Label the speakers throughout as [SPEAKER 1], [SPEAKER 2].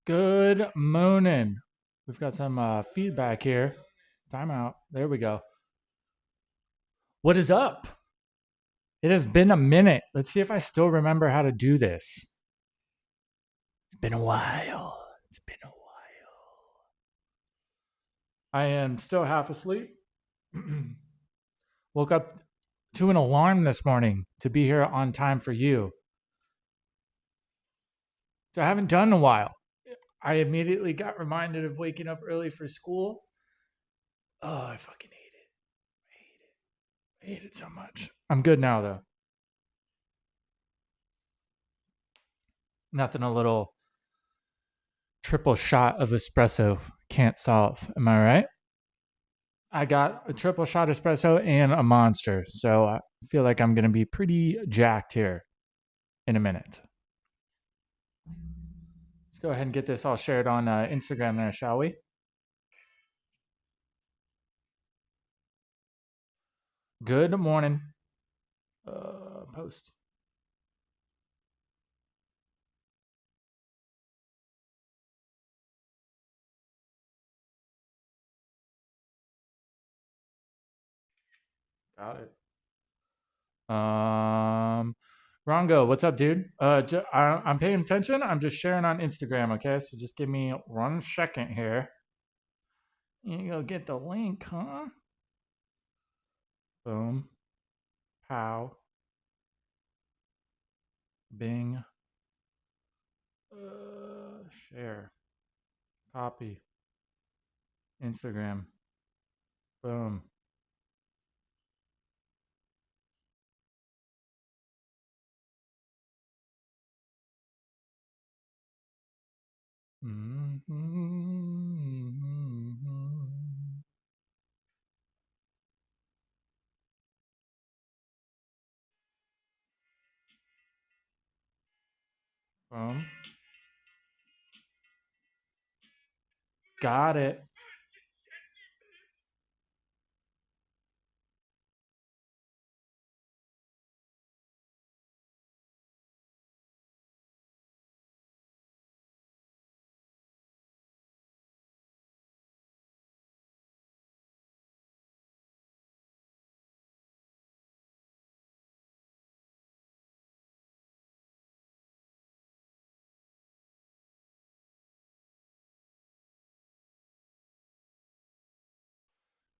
[SPEAKER 1] Good morning. We've got some feedback here. Timeout. There we go. What is up? It has been a minute. Let's see if I still remember how to do this. It's been a while. It's been a while. I am still half asleep. Woke up to an alarm this morning to be here on time for you. So I haven't done in a while. I immediately got reminded of waking up early for school. Oh, I fucking hate it. I hate it so much. I'm good now though. Nothing a little triple shot of espresso can't solve. Am I right? I got a triple shot espresso and a monster. So I feel like I'm going to be pretty jacked here in a minute. Let's go ahead and get this all shared on Instagram there, shall we? Good morning. Post. Got it. Rongo, what's up, dude? I'm paying attention. I'm just sharing on Instagram, okay? So just give me 1 second here. You go get the link, huh? Boom. Pow. Bing. Share. Copy. Instagram. Boom. Boom. Got it.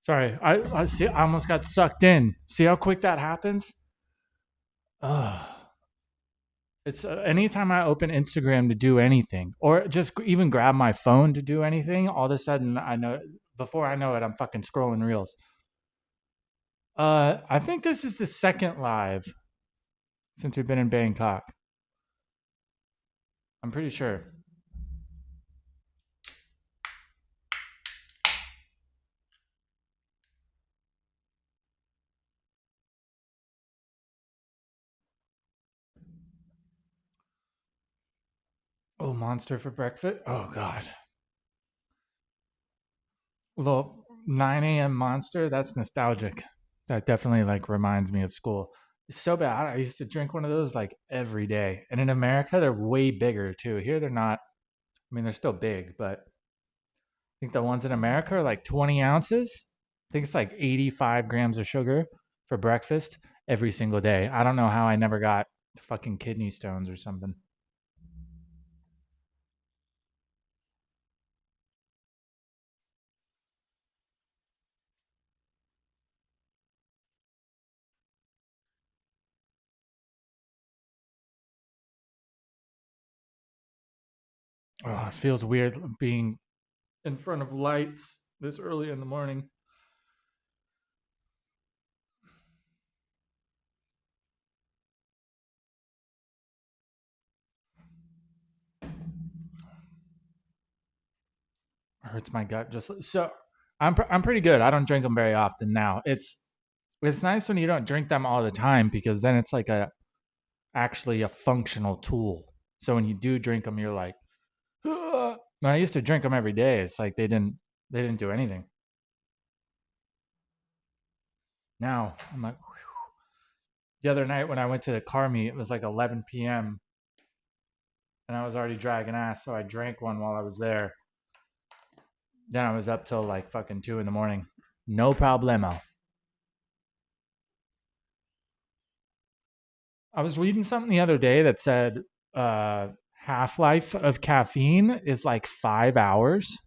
[SPEAKER 1] Sorry, I see. I almost got sucked in. See how quick that happens? Ugh. It's anytime I open Instagram to do anything, or just even grab my phone to do anything, all of a sudden I know. Before I know it, I'm fucking scrolling reels. I think this is the second live since we've been in Bangkok. I'm pretty sure. Oh, monster for breakfast. Oh God. Little 9 a.m. monster. That's nostalgic. That definitely like reminds me of school. It's so bad. I used to drink one of those like every day. And in America, they're way bigger too. Here, they're not. I mean, they're still big, but I think the ones in America are like 20 ounces. I think it's like 85 grams of sugar for breakfast every single day. I don't know how I never got fucking kidney stones or something. Oh, it feels weird being in front of lights this early in the morning. Hurts my gut just so. I'm pretty good. I don't drink them very often now. It's nice when you don't drink them all the time because then it's like a actually a functional tool. So when you do drink them, you're like, "Ugh." When I used to drink them every day, it's like they didn't do anything. Now I'm like, the other night when I went to the car meet, it was like 11 p.m. and I was already dragging ass, so I drank one while I was there. Then I was up till like fucking 2 in the morning. No problemo. I was reading something the other day that said half life of caffeine is like 5 hours,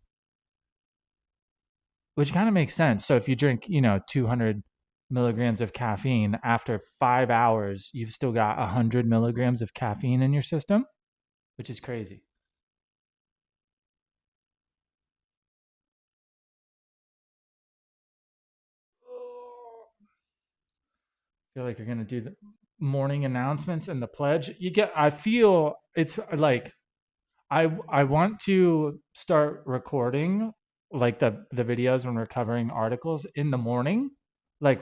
[SPEAKER 1] which kind of makes sense. So if you drink, 200 milligrams of caffeine, after 5 hours, you've still got 100 milligrams of caffeine in your system, which is crazy. I feel like you're gonna do the morning announcements and the pledge. I feel it's like I want to start recording like the videos when we're covering articles in the morning, like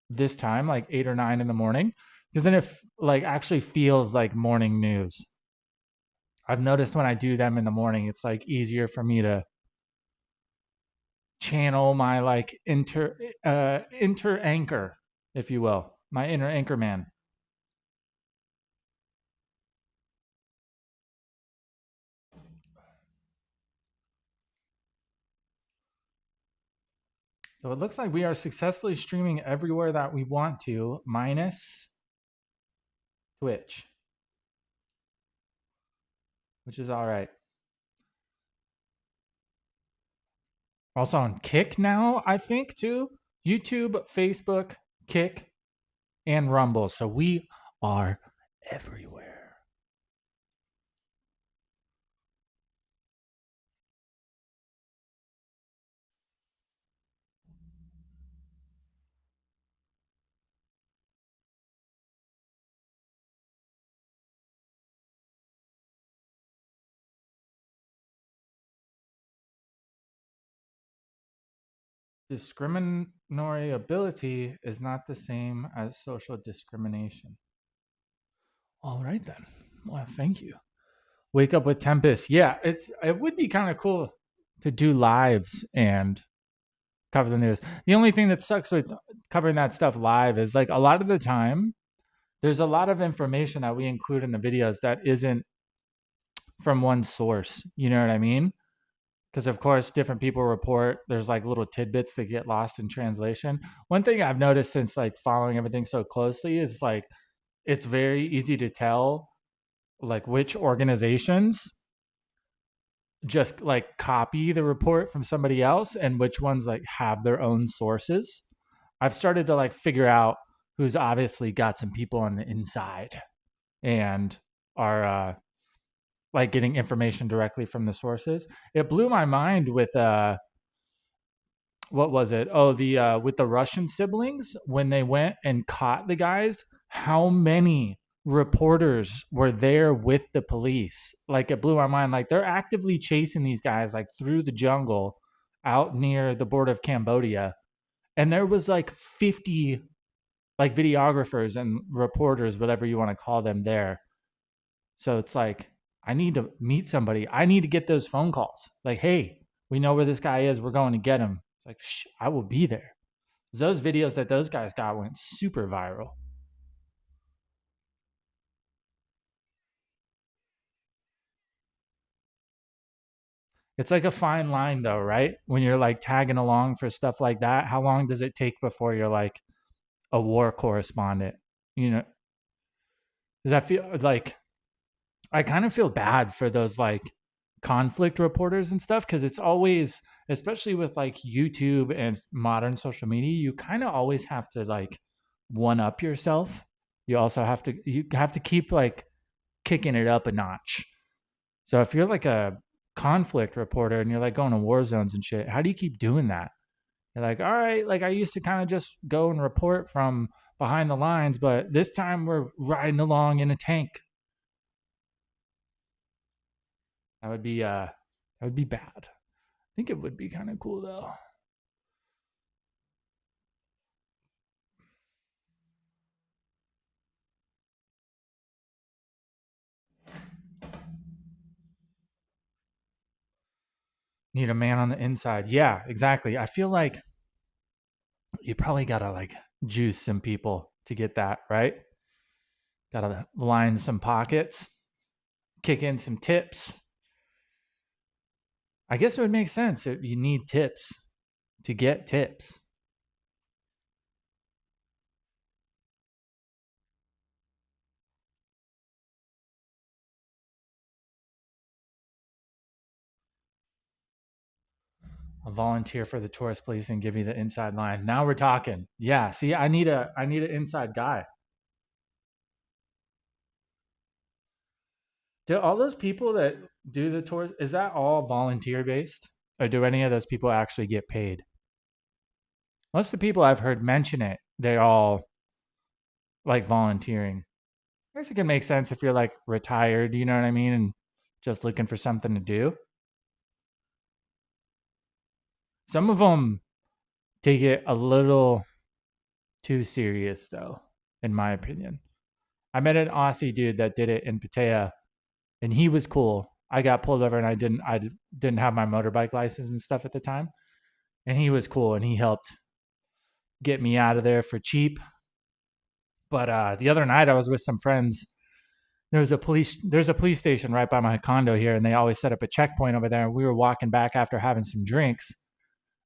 [SPEAKER 1] this time, like 8 or 9 in the morning, because then it like actually feels like morning news. I've noticed when I do them in the morning, it's like easier for me to channel my like inter anchor, if you will, my inner anchor man. So it looks like we are successfully streaming everywhere that we want to, minus Twitch, which is all right. Also on Kick now, I think, too. YouTube, Facebook, Kick, and Rumble. So we are everywhere. Discriminatory ability is not the same as social discrimination. All right, then. Well, thank you. Wake up with Tempest. Yeah, it would be kind of cool to do lives and cover the news. The only thing that sucks with covering that stuff live is like a lot of the time there's a lot of information that we include in the videos that isn't from one source. You know what I mean? Because of course different people report there's like little tidbits that get lost in translation. One thing I've noticed since like following everything so closely is like it's very easy to tell like which organizations just like copy the report from somebody else and which ones like have their own sources. I've started to like figure out who's obviously got some people on the inside and are like getting information directly from the sources. It blew my mind with what was it? Oh, the with the Russian siblings when they went and caught the guys, how many reporters were there with the police? Like it blew my mind. Like they're actively chasing these guys like through the jungle out near the border of Cambodia. And there was like 50 like videographers and reporters, whatever you want to call them there. So it's like I need to meet somebody. I need to get those phone calls. Like, hey, we know where this guy is. We're going to get him. It's like, I will be there. Those videos that those guys got went super viral. It's like a fine line, though, right? When you're like tagging along for stuff like that, how long does it take before you're like a war correspondent? You know, does that feel like I kind of feel bad for those like conflict reporters and stuff because it's always, especially with like YouTube and modern social media, you kind of always have to like one up yourself. You have to keep like kicking it up a notch. So if you're like a conflict reporter and you're like going to war zones and shit, how do you keep doing that? You're like, all right, like I used to kind of just go and report from behind the lines, but this time we're riding along in a tank. That would be bad. I think it would be kind of cool though. Need a man on the inside. Yeah, exactly. I feel like you probably gotta like juice some people to get that, right? Gotta line some pockets. kick in some tips. I guess it would make sense if you need tips to get tips. I'll volunteer for the tourist police and give you the inside line. Now we're talking. Yeah, see, I need an inside guy. Do all those people that do the tours, is that all volunteer based? Or do any of those people actually get paid? Most of the people I've heard mention it, they all like volunteering. I guess it can make sense if you're like retired, you know what I mean, and just looking for something to do. Some of them take it a little too serious, though, in my opinion. I met an Aussie dude that did it in Pattaya, and he was cool. I got pulled over, and I didn't have my motorbike license and stuff at the time, and he was cool, and he helped get me out of there for cheap. But the other night, I was with some friends. There's a police station right by my condo here, and they always set up a checkpoint over there. And we were walking back after having some drinks,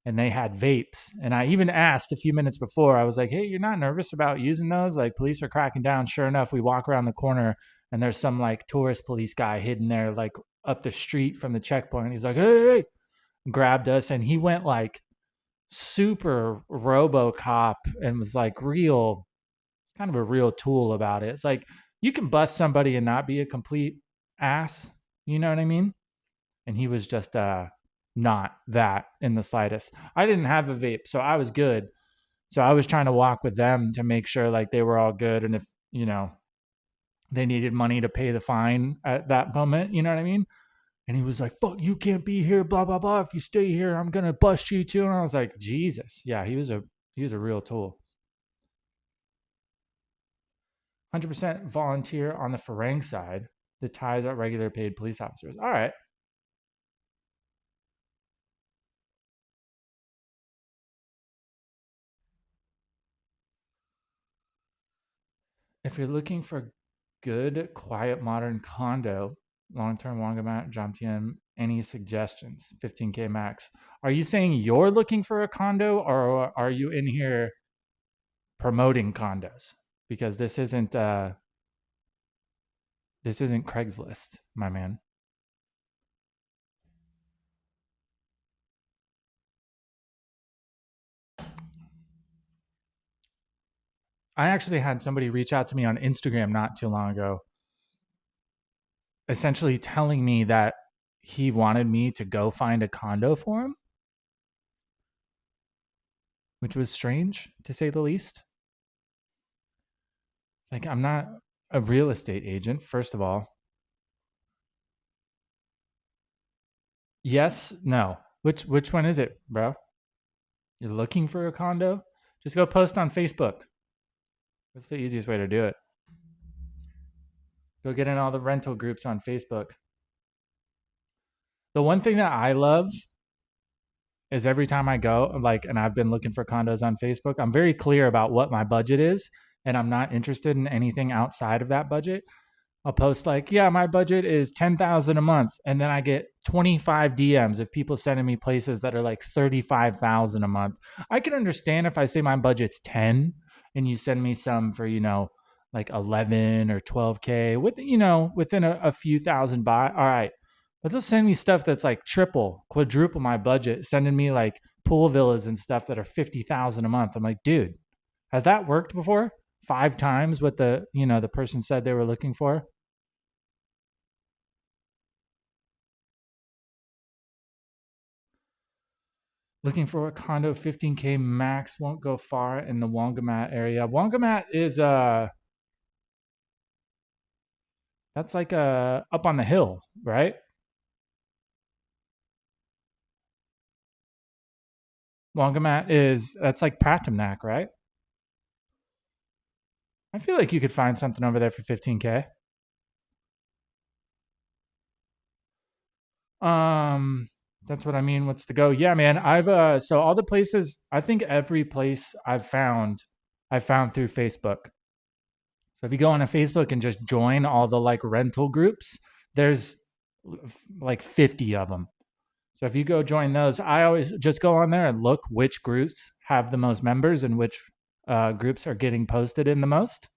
[SPEAKER 1] and they had vapes. And I even asked a few minutes before, I was like, hey, you're not nervous about using those? Like, police are cracking down. Sure enough, we walk around the corner, and there's some like tourist police guy hidden there, like up the street from the checkpoint. He's like, hey, grabbed us, and he went like super RoboCop and was like real, kind of a real tool about it. It's like you can bust somebody and not be a complete ass. You know what I mean? And he was just not that in the slightest. I didn't have a vape, so I was good. So I was trying to walk with them to make sure like they were all good, and if they needed money to pay the fine at that moment, you know what I mean? And he was like, "Fuck, you can't be here, blah blah blah. If you stay here, I'm gonna bust you too." And I was like, "Jesus, yeah, he was a real tool." 100% volunteer on the Farang side. The Thais are regular paid police officers. All right. If you're looking for good, quiet, modern condo, long-term Wangamat, Jomtien, any suggestions? 15K max. Are you saying you're looking for a condo, or are you in here promoting condos? Because this isn't Craigslist, my man. I actually had somebody reach out to me on Instagram not too long ago, essentially telling me that he wanted me to go find a condo for him, which was strange to say the least. Like, I'm not a real estate agent, first of all. Yes, no. Which one is it, bro? You're looking for a condo? Just go post on Facebook. That's the easiest way to do it. Go get in all the rental groups on Facebook. The one thing that I love is every time I go, like, and I've been looking for condos on Facebook, I'm very clear about what my budget is, and I'm not interested in anything outside of that budget. I'll post like, yeah, my budget is 10,000 a month, and then I get 25 DMs of people sending me places that are like 35,000 a month. I can understand if I say my budget's 10 and you send me some for, like 11 or 12K within a few thousand by. All right. But they'll send me stuff that's like triple, quadruple my budget, sending me like pool villas and stuff that are 50,000 a month. I'm like, dude, has that worked before? 5 times what the person said they were looking for. Looking for a condo, 15K max, won't go far in the Wongamat area. Wongamat is that's like up on the hill, right? Wongamat that's like Pratumnak, right? I feel like you could find something over there for 15K. Um, that's what I mean. What's the go? Yeah, man. I've so all the places, I think every place I found through Facebook. So if you go on a Facebook and just join all the like rental groups, There's like 50 of them. So if you go join those, I always just go on there and look which groups have the most members and which groups are getting posted in the most,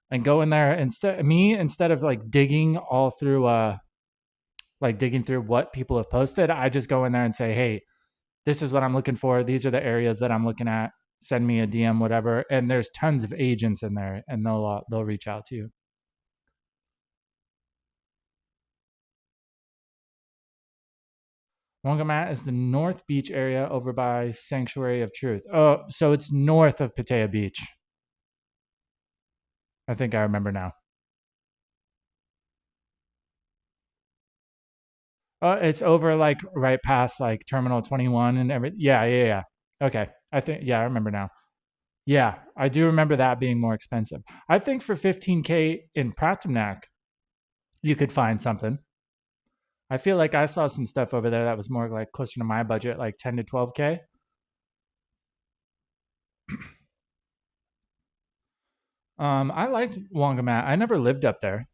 [SPEAKER 1] and go in there instead of like digging all through digging through what people have posted. I just go in there and say, hey, this is what I'm looking for. These are the areas that I'm looking at. Send me a DM, whatever. And there's tons of agents in there, and they'll reach out to you. Wongamat is the North Beach area over by Sanctuary of Truth. Oh, so it's north of Pattaya Beach. I think I remember now. It's over like right past like Terminal 21 and everything. Yeah, yeah, yeah. Okay. I think, yeah, I remember now. Yeah, I do remember that being more expensive. I think for 15K in Pratumnak, you could find something. I feel like I saw some stuff over there that was more like closer to my budget, like 10 to 12K. I liked Wongamat. I never lived up there.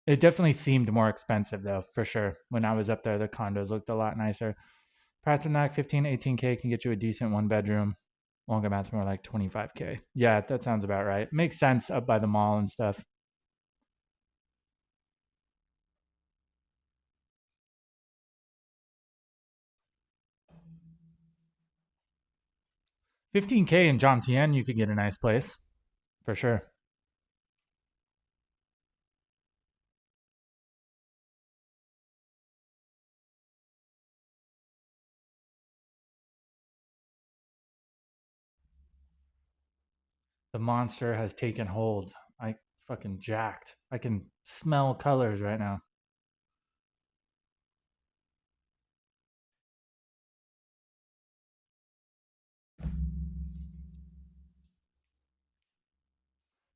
[SPEAKER 1] It definitely seemed more expensive though, for sure. When I was up there, the condos looked a lot nicer. Pratumnak 15, 18K can get you a decent one bedroom. Wongamat's more like 25K. Yeah, that sounds about right. Makes sense up by the mall and stuff. 15K in Jomtien, you could get a nice place for sure. The monster has taken hold. I fucking jacked. I can smell colors right now.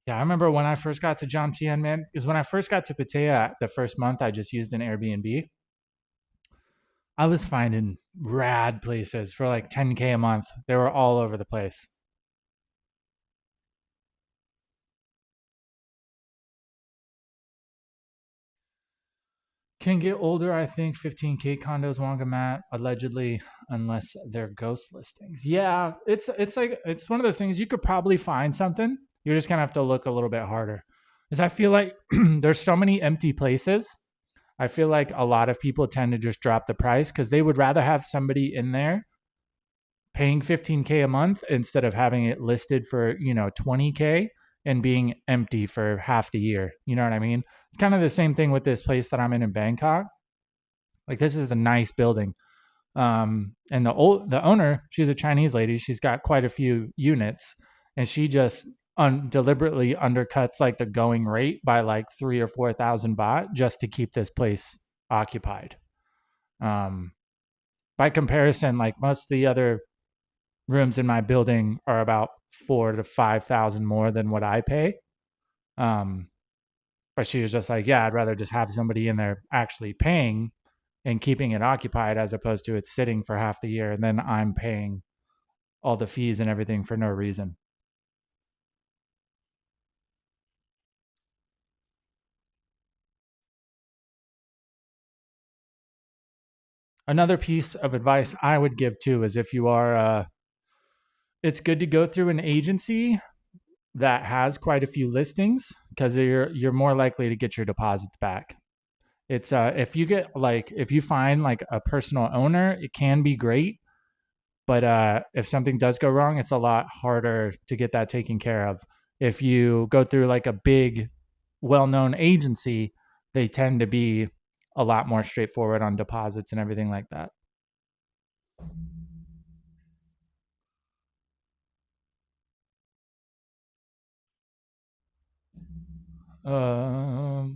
[SPEAKER 1] Yeah, I remember when I first got to Jomtien, man, because when I first got to Pattaya, the first month I just used an Airbnb. I was finding rad places for like 10K a month. They were all over the place. Can get older, I think. 15K condos, Wongamat, allegedly, unless they're ghost listings. Yeah, it's like it's one of those things you could probably find something. You're just gonna have to look a little bit harder. Because I feel like there's so many empty places. I feel like a lot of people tend to just drop the price because they would rather have somebody in there paying 15K a month instead of having it listed for 20K and being empty for half the year. You know what I mean? It's kind of the same thing with this place that I'm in Bangkok. Like, this is a nice building. And the owner, she's a Chinese lady. She's got quite a few units, and she just deliberately undercuts like the going rate by like 3 or 4 thousand baht just to keep this place occupied. Um, by comparison, like most of the other rooms in my building are about 4 to 5 thousand more than what I pay. Um, but she was just like, yeah, I'd rather just have somebody in there actually paying and keeping it occupied as opposed to it sitting for half the year and then I'm paying all the fees and everything for no reason. Another piece of advice I would give too is if you are, it's good to go through an agency that has quite a few listings because you're more likely to get your deposits back. It's if you find like a personal owner, it can be great, but if something does go wrong, it's a lot harder to get that taken care of. If you go through like a big, well-known agency, they tend to be a lot more straightforward on deposits and everything like that.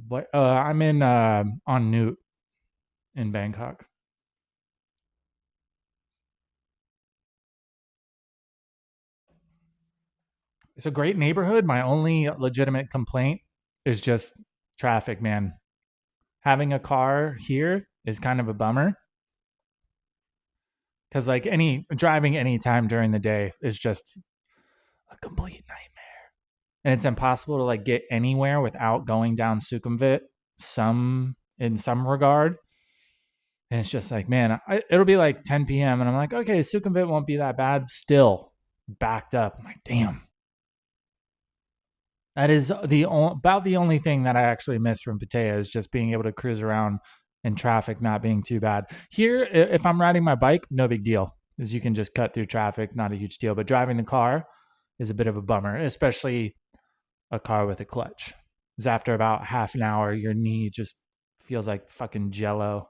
[SPEAKER 1] What? I'm in on Newt in Bangkok. It's a great neighborhood. My only legitimate complaint is just traffic, man. Having a car here is kind of a bummer because like any driving any time during the day is just a complete nightmare. and it's impossible to like get anywhere without going down Sukhumvit some in some regard. And it's just like, man, it'll be like 10 p.m. and I'm like, okay, Sukhumvit won't be that bad. Still backed up. I'm like, damn. That is about the only thing that I actually miss from Pattaya is just being able to cruise around in traffic not being too bad. Here, if I'm riding my bike, no big deal, because you can just cut through traffic, not a huge deal. But driving the car is a bit of a bummer, especially a car with a clutch. Because after about half an hour, your knee just feels like fucking jello.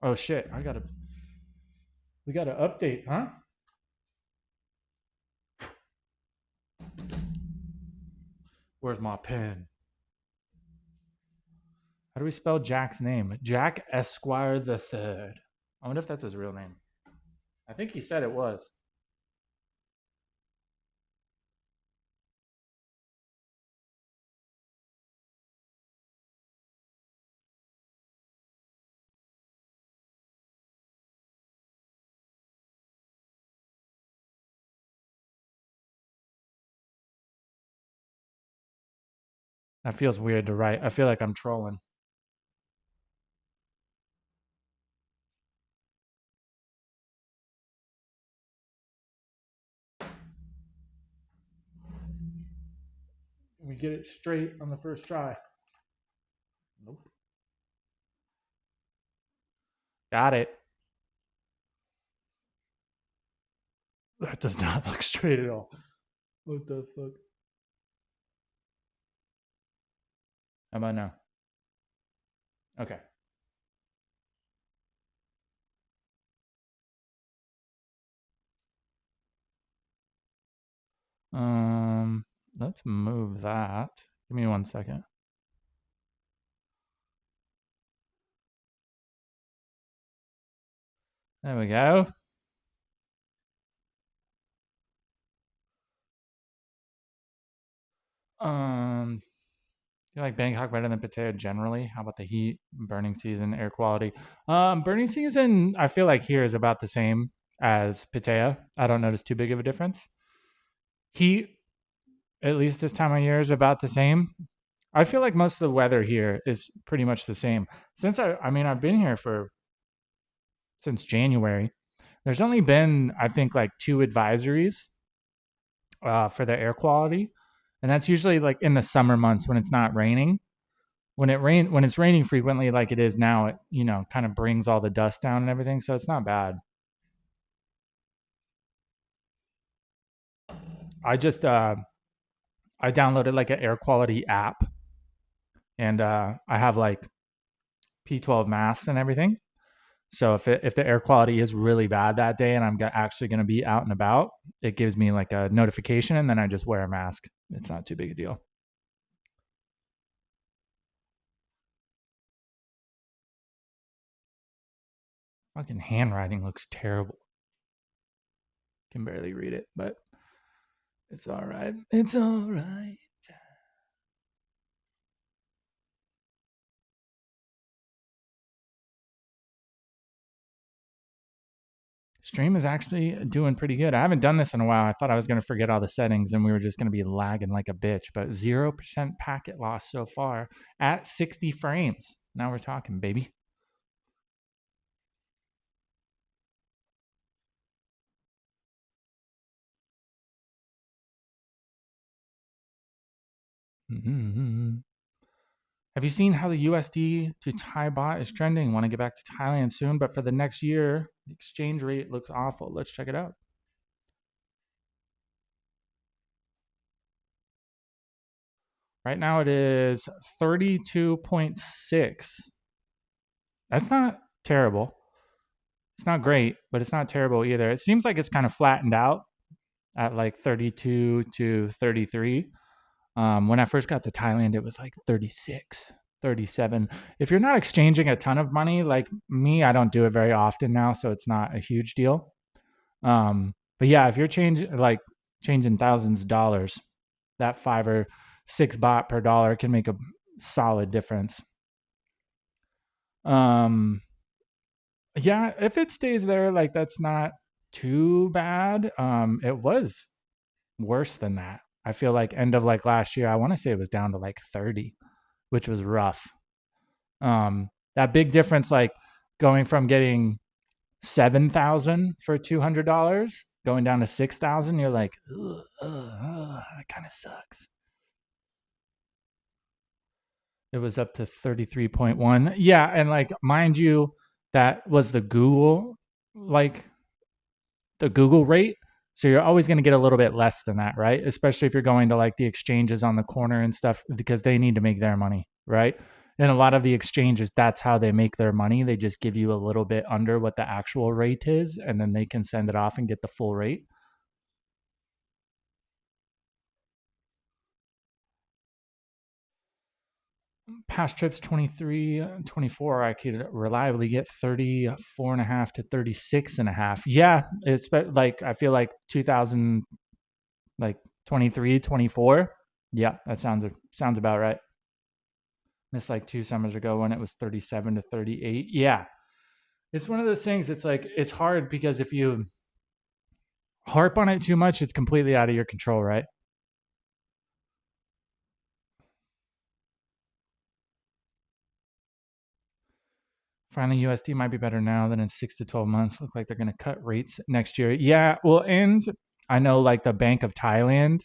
[SPEAKER 1] Oh shit! We gotta update, huh? Where's my pen? How do we spell Jack's name? Jack Esquire the Third. I wonder if that's his real name. I think he said it was. That feels weird to write. I feel like I'm trolling. We get it straight on the first try. Nope. Got it. That does not look straight at all. What the fuck? How about now? Okay. Um, let's move that. Give me 1 second. There we go. You like Bangkok better than Pattaya generally? How about the heat, burning season, air quality? Burning season, I feel like here is about the same as Pattaya. I don't notice too big of a difference. Heat, at least this time of year, is about the same. I feel like most of the weather here is pretty much the same. Since I mean, I've been here for since January. There's only been, I think, like two advisories for the air quality, and that's usually like in the summer months when it's not raining. When it's raining frequently, like it is now, it kind of brings all the dust down and everything, so it's not bad. I just I downloaded like an air quality app, and I have like P12 masks and everything. So if the air quality is really bad that day and I'm actually going to be out and about, it gives me like a notification, and then I just wear a mask. It's not too big a deal. Fucking handwriting looks terrible. Can barely read it, but it's all right. It's all right. Stream is actually doing pretty good. I haven't done this in a while. I thought I was going to forget all the settings and we were just going to be lagging like a bitch, but 0% packet loss so far at 60 frames. Now we're talking, baby. Mm-hmm. Have you seen how the USD to Thai baht is trending? Want to get back to Thailand soon, but for the next year, the exchange rate looks awful. Let's check it out. Right now it is 32.6. That's not terrible. It's not great, but it's not terrible either. It seems like it's kind of flattened out at like 32 to 33. When I first got to Thailand, it was like 36, 37. If you're not exchanging a ton of money like me, I don't do it very often now, so it's not a huge deal. But yeah, if you're changing thousands of dollars, that 5 or 6 baht per dollar can make a solid difference. Um, Yeah, if it stays there, like that's not too bad. It was worse than that. I feel like end of like last year, I want to say it was down to like 30, which was rough. That big difference, like going from getting 7,000 for $200 going down to 6,000, you're like, that kind of sucks. It was up to 33.1. Yeah, and like mind you, that was like the Google rate. So you're always going to get a little bit less than that, right? Especially if you're going to like the exchanges on the corner and stuff because they need to make their money, right? And a lot of the exchanges, that's how they make their money. They just give you a little bit under what the actual rate is, and then they can send it off and get the full rate. Past trips 23, 24, I could reliably get 34 and a half to 36 and a half. Yeah, it's like I feel like 2000, like 23, 24. Yeah, that sounds about right. It's like 2 summers ago when it was 37 to 38. Yeah. It's one of those things. It's like it's hard because if you harp on it too much, it's completely out of your control, right? Finally, USD might be better now than in 6 to 12 months. Look like they're going to cut rates next year. Yeah, well, and I know like the Bank of Thailand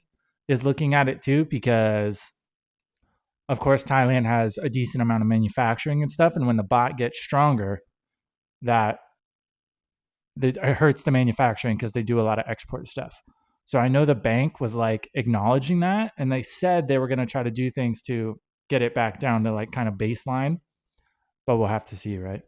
[SPEAKER 1] is looking at it too because, of course, Thailand has a decent amount of manufacturing and stuff. And when the baht gets stronger, that it hurts the manufacturing because they do a lot of export stuff. So I know the bank was like acknowledging that, and they said they were going to try to do things to get it back down to like kind of baseline, but we'll have to see, right?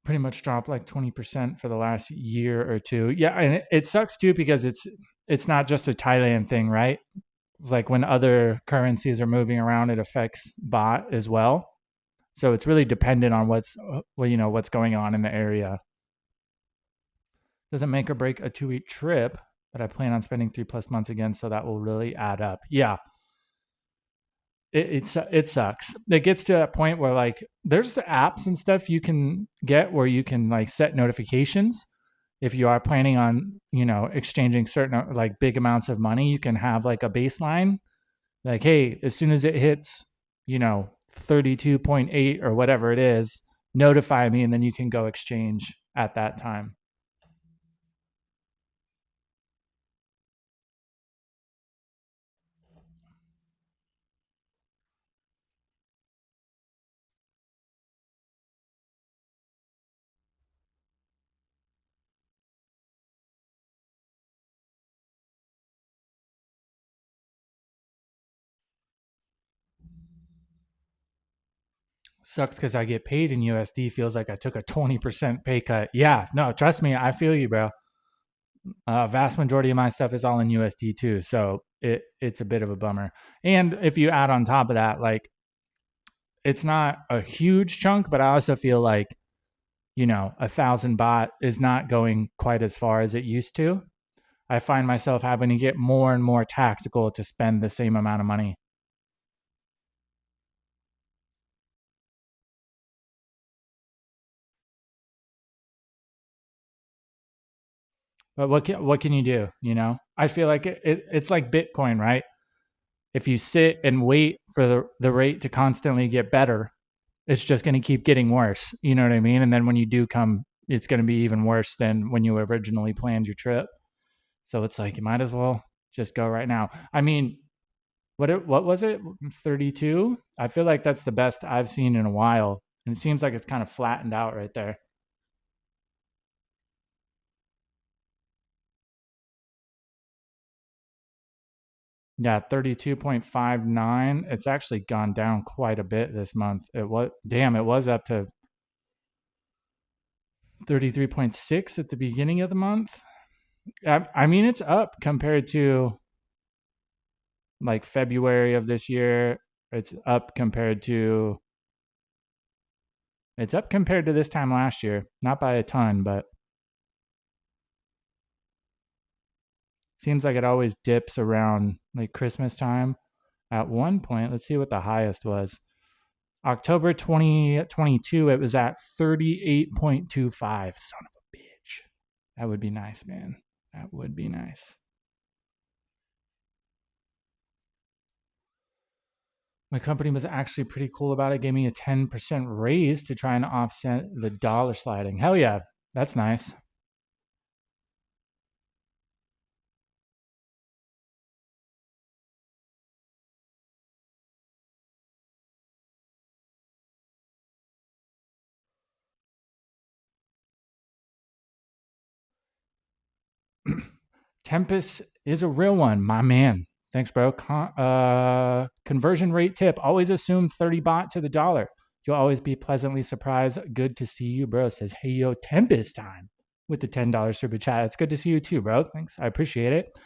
[SPEAKER 1] Pretty much dropped like 20% for the last year or two. Yeah, and it sucks too because it's not just a Thailand thing, right? It's like when other currencies are moving around, it affects bot as well. So it's really dependent on what's going on in the area. Doesn't make or break a 2 week trip, but I plan on spending 3 plus months again, so that will really add up. Yeah, it sucks. It gets to that point where like there's apps and stuff you can get where you can like set notifications if you are planning on exchanging certain like big amounts of money. You can have like a baseline, like hey, as soon as it hits 32.8 or whatever it is, notify me, and then you can go exchange at that time. Sucks because I get paid in USD. Feels like I took a 20% pay cut. Yeah, no, trust me, I feel you, bro. Vast majority of my stuff is all in USD too, so it's a bit of a bummer. And if you add on top of that, like it's not a huge chunk, but I also feel like 1,000 baht is not going quite as far as it used to. I find myself having to get more and more tactical to spend the same amount of money. But what can you do? I feel like it's like Bitcoin, right? If you sit and wait for the rate to constantly get better, it's just going to keep getting worse. You know what I mean? And then when you do come, it's going to be even worse than when you originally planned your trip. So it's like you might as well just go right now. I mean, what was it? 32? I feel like that's the best I've seen in a while. And it seems like it's kind of flattened out right there. Yeah, 32.59. It's actually gone down quite a bit this month. It was up to 33.6 at the beginning of the month. I mean, it's up compared to like February of this year. It's up compared to this time last year. Not by a ton, but Seems like it always dips around like Christmas time. At one point, let's see what the highest was. October 2022, it was at 38.25. Son of a bitch. That would be nice, man. That would be nice. My company was actually pretty cool about it. Gave me a 10% raise to try and offset the dollar sliding. Hell yeah. That's nice. Tempest is a real one, my man. Thanks, bro. Conversion rate tip: always assume 30 baht to the dollar. You'll always be pleasantly surprised. Good to see you, bro. Says, hey, yo, Tempest time with the $10 super chat. It's good to see you too, bro. Thanks. I appreciate it.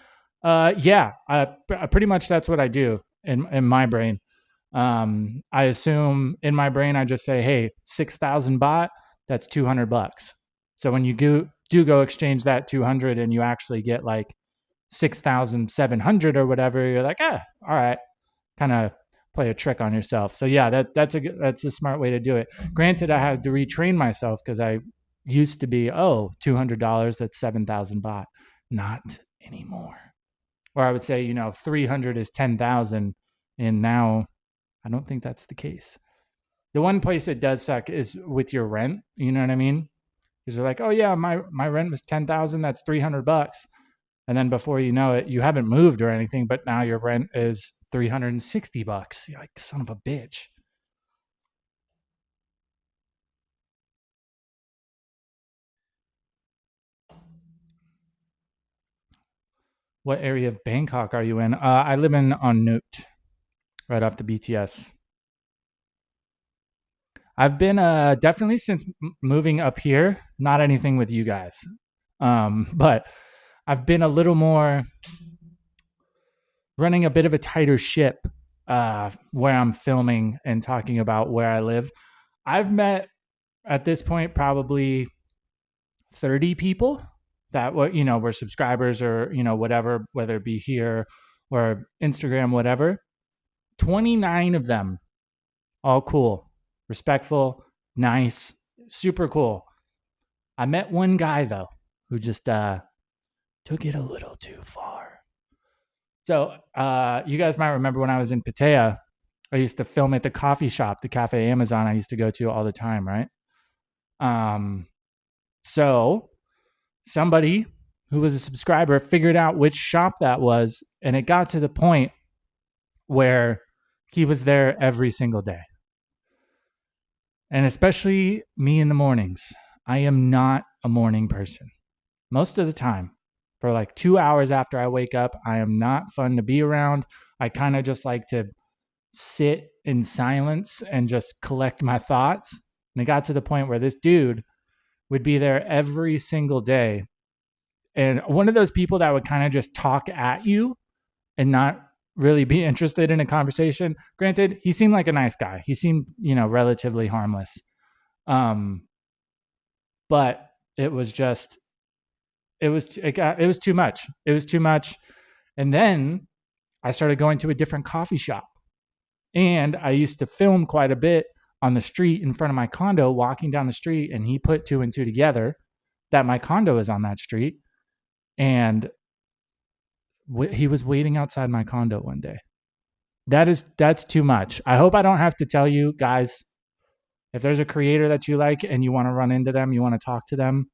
[SPEAKER 1] Yeah, pretty much that's what I do in my brain. I assume in my brain, I just say, hey, 6,000 baht, that's $200. So when you do go exchange that 200 and you actually get like 6,700 or whatever, you're like, all right, kind of play a trick on yourself. So yeah, that's a smart way to do it. Granted, I had to retrain myself because I used to be, $200, that's 7,000 baht. Not anymore. Or I would say, 300 is 10,000. And now I don't think that's the case. The one place it does suck is with your rent. You know what I mean? Because you're like, oh yeah, my rent was 10,000. That's $300. And then before you know it, you haven't moved or anything, but now your rent is $360. You're like, son of a bitch. What area of Bangkok are you in? I live in On Nut, right off the BTS. I've been definitely since moving up here, not anything with you guys, but I've been a little more running a bit of a tighter ship where I'm filming and talking about where I live. I've met at this point probably 30 people that were subscribers or whatever, whether it be here or Instagram, whatever. 29 of them, all cool, respectful, nice, super cool. I met one guy though who just took it a little too far. So you guys might remember when I was in Pattaya, I used to film at the coffee shop, the Cafe Amazon I used to go to all the time, right? So somebody who was a subscriber figured out which shop that was, and it got to the point where he was there every single day. And especially me in the mornings. I am not a morning person. Most of the time, for like 2 hours after I wake up, I am not fun to be around. I kind of just like to sit in silence and just collect my thoughts. And it got to the point where this dude would be there every single day. And one of those people that would kind of just talk at you and not really be interested in a conversation. Granted, he seemed like a nice guy. He seemed, relatively harmless. But it was just, it was too much. It was too much. And then I started going to a different coffee shop. And I used to film quite a bit on the street in front of my condo, walking down the street. And he put two and two together that my condo is on that street. And he was waiting outside my condo one day. That's too much. I hope I don't have to tell you guys, if there's a creator that you like and you want to run into them, you want to talk to them,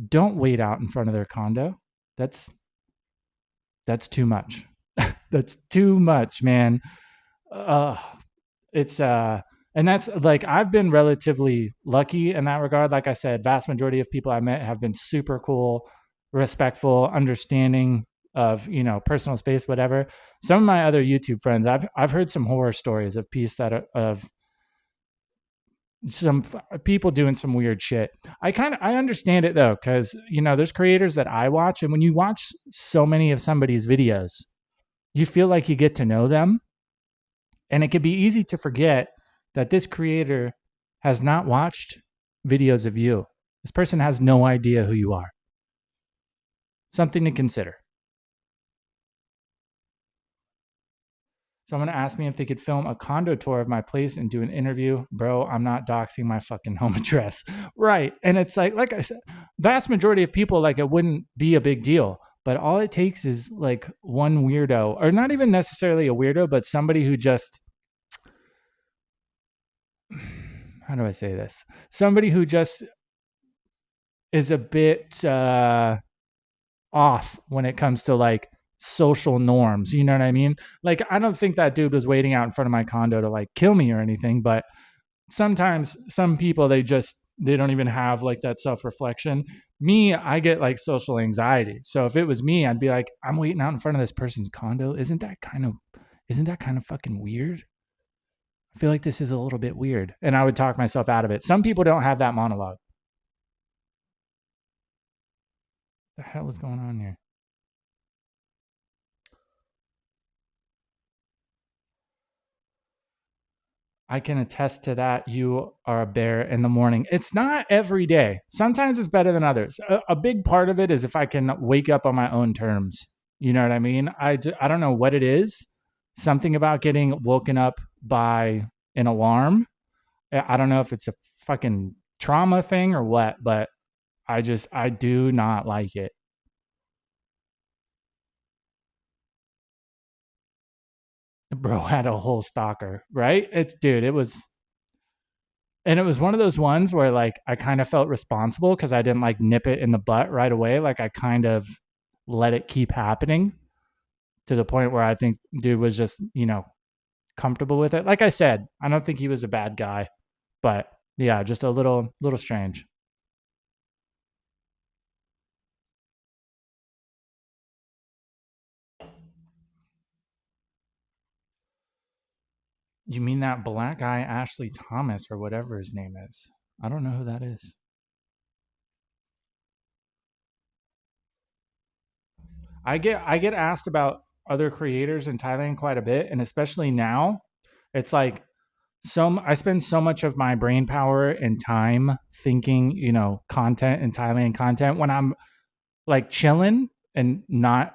[SPEAKER 1] don't wait out in front of their condo. That's too much. That's too much, man. It's and that's like, I've been relatively lucky in that regard. Like I said, vast majority of people I met have been super cool, respectful, understanding of personal space, whatever. Some of my other YouTube friends, I've heard some horror stories of of some people doing some weird shit. I understand it though, because there's creators that I watch, and when you watch so many of somebody's videos, you feel like you get to know them, and it can be easy to forget that this creator has not watched videos of you. This person has no idea who you are. Something to consider. Someone asked me if they could film a condo tour of my place and do an interview. Bro, I'm not doxing my fucking home address. Right. And it's like I said, vast majority of people, like, it wouldn't be a big deal. But all it takes is like one weirdo, or not even necessarily a weirdo, but somebody who just, how do I say this? Somebody who just is a bit off when it comes to like social norms. You know what I mean? Like, I don't think that dude was waiting out in front of my condo to like kill me or anything, but sometimes some people, they don't even have like that self-reflection. Me, I get like social anxiety. So if it was me, I'd be like, I'm waiting out in front of this person's condo. Isn't that kind of fucking weird? I feel like this is a little bit weird. And I would talk myself out of it. Some people don't have that monologue. The hell is going on here? I can attest to that. You are a bear in the morning. It's not every day. Sometimes it's better than others. A big part of it is if I can wake up on my own terms. You know what I mean? I don't know what it is. Something about getting woken up by an alarm. I don't know if it's a fucking trauma thing or what, but I do not like it. Bro had a whole stalker, right? It was, and it was one of those ones where like I kind of felt responsible because I didn't like nip it in the butt right away. Like I kind of let it keep happening to the point where I think dude was just, comfortable with it. Like I said, I don't think he was a bad guy, but yeah, just a little strange. You mean that black guy Ashley Thomas or whatever his name is? I don't know who that is. I get asked about other creators in Thailand quite a bit, and especially now, it's like I spend so much of my brain power and time thinking, content and Thailand content when I'm like chilling and not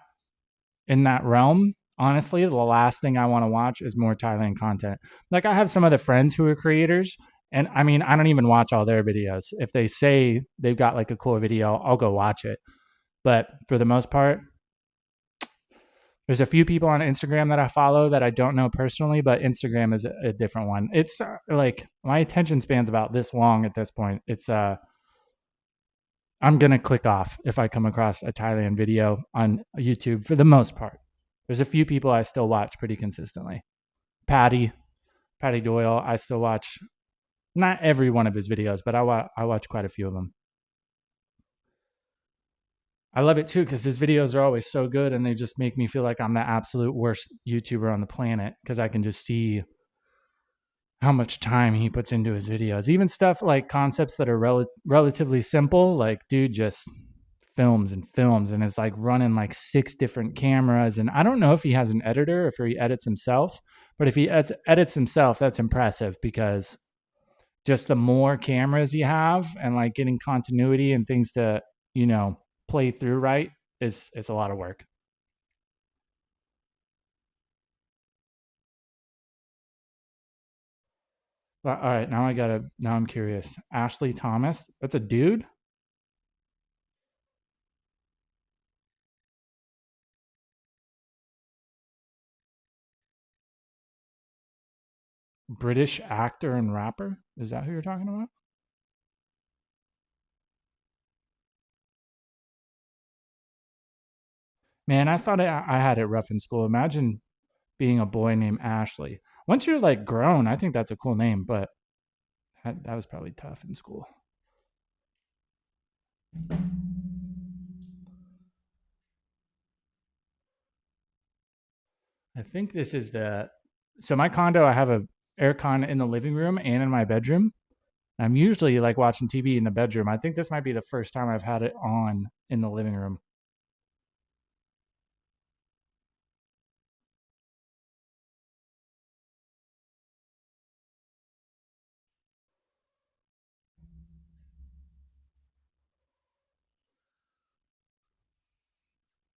[SPEAKER 1] in that realm. Honestly, the last thing I want to watch is more Thailand content. Like I have some other friends who are creators, and I mean, I don't even watch all their videos. If they say they've got like a cool video, I'll go watch it. But for the most part, there's a few people on Instagram that I follow that I don't know personally, but Instagram is a different one. It's like my attention span's about this long at this point. I'm gonna click off if I come across a Thailand video on YouTube for the most part. There's a few people I still watch pretty consistently. Patty, Patty Doyle, I still watch not every one of his videos, but I watch quite a few of them. I love it too because his videos are always so good and they just make me feel like I'm the absolute worst YouTuber on the planet because I can just see how much time he puts into his videos. Even stuff like concepts that are relatively simple, like dude just films and films and it's like running like 6 different cameras. And I don't know if he has an editor, if he edits himself, but if he edits himself, that's impressive because just the more cameras you have and like getting continuity and things to, play through right is it's a lot of work. But all right, now I'm curious. Ashley Thomas, that's a dude? British actor and rapper? Is that who you're talking about? Man, I thought I had it rough in school. Imagine being a boy named Ashley. Once you're like grown, I think that's a cool name, but that was probably tough in school. I think this is so my condo, I have a aircon in the living room and in my bedroom. I'm usually like watching TV in the bedroom. I think this might be the first time I've had it on in the living room.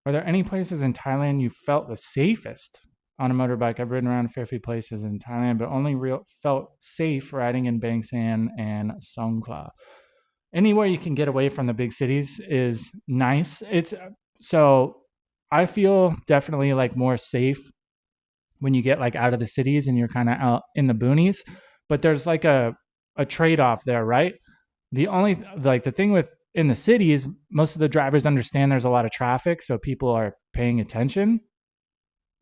[SPEAKER 1] Are there any places in Thailand you felt the safest? on a motorbike. I've ridden around a fair few places in Thailand, but only felt safe riding in Bang San and Songkhla. Anywhere you can get away from the big cities is nice. It's so I feel definitely like more safe when you get like out of the cities and you're kind of out in the boonies. But there's like a trade off there, right? The only like the thing with in the cities, most of the drivers understand there's a lot of traffic, so people are paying attention.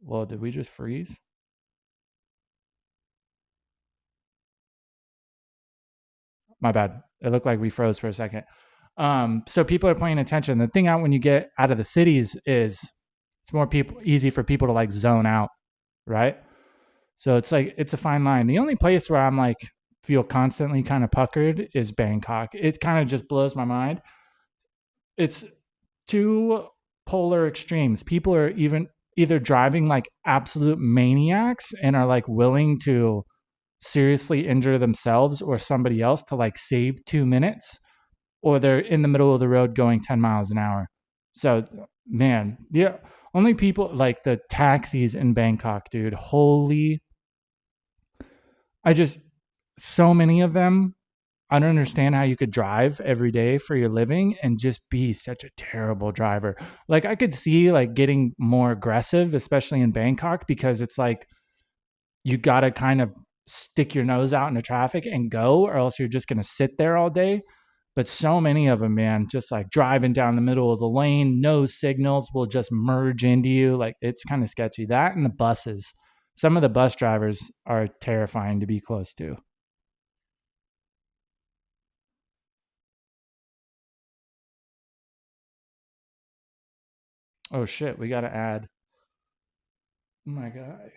[SPEAKER 1] Well, did we just freeze? My bad. It looked like we froze for a second. So people are paying attention. The thing out when you get out of the cities is it's more people easy for people to like zone out, right? So it's like it's a fine line. The only place where I'm like feel constantly kind of puckered is Bangkok. It kind of just blows my mind. It's two polar extremes. People are even either driving like absolute maniacs and are like willing to seriously injure themselves or somebody else to like save 2 minutes, or they're in the middle of the road going 10 miles an hour. So, man, yeah, only people like the taxis in Bangkok, dude. Holy, I just, so many of them. I don't understand how you could drive every day for your living and just be such a terrible driver. Like, I could see like getting more aggressive, especially in Bangkok, because it's like you got to kind of stick your nose out into traffic and go, or else you're just going to sit there all day. But so many of them, man, just like driving down the middle of the lane, no signals will just merge into you. Like it's kind of sketchy. That and the buses. Some of the bus drivers are terrifying to be close to. Oh shit, we got to add. Oh my God.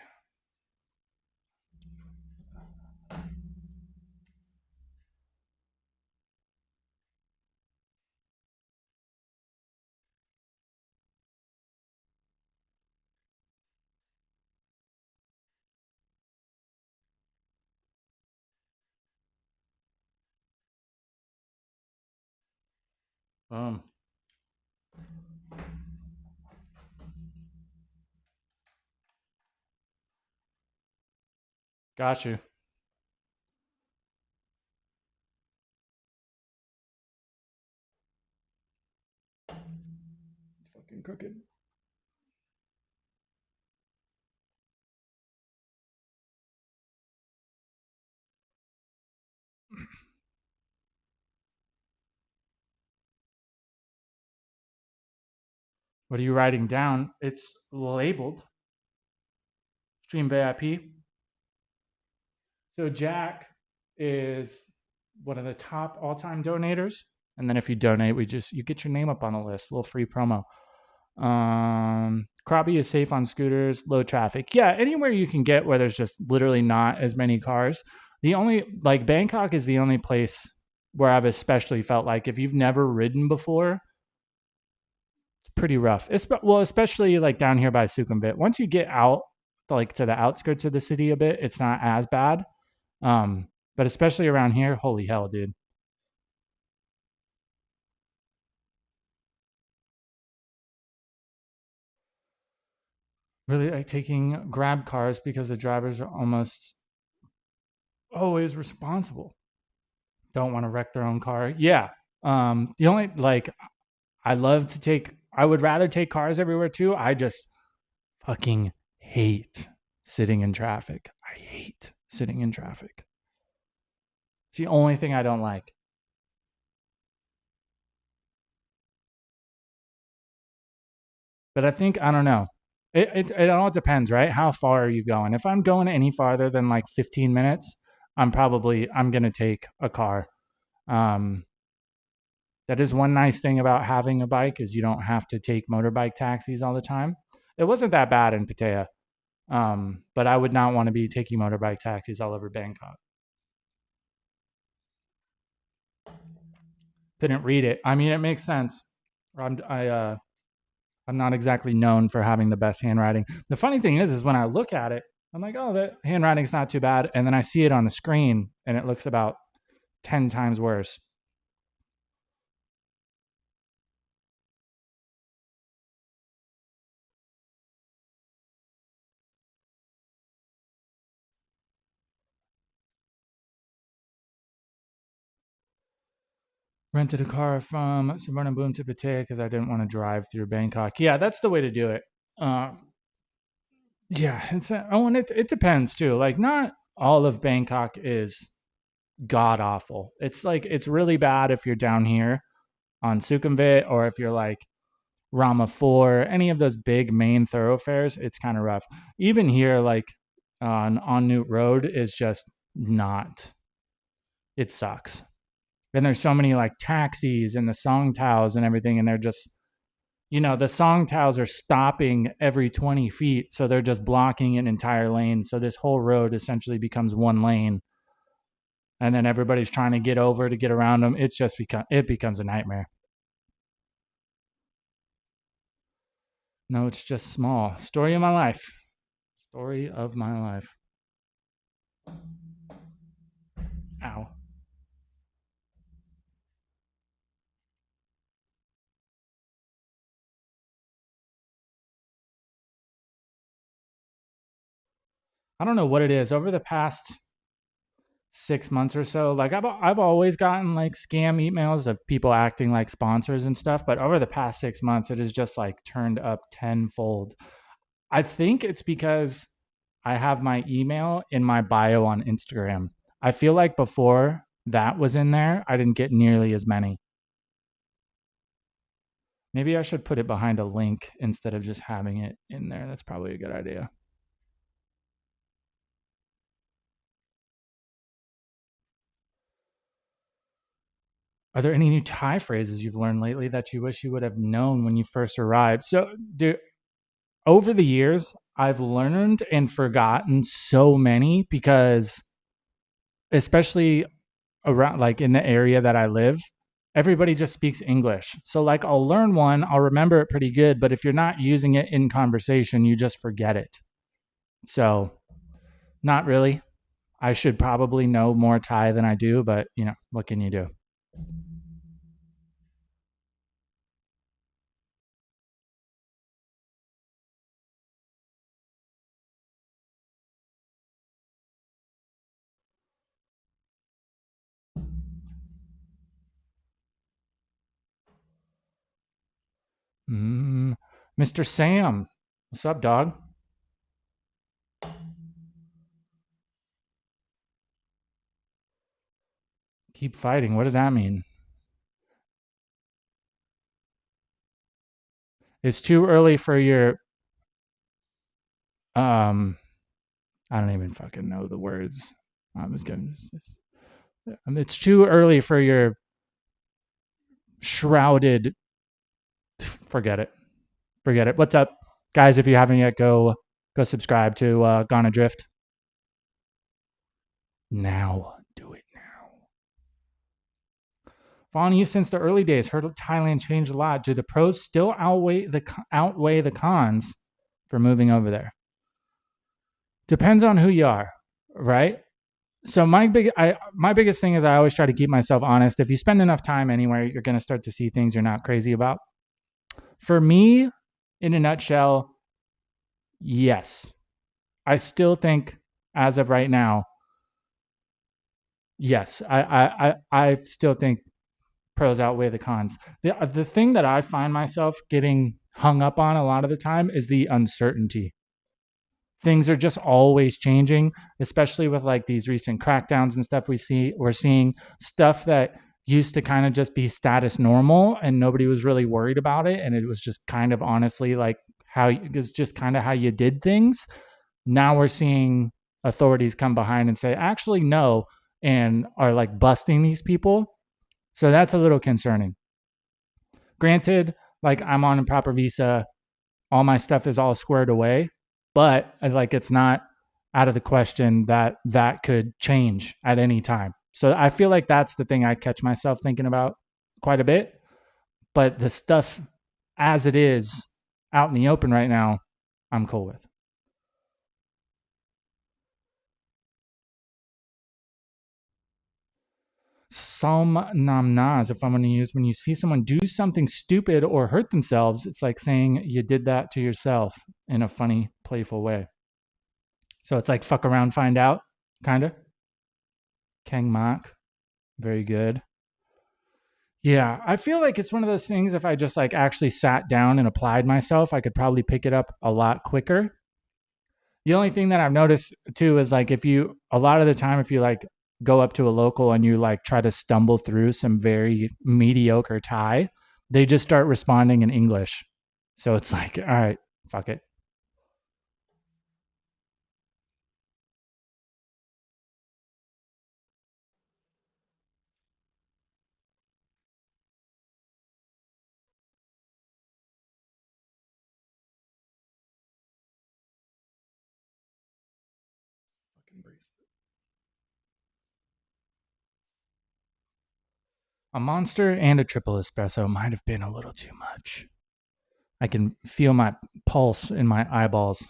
[SPEAKER 1] Got you. Fucking crooked. What are you writing down? It's labeled Stream VIP. So Jack is one of the top all-time donators. And then if you donate, we just you get your name up on a list, a little free promo. Krabi is safe on scooters, low traffic. Yeah, anywhere you can get where there's just literally not as many cars. The only like Bangkok is the only place where I've especially felt like if you've never ridden before, it's pretty rough. Well, especially like down here by Sukhumvit. Once you get out like to the outskirts of the city a bit, it's not as bad. But especially around here, holy hell, dude. Really like taking grab cars because the drivers are almost always responsible. Don't want to wreck their own car. Yeah. The only like I love to take I would rather take cars everywhere too. I just fucking hate sitting in traffic. I hate sitting in traffic. It's the only thing I don't like. But I think I don't know. It all depends, right? How far are you going? If I'm going any farther than like 15 minutes, I'm gonna take a car. Um, that is one nice thing about having a bike is you don't have to take motorbike taxis all the time. It wasn't that bad in Pattaya, but I would not want to be taking motorbike taxis all over Bangkok. Couldn't read it. I mean, it makes sense. I'm I I'm not exactly known for having the best handwriting. The funny thing is when I look at it, I'm like, oh, that handwriting's not too bad, and then I see it on the screen, and it looks about 10 times worse. Rented a car from Suvarnabhumi to Pattaya because I didn't want to drive through Bangkok. Yeah, that's the way to do it. Yeah, and it depends too. Like, not all of Bangkok is god awful. It's like it's really bad if you're down here on Sukhumvit, or if you're like Rama 4, any of those big main thoroughfares. It's kind of rough. Even here, like on Newt Road, is just not. It sucks. And there's so many like taxis and the song towels and everything, and they're just, the song towels are stopping every 20 feet, so they're just blocking an entire lane. So this whole road essentially becomes one lane, and then everybody's trying to get over to get around them. It becomes a nightmare. No, it's just small. Story of my life. Story of my life. Ow. I don't know what it is. Over the past 6 months or so, like I've always gotten like scam emails of people acting like sponsors and stuff, but over the past 6 months, it has just like turned up tenfold. I think it's because I have my email in my bio on Instagram. I feel like before that was in there, I didn't get nearly as many. Maybe I should put it behind a link instead of just having it in there. That's probably a good idea. Are there any new Thai phrases you've learned lately that you wish you would have known when you first arrived? So, over the years, I've learned and forgotten so many because, especially around like in the area that I live, everybody just speaks English. So, like, I'll learn one, I'll remember it pretty good, but if you're not using it in conversation, you just forget it. So, not really. I should probably know more Thai than I do, but what can you do? Mm, Mr. Sam, what's up, dog? Keep fighting. What does that mean? It's too early for your um. I don't even fucking know the words. I was gonna. It's too early for your shrouded. Forget it. Forget it. What's up, guys? If you haven't yet, go subscribe to Gone Adrift now. Do it now. Following you since the early days, heard Thailand changed a lot. Do the pros still outweigh the cons for moving over there? Depends on who you are, right? So my biggest thing is I always try to keep myself honest. If you spend enough time anywhere, you're going to start to see things you're not crazy about. For me, in a nutshell, yes. I still think, as of right now, yes. I still think pros outweigh the cons. The thing that I find myself getting hung up on a lot of the time is the uncertainty. Things are just always changing, especially with like these recent crackdowns and stuff we're seeing stuff that used to kind of just be status normal and nobody was really worried about it, and it was just kind of honestly like how it's just kind of how you did things. Now we're seeing authorities come behind and say actually no, and are like busting these people. So that's a little concerning. Granted, like I'm on a proper visa, all my stuff is all squared away, but like it's not out of the question that that could change at any time. So I feel like that's the thing I catch myself thinking about quite a bit. But the stuff as it is out in the open right now, I'm cool with. Some namnas, if I'm going to use, when you see someone do something stupid or hurt themselves, it's like saying you did that to yourself in a funny, playful way. So it's like fuck around, find out, kind of. Kang Mak, very good. Yeah, I feel like it's one of those things if I just like actually sat down and applied myself, I could probably pick it up a lot quicker. The only thing that I've noticed too is like if you a lot of the time if you like go up to a local and you like try to stumble through some very mediocre Thai, they just start responding in English. So it's like, all right, fuck it. A monster and a triple espresso might have been a little too much. I can feel my pulse in my eyeballs.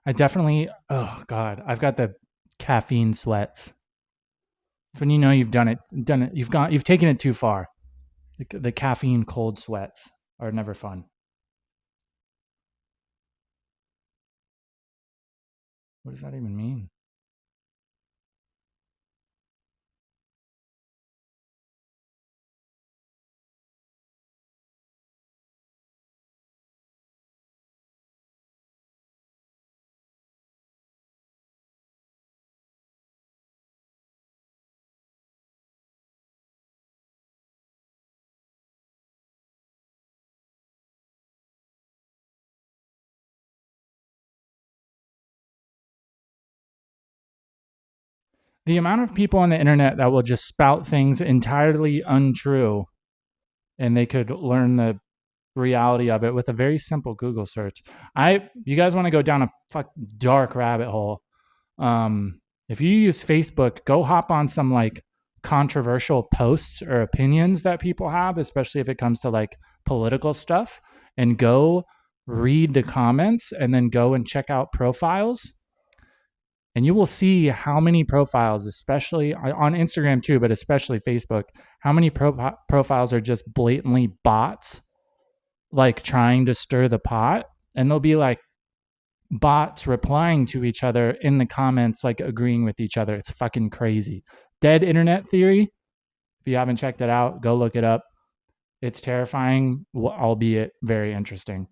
[SPEAKER 1] I definitely, oh God, I've got the caffeine sweats. It's when you know you've taken it too far. The caffeine cold sweats are never fun. What does that even mean? The amount of people on the internet that will just spout things entirely untrue and they could learn the reality of it with a very simple Google search. You guys want to go down a dark rabbit hole. If you use Facebook, go hop on some like controversial posts or opinions that people have, especially if it comes to like political stuff, and go read the comments and then go and check out profiles. And you will see how many profiles, especially on Instagram too, but especially Facebook, how many profiles are just blatantly bots, like trying to stir the pot. And they'll be like bots replying to each other in the comments, like agreeing with each other. It's fucking crazy. Dead internet theory. If you haven't checked it out, go look it up. It's terrifying, albeit very interesting.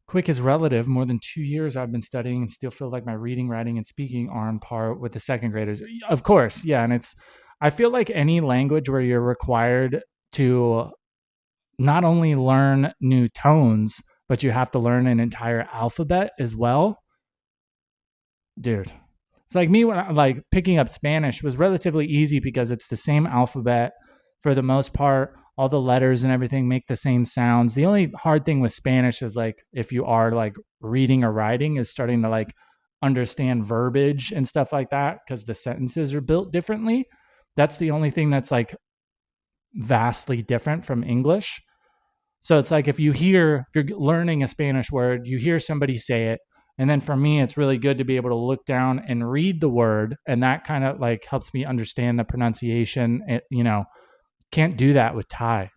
[SPEAKER 1] Quick is relative. More than 2 years I've been studying and still feel like my reading, writing, and speaking are on par with the second graders. Of course, yeah. And I feel like any language where you're required to not only learn new tones, but you have to learn an entire alphabet as well. Dude, it's like me when like picking up Spanish was relatively easy because it's the same alphabet for the most part. All the letters and everything make the same sounds. The only hard thing with Spanish is like if you are like reading or writing is starting to like understand verbiage and stuff like that because the sentences are built differently. That's the only thing that's like vastly different from English. So it's like if you're learning a Spanish word, you hear somebody say it. And then for me, it's really good to be able to look down and read the word. And that kind of like helps me understand the pronunciation. Can't do that with Thai.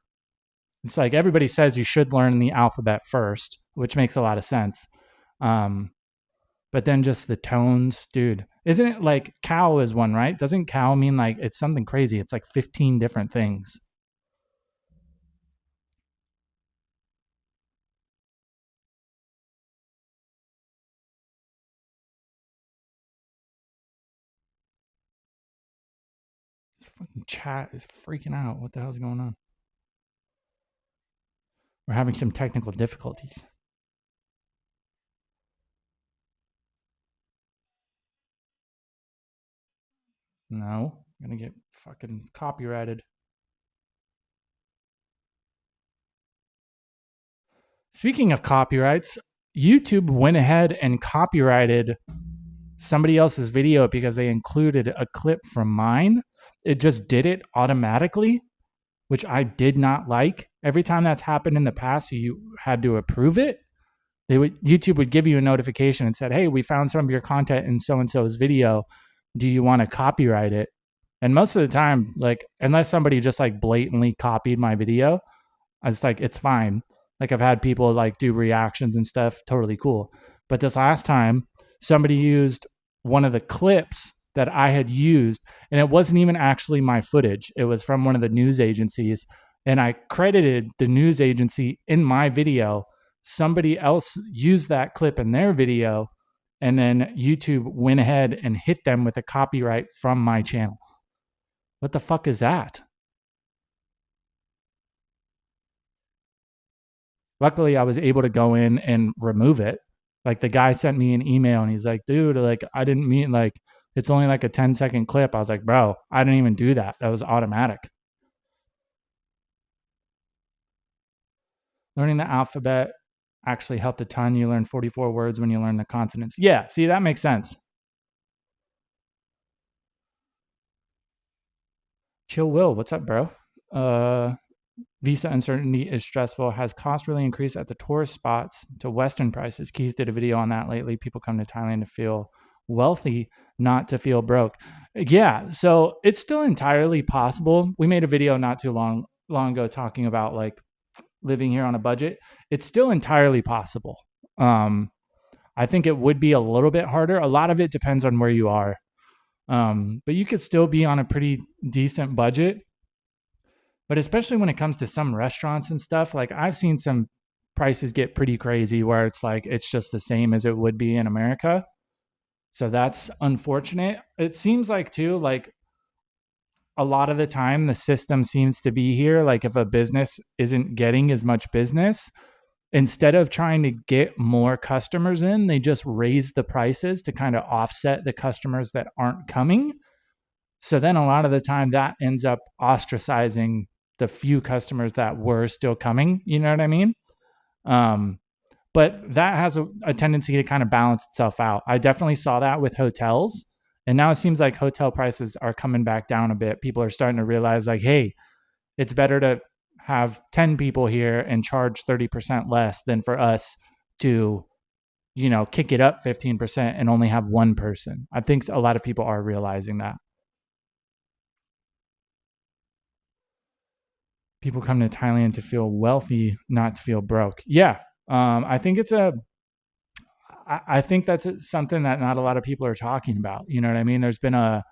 [SPEAKER 1] It's like everybody says you should learn the alphabet first, which makes a lot of sense. But then just the tones, dude. Isn't it like cow is one, right? Doesn't cow mean like it's something crazy? It's like 15 different things. This fucking chat is freaking out. What the hell's going on? We're having some technical difficulties. No, I'm gonna get fucking copyrighted. Speaking of copyrights, YouTube went ahead and copyrighted somebody else's video because they included a clip from mine. It just did it automatically, which I did not like. Every time that's happened in the past, you had to approve it. YouTube would give you a notification and said, "Hey, we found some of your content in so and so's video. Do you want to copyright it?" And most of the time, like unless somebody just like blatantly copied my video, I was like, it's fine. Like I've had people like do reactions and stuff, totally cool. But this last time, somebody used one of the clips that I had used, and it wasn't even actually my footage. It was from one of the news agencies, and I credited the news agency in my video. Somebody else used that clip in their video, and then YouTube went ahead and hit them with a copyright from my channel. What the fuck is that? Luckily, I was able to go in and remove it. Like the guy sent me an email and he's like, dude, like I didn't mean like it's only like a 10-second clip. I was like, bro, I didn't even do that. That was automatic. Learning the alphabet actually helped a ton. You learn 44 words when you learn the consonants. Yeah, see, that makes sense. Chill Will, what's up, bro? Visa uncertainty is stressful. Has cost really increased at the tourist spots to Western prices? Keys did a video on that lately. People come to Thailand to feel wealthy, not to feel broke. Yeah, so it's still entirely possible. We made a video not too long ago talking about like living here on a budget. It's still entirely possible. I think it would be a little bit harder. A lot of it depends on where you are. But you could still be on a pretty decent budget. But especially when it comes to some restaurants and stuff, like I've seen some prices get pretty crazy where it's like it's just the same as it would be in America. So that's unfortunate. It seems like too, like a lot of the time the system seems to be here. Like if a business isn't getting as much business, instead of trying to get more customers in, they just raise the prices to kind of offset the customers that aren't coming. So then a lot of the time that ends up ostracizing the few customers that were still coming. You know what I mean? But that has a tendency to kind of balance itself out. I definitely saw that with hotels. And now it seems like hotel prices are coming back down a bit. People are starting to realize, like, hey, it's better to have 10 people here and charge 30% less than for us to, you know, kick it up 15% and only have one person. I think a lot of people are realizing that. People come to Thailand to feel wealthy, not to feel broke. Yeah. I think I think that's something that not a lot of people are talking about. You know what I mean? There's been a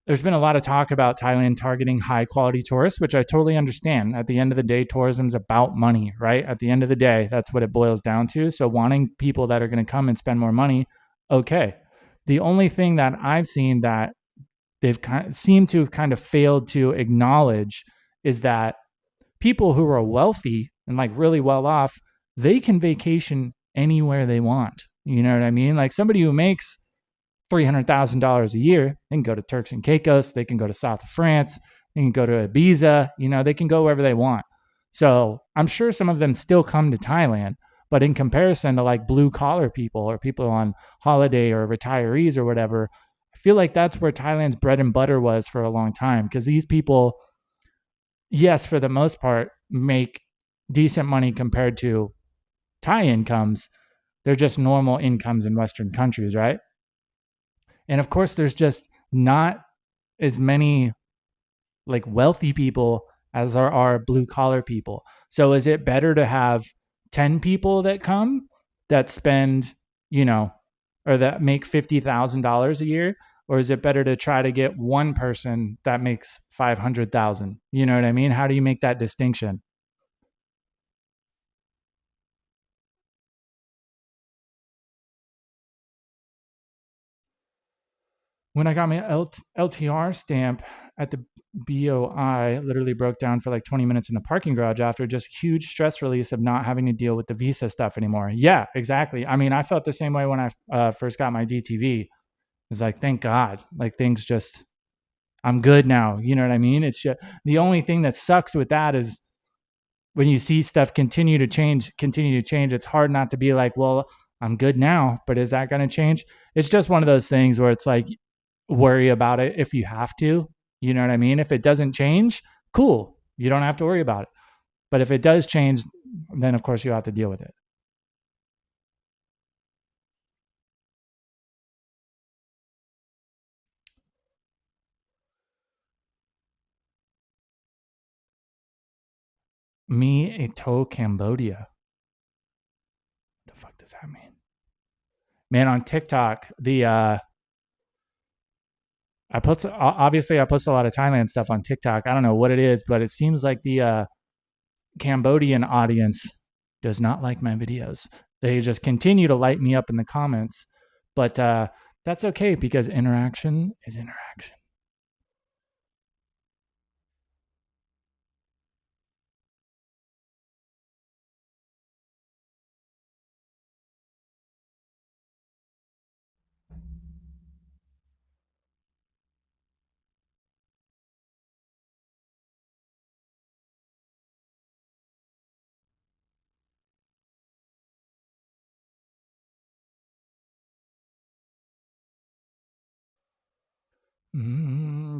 [SPEAKER 1] lot of talk about Thailand targeting high quality tourists, which I totally understand. At the end of the day, tourism's about money, right? At the end of the day, that's what it boils down to. So wanting people that are going to come and spend more money, okay. The only thing that I've seen that they've seemed to have kind of failed to acknowledge is that people who are wealthy and like really well off, they can vacation anywhere they want. You know what I mean? Like somebody who makes $300,000 a year, they can go to Turks and Caicos, they can go to south of France, they can go to Ibiza, you know, they can go wherever they want. So I'm sure some of them still come to Thailand, but in comparison to like blue collar people or people on holiday or retirees or whatever, I feel like that's where Thailand's bread and butter was for a long time, because these people, yes, for the most part, make decent money compared to Thai incomes. They're just normal incomes in Western countries, right? And of course, there's just not as many like wealthy people as there are blue collar people. So is it better to have 10 people that come that spend, you know, or that make $50,000 a year? Or is it better to try to get one person that makes 500,000? You know what I mean? How do you make that distinction? When I got my LTR stamp at the BOI, literally broke down for like 20 minutes in the parking garage after, just huge stress release of not having to deal with the visa stuff anymore. Yeah, exactly. I mean, I felt the same way when I first got my DTV. It was like, thank God, like things just, I'm good now. You know what I mean? It's just, the only thing that sucks with that is when you see stuff continue to change, it's hard not to be like, well, I'm good now, but is that going to change? It's just one of those things where it's like, worry about it if you have to. You know what I mean? If it doesn't change, cool. You don't have to worry about it. But if it does change, then of course you have to deal with it. Me to Cambodia. What the fuck does that mean? Man, on TikTok, I post a lot of Thailand stuff on TikTok. I don't know what it is, but it seems like the Cambodian audience does not like my videos. They just continue to light me up in the comments, but that's okay because interaction is interaction.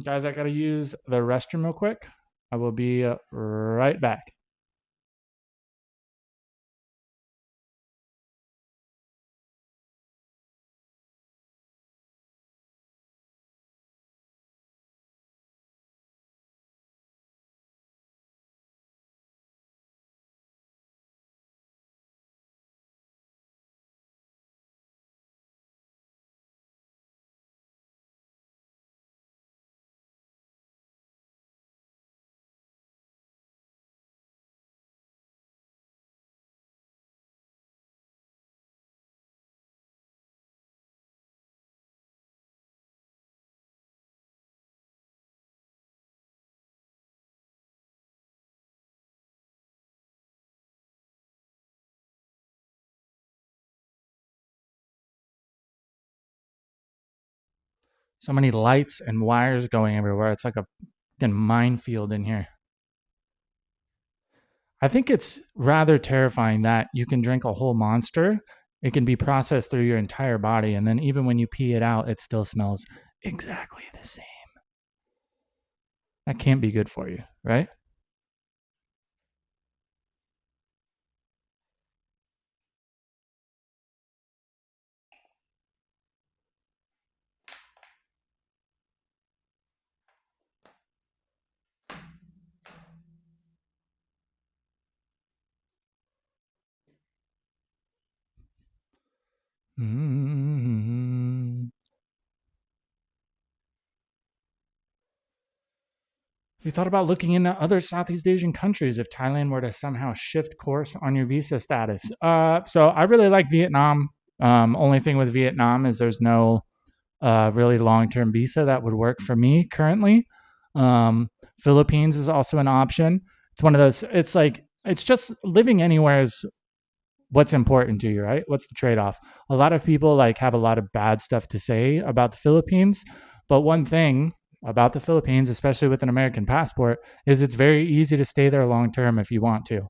[SPEAKER 1] Guys, I gotta use the restroom real quick. I will be right back. So many lights and wires going everywhere. It's like a fucking minefield in here. I think it's rather terrifying that you can drink a whole monster. It can be processed through your entire body, and then even when you pee it out, it still smells exactly the same. That can't be good for you, right? Mm-hmm. Have you thought about looking into other Southeast Asian countries if Thailand were to somehow shift course on your visa status? So I really like Vietnam. Only thing with Vietnam is there's no really long term visa that would work for me currently. Philippines is also an option. It's one of those, it's like, it's just living anywhere is what's important to you, right? What's the trade off? A lot of people like have a lot of bad stuff to say about the Philippines, but one thing about the Philippines, especially with an American passport, is it's very easy to stay there long term if you want to.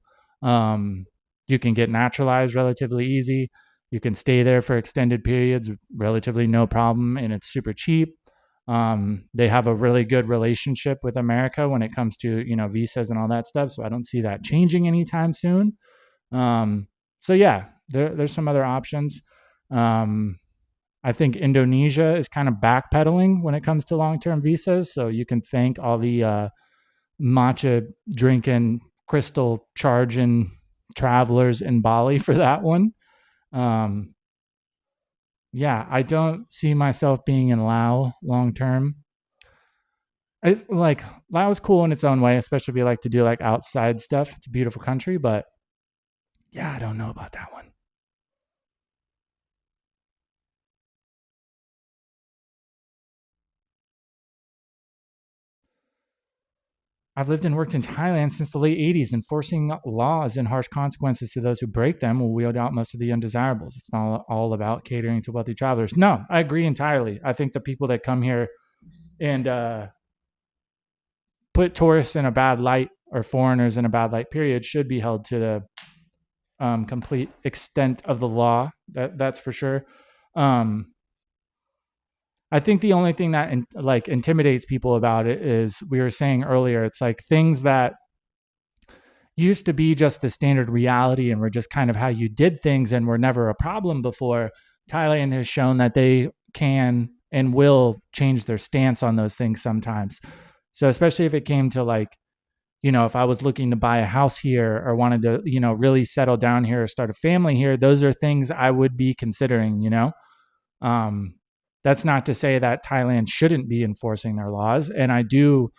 [SPEAKER 1] You can get naturalized relatively easy. You can stay there for extended periods, relatively no problem, and it's super cheap. They have a really good relationship with America when it comes to visas and all that stuff. So I don't see that changing anytime soon. Um, so yeah, there's some other options. Um, I think Indonesia is kind of backpedaling when it comes to long-term visas. So you can thank all the matcha drinking, crystal charging travelers in Bali for that one. Um, yeah, I don't see myself being in Laos long term. It's like Laos is cool in its own way, especially if you like to do like outside stuff. It's a beautiful country, but yeah, I don't know about that one. I've lived and worked in Thailand since the late 80s. Enforcing laws and harsh consequences to those who break them will weed out most of the undesirables. It's not all about catering to wealthy travelers. No, I agree entirely. I think the people that come here and put tourists in a bad light or foreigners in a bad light, period, should be held to the complete extent of the law. That's for sure. Um, I think the only thing that like intimidates people about it is we were saying earlier. It's like things that used to be just the standard reality and were just kind of how you did things and were never a problem before. Thailand has shown that they can and will change their stance on those things sometimes. So especially if it came to like if I was looking to buy a house here or wanted to, really settle down here or start a family here, those are things I would be considering. Um, that's not to say that Thailand shouldn't be enforcing their laws. And I do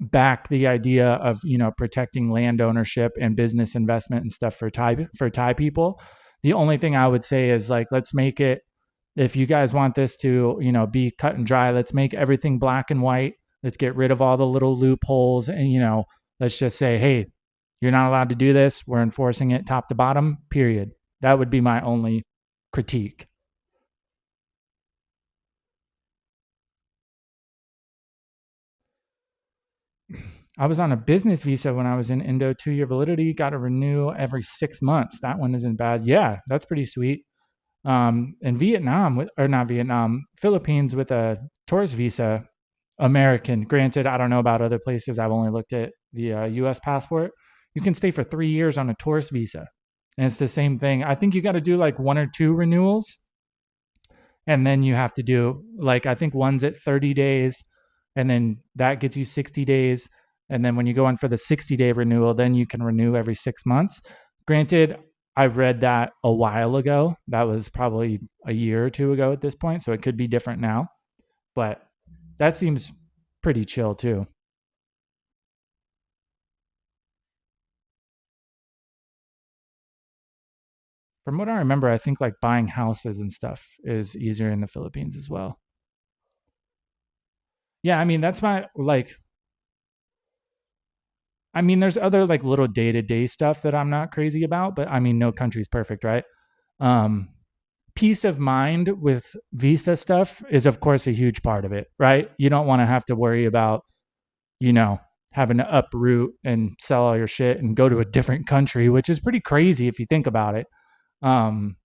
[SPEAKER 1] back the idea of protecting land ownership and business investment and stuff for Thai people. The only thing I would say is like, let's make it, if you guys want this to be cut and dry, let's make everything black and white. Let's get rid of all the little loopholes, and let's just say, hey, you're not allowed to do this. We're enforcing it top to bottom. Period. That would be my only critique. I was on a business visa when I was in Indo, 2-year validity, got to renew every 6 months. That one isn't bad. Yeah, that's pretty sweet. In Vietnam, or not Vietnam, Philippines with a tourist visa, American. Granted, I don't know about other places. I've only looked at the US passport. You can stay for 3 years on a tourist visa. And it's the same thing. I think you got to do like one or two renewals, and then you have to do like, I think one's at 30 days, and then that gets you 60 days, and then when you go in for the 60-day renewal, then you can renew every 6 months. Granted, I read that a while ago. That was probably a year or two ago at this point, so it could be different now, but that seems pretty chill too. From what I remember, I think like buying houses and stuff is easier in the Philippines as well. Yeah, I mean, that's my like, I mean, there's other like little day to day stuff that I'm not crazy about, but I mean, no country's perfect, right? Um, Peace of mind with visa stuff is, of course, a huge part of it, right? You don't want to have to worry about, you know, having to uproot and sell all your shit and go to a different country, which is pretty crazy if you think about it. Um,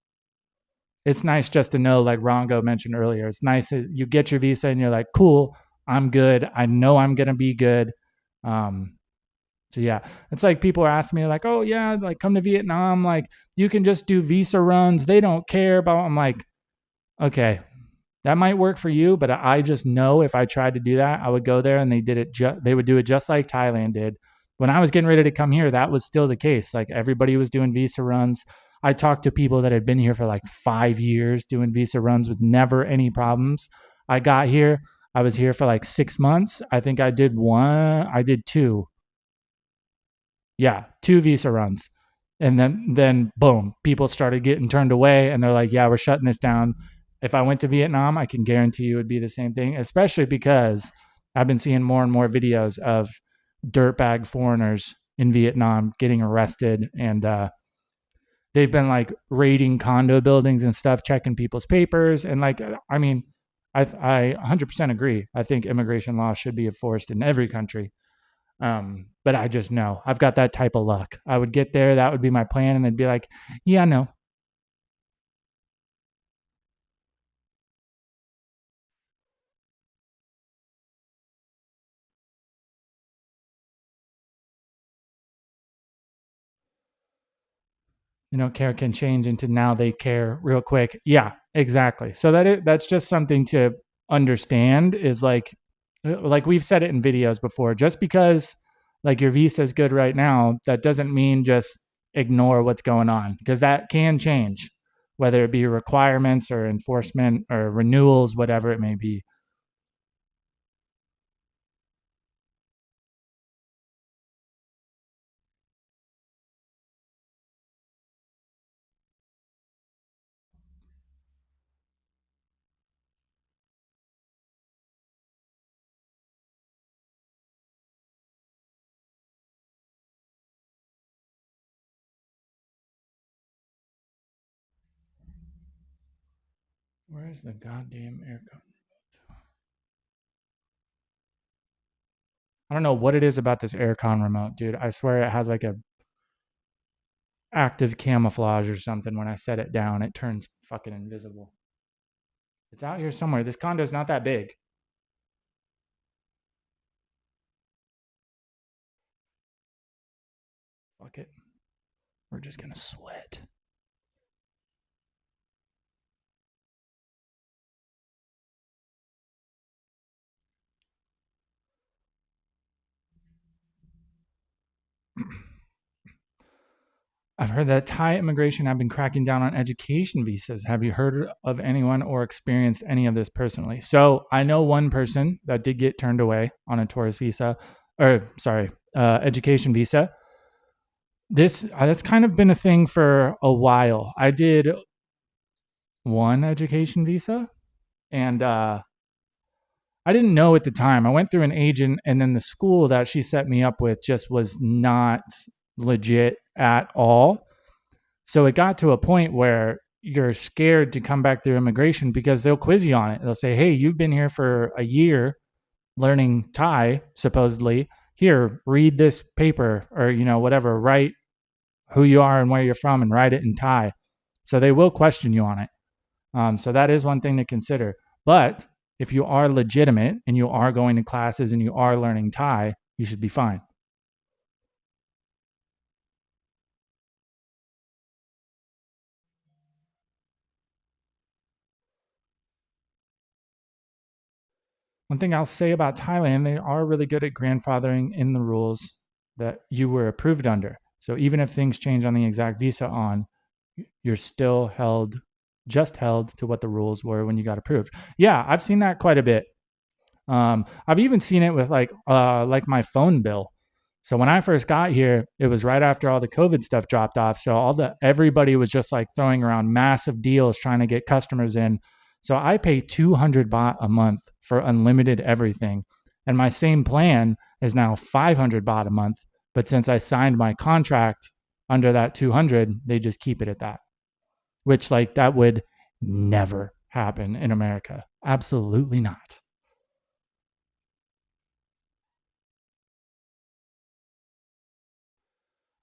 [SPEAKER 1] it's nice just to know, like Rongo mentioned earlier, it's nice that you get your visa and you're like, cool, I'm good. I know I'm going to be good. Um, So yeah, it's like people are asking me like, "Oh yeah, like come to Vietnam, like you can just do visa runs. They don't care about." I'm like, "Okay, that might work for you, but I just know if I tried to do that, I would go there and they would do it just like Thailand did. When I was getting ready to come here, that was still the case. Like everybody was doing visa runs. I talked to people that had been here for like 5 years doing visa runs with never any problems. I got here, I was here for like 6 months. I think I did two. Yeah, two visa runs. And then boom, people started getting turned away and they're like, "Yeah, we're shutting this down." If I went to Vietnam, I can guarantee you it would be the same thing, especially because I've been seeing more and more videos of dirtbag foreigners in Vietnam getting arrested, and they've been like raiding condo buildings and stuff, checking people's papers, and like, I mean, I 100% agree. I think immigration law should be enforced in every country. But I just know I've got that type of luck. I would get there, that would be my plan, and they'd be like, "Yeah, no." Care can change into now they care real quick. Yeah, exactly. So that's just something to understand, is like we've said it in videos before, just because like your visa is good right now, that doesn't mean just ignore what's going on, because that can change, whether it be requirements or enforcement or renewals, whatever it may be. Where is the goddamn aircon? I don't know what it is about this aircon remote, dude. I swear it has like a active camouflage or something. When I set it down, it turns fucking invisible. It's out here somewhere. This condo's not that big. Fuck it. We're just gonna sweat. I've heard that Thai immigration have been cracking down on education visas. Have you heard of anyone or experienced any of this personally? So I know one person that did get turned away on a tourist visa, or sorry, education visa. This that's kind of been a thing for a while. I did one education visa, and I didn't know at the time. I went through an agent, and then the school that she set me up with just was not legit at all. So it got to a point where you're scared to come back through immigration because they'll quiz you on it. They'll say, "Hey, you've been here for a year learning Thai, supposedly. Here, read this paper or, whatever, write who you are and where you're from and write it in Thai." So they will question you on it. So that is one thing to consider. But if you are legitimate and you are going to classes and you are learning Thai, you should be fine. One thing I'll say about Thailand, they are really good at grandfathering in the rules that you were approved under. So even if things change on the exact visa on, you're still held to what the rules were when you got approved. Yeah, I've seen that quite a bit. I've even seen it with like my phone bill. So when I first got here, it was right after all the COVID stuff dropped off. So everybody was just like throwing around massive deals trying to get customers in. So I pay 200 baht a month for unlimited everything. And my same plan is now 500 baht a month. But since I signed my contract under that 200, they just keep it at that, which like that would never happen in America. Absolutely not.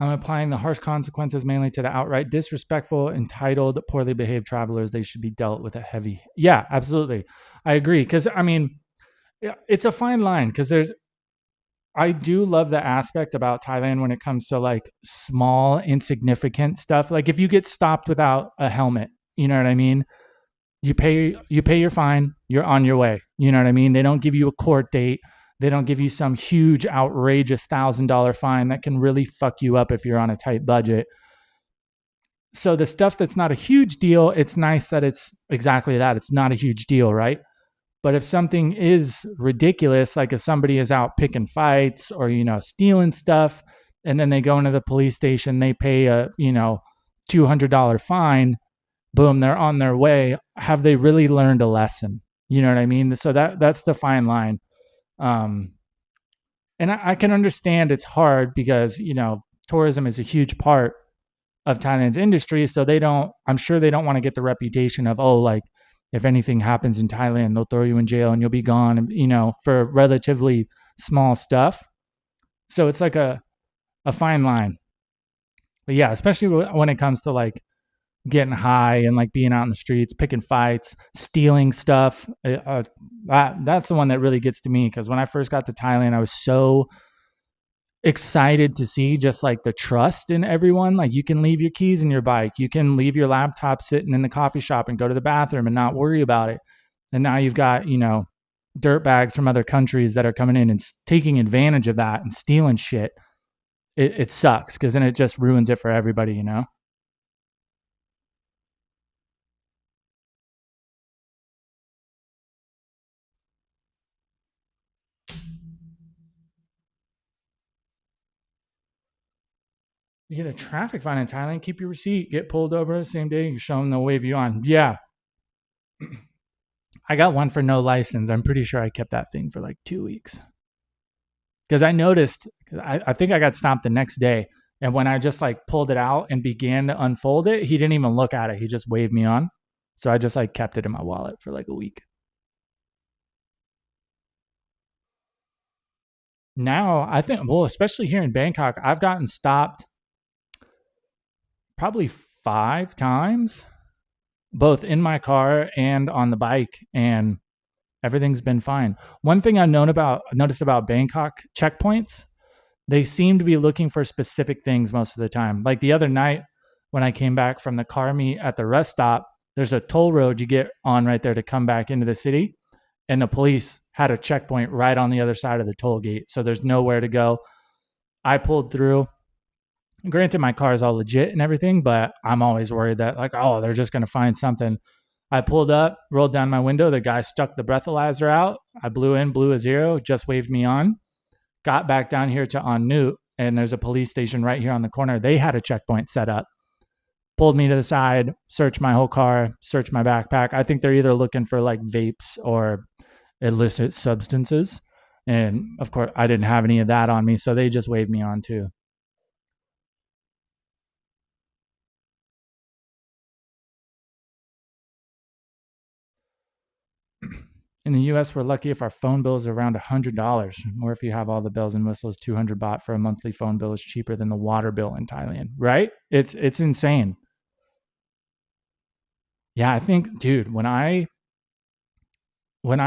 [SPEAKER 1] I'm applying the harsh consequences mainly to the outright disrespectful, entitled, poorly behaved travelers. They should be dealt with a heavy. Yeah, absolutely. I agree. Because, I mean, it's a fine line because I do love the aspect about Thailand when it comes to like small, insignificant stuff. Like if you get stopped without a helmet, you know what I mean? You pay your fine, you're on your way. You know what I mean? They don't give you a court date. They don't give you some huge outrageous $1,000 fine that can really fuck you up if you're on a tight budget. So the stuff that's not a huge deal, it's nice that it's exactly that. It's not a huge deal, right? But if something is ridiculous, like if somebody is out picking fights or, stealing stuff, and then they go into the police station, they pay a, $200 fine, boom, they're on their way. Have they really learned a lesson? You know what I mean? So that's the fine line. Um, and I can understand it's hard because, tourism is a huge part of Thailand's industry. So I'm sure they don't want to get the reputation of, oh, like if anything happens in Thailand, they'll throw you in jail and you'll be gone, for relatively small stuff. So it's like a fine line. But yeah, especially when it comes to like getting high and like being out in the streets, picking fights, stealing stuff. That's the one that really gets to me because when I first got to Thailand, I was so excited to see just like the trust in everyone. Like you can leave your keys in your bike, you can leave your laptop sitting in the coffee shop and go to the bathroom and not worry about it. And now you've got, dirt bags from other countries that are coming in and taking advantage of that and stealing shit. It sucks because then it just ruins it for everybody. You get a traffic fine in Thailand, keep your receipt, get pulled over the same day, you show them, they'll wave you on. Yeah. I got one for no license. I'm pretty sure I kept that thing for like 2 weeks. Because I noticed, I think I got stopped the next day. And when I just like pulled it out and began to unfold it, he didn't even look at it. He just waved me on. So I just like kept it in my wallet for like a week. Now, I think, well, especially here in Bangkok, I've gotten stopped probably 5 times, both in my car and on the bike, and everything's been fine. One thing I noticed about Bangkok checkpoints, they seem to be looking for specific things most of the time. Like the other night when I came back from the car meet at the rest stop, there's a toll road you get on right there to come back into the city, and the police had a checkpoint right on the other side of the toll gate. So there's nowhere to go. I pulled through. Granted, my car is all legit and everything, but I'm always worried that, like, oh, they're just going to find something. I pulled up, rolled down my window. The guy stuck the breathalyzer out. I blew in, blew a zero, just waved me on. Got back down here to En Nut, and there's a police station right here on the corner. They had a checkpoint set up. Pulled me to the side, searched my whole car, searched my backpack. I think they're either looking for like vapes or illicit substances. And of course, I didn't have any of that on me, so they just waved me on too. In the US, we're lucky if our phone bill is around $100, or if you have all the bells and whistles, 200 baht for a monthly phone bill is cheaper than the water bill in Thailand, right? It's insane. Yeah, I think, dude, when I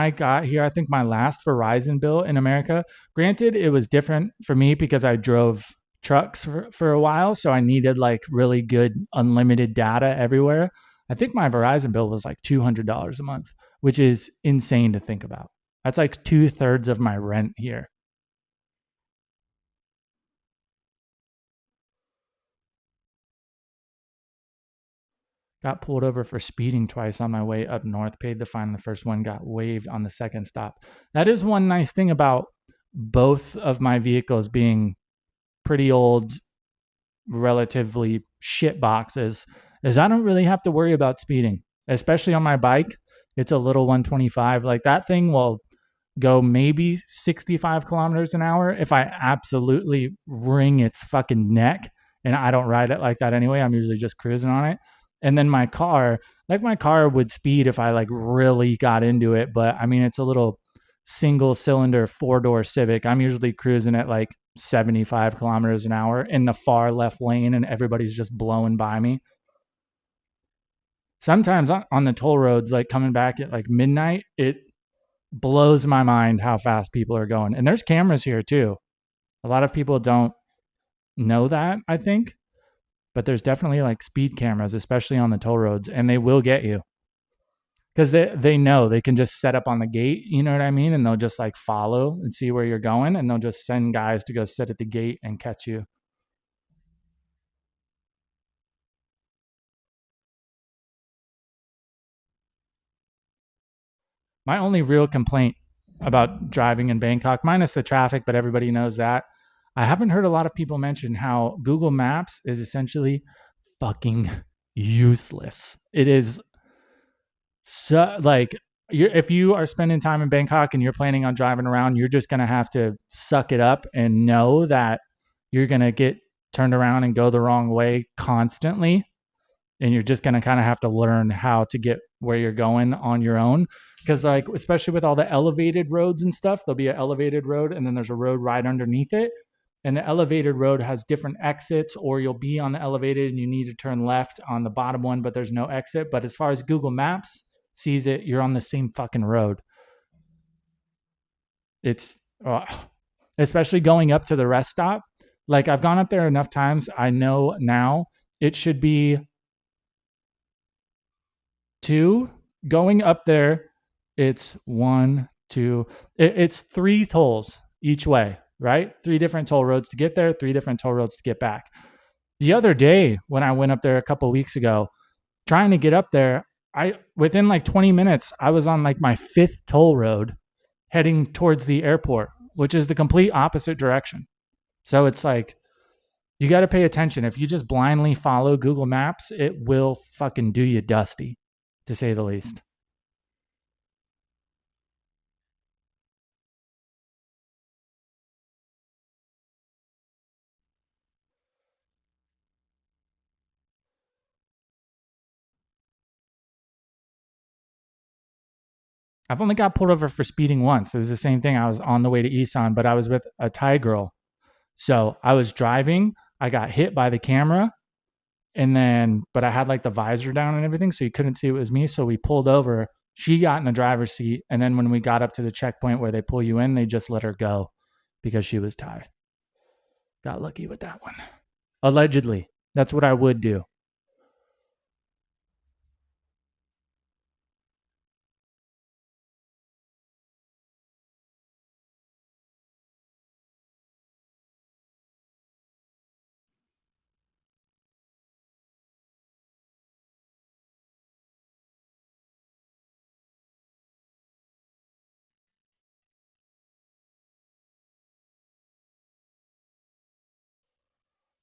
[SPEAKER 1] got here, I think my last Verizon bill in America, granted, it was different for me because I drove trucks for a while. So I needed like really good unlimited data everywhere. I think my Verizon bill was like $200 a month, which is insane to think about. That's like two-thirds of my rent here. Got pulled over for speeding twice on my way up north, paid the fine the first one, got waived on the second stop. That is one nice thing about both of my vehicles being pretty old, relatively shit boxes, is I don't really have to worry about speeding, especially on my bike. It's a little 125. Like that thing will go maybe 65 kilometers an hour if I absolutely wring its fucking neck. And I don't ride it like that anyway. I'm usually just cruising on it. And then my car would speed if I like really got into it. But I mean, it's a little single cylinder 4-door Civic. I'm usually cruising at like 75 kilometers an hour in the far left lane and everybody's just blowing by me. Sometimes on the toll roads, like coming back at like midnight, it blows my mind how fast people are going. And there's cameras here too. A lot of people don't know that, I think, but there's definitely like speed cameras, especially on the toll roads, and they will get you because they know they can just set up on the gate. You know what I mean? And they'll just like follow and see where you're going, and they'll just send guys to go sit at the gate and catch you. My only real complaint about driving in Bangkok, minus the traffic, but everybody knows that. I haven't heard a lot of people mention how Google Maps is essentially fucking useless. It is so like if you are spending time in Bangkok and you're planning on driving around, you're just gonna have to suck it up and know that you're gonna get turned around and go the wrong way constantly, and you're just going to kind of have to learn how to get where you're going on your own, because like especially with all the elevated roads and stuff, there'll be an elevated road and then there's a road right underneath it, and the elevated road has different exits, or you'll be on the elevated and you need to turn left on the bottom one but there's no exit. But as far as Google Maps sees it, you're on the same fucking road. It's especially going up to the rest stop. Like I've gone up there enough times, I know now it should be two. Going up there, it's one, two, it's three tolls each way, right? Three different toll roads to get there, three different toll roads to get back. The other day, when I went up there a couple of weeks ago, trying to get up there, I within like 20 minutes, I was on like my fifth toll road heading towards the airport, which is the complete opposite direction. So it's like you got to pay attention. If you just blindly follow Google Maps, it will fucking do you dusty, to say the least. I've only got pulled over for speeding once. It was the same thing. I was on the way to Isan, but I was with a Thai girl. So I was driving. I got hit by the camera, and then, but I had like the visor down and everything, so you couldn't see it was me. So we pulled over. She got in the driver's seat, and then when we got up to the checkpoint where they pull you in, they just let her go because she was Thai. Got lucky with that one. Allegedly, that's what I would do.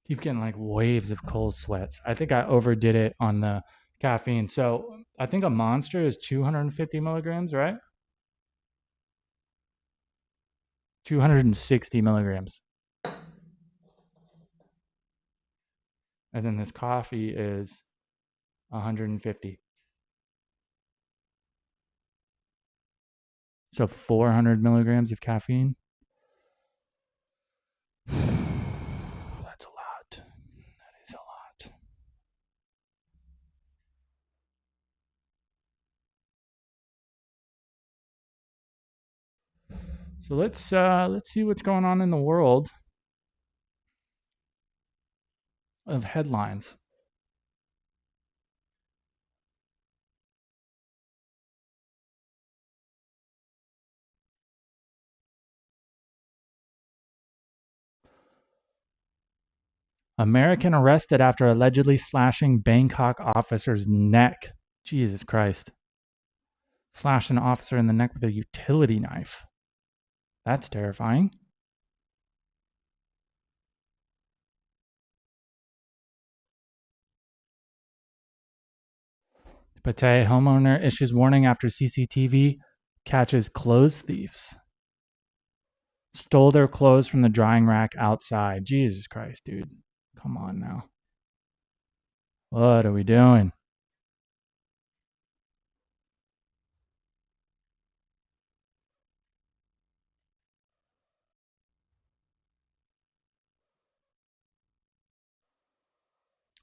[SPEAKER 1] Keep getting like waves of cold sweats. I think I overdid it on the caffeine. So I think a Monster is 250 milligrams, right? 260 milligrams. And then this coffee is 150. So 400 milligrams of caffeine. That's a lot. That is a lot. So let's see what's going on in the world of headlines. American arrested after allegedly slashing Bangkok officer's neck. Jesus Christ. Slashed an officer in the neck with a utility knife. That's terrifying. Pattaya homeowner issues warning after CCTV catches clothes thieves. Stole their clothes from the drying rack outside. Jesus Christ, dude. Come on now. What are we doing?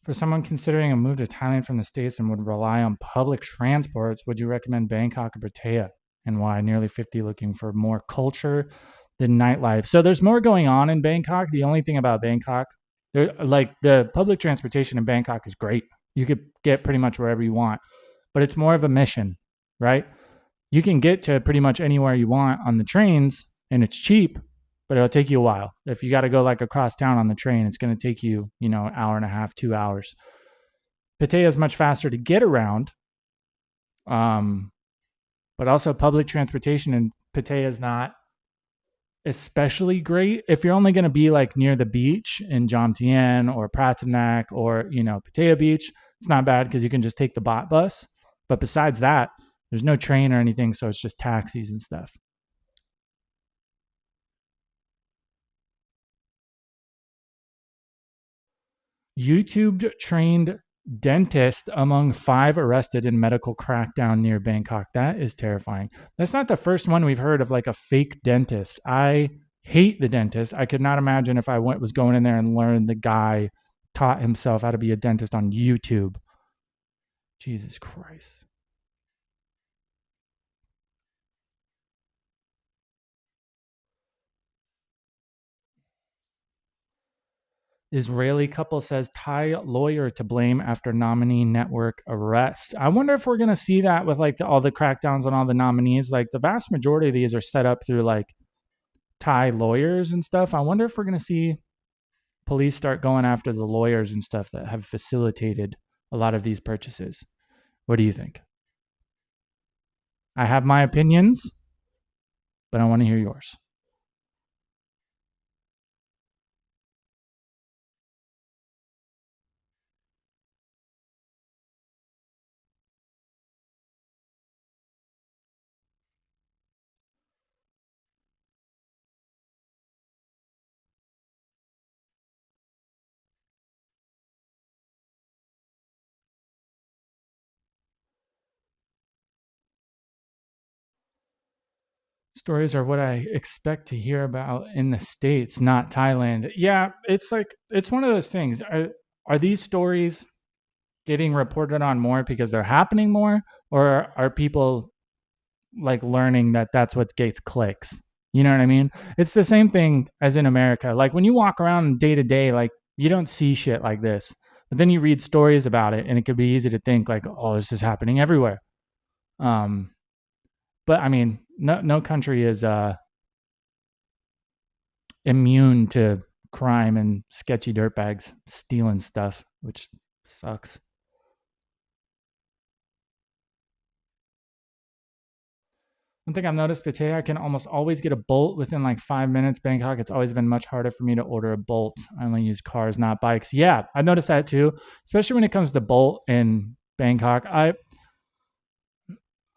[SPEAKER 1] For someone considering a move to Thailand from the States and would rely on public transports, would you recommend Bangkok or Pattaya? And why? Nearly 50 looking for more culture than nightlife. So there's more going on in Bangkok. The only thing about Bangkok, like the public transportation in Bangkok is great. You could get pretty much wherever you want, but it's more of a mission, right? You can get to pretty much anywhere you want on the trains and it's cheap, but it'll take you a while. If you got to go like across town on the train, it's going to take you, an hour and a half, 2 hours. Pattaya is much faster to get around, but also public transportation in Pattaya is not especially great. If you're only going to be like near the beach in Jomtien or Pratamnak or, Pattaya Beach, it's not bad because you can just take the bot bus. But besides that, there's no train or anything, so it's just taxis and stuff. YouTube trained dentist among 5 arrested in medical crackdown near Bangkok. That is terrifying. That's not the first one we've heard of like a fake dentist. I hate the dentist. I could not imagine if I was going in there and learned the guy taught himself how to be a dentist on YouTube. Jesus Christ. Israeli couple says Thai lawyer to blame after nominee network arrest. I wonder if we're going to see that with like all the crackdowns on all the nominees. Like the vast majority of these are set up through like Thai lawyers and stuff. I wonder if we're going to see police start going after the lawyers and stuff that have facilitated a lot of these purchases. What do you think? I have my opinions, but I want to hear yours. Stories are what I expect to hear about in the States, not Thailand. Yeah, it's like, it's one of those things. Are these stories getting reported on more because they're happening more? Or are people like learning that that's what gets clicks? You know what I mean? It's the same thing as in America. Like when you walk around day to day, like you don't see shit like this. But then you read stories about it and it could be easy to think like, oh, this is happening everywhere. Um, but I mean, no country is immune to crime and sketchy dirtbags stealing stuff, which sucks. One thing I've noticed, Pattaya, I can almost always get a Bolt within like 5 minutes. Bangkok, it's always been much harder for me to order a Bolt. I only use cars, not bikes. Yeah, I've noticed that too, especially when it comes to Bolt in Bangkok. I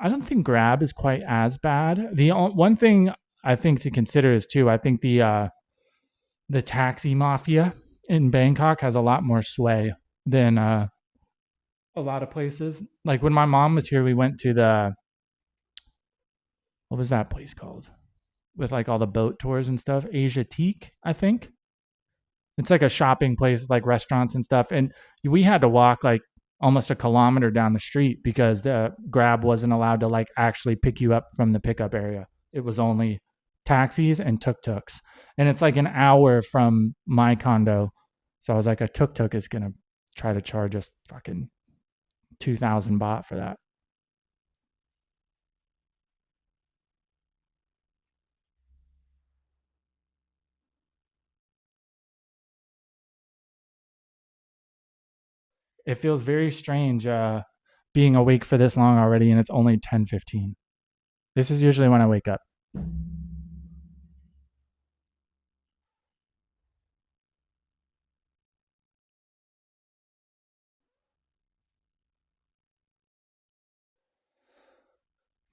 [SPEAKER 1] don't think Grab is quite as bad. One thing I think to consider is too, I think the taxi mafia in Bangkok has a lot more sway than a lot of places. Like when my mom was here, we went to the what was that place called? With like all the boat tours and stuff. Asia Teak, I think. It's like a shopping place with like restaurants and stuff. And we had to walk like almost a kilometer down the street because the Grab wasn't allowed to like actually pick you up from the pickup area. It was only taxis and tuk-tuks. And it's like an hour from my condo. So I was like, a tuk-tuk is going to try to charge us fucking 2,000 baht for that. It feels very strange being awake for this long already and it's only 10:15. This is usually when I wake up.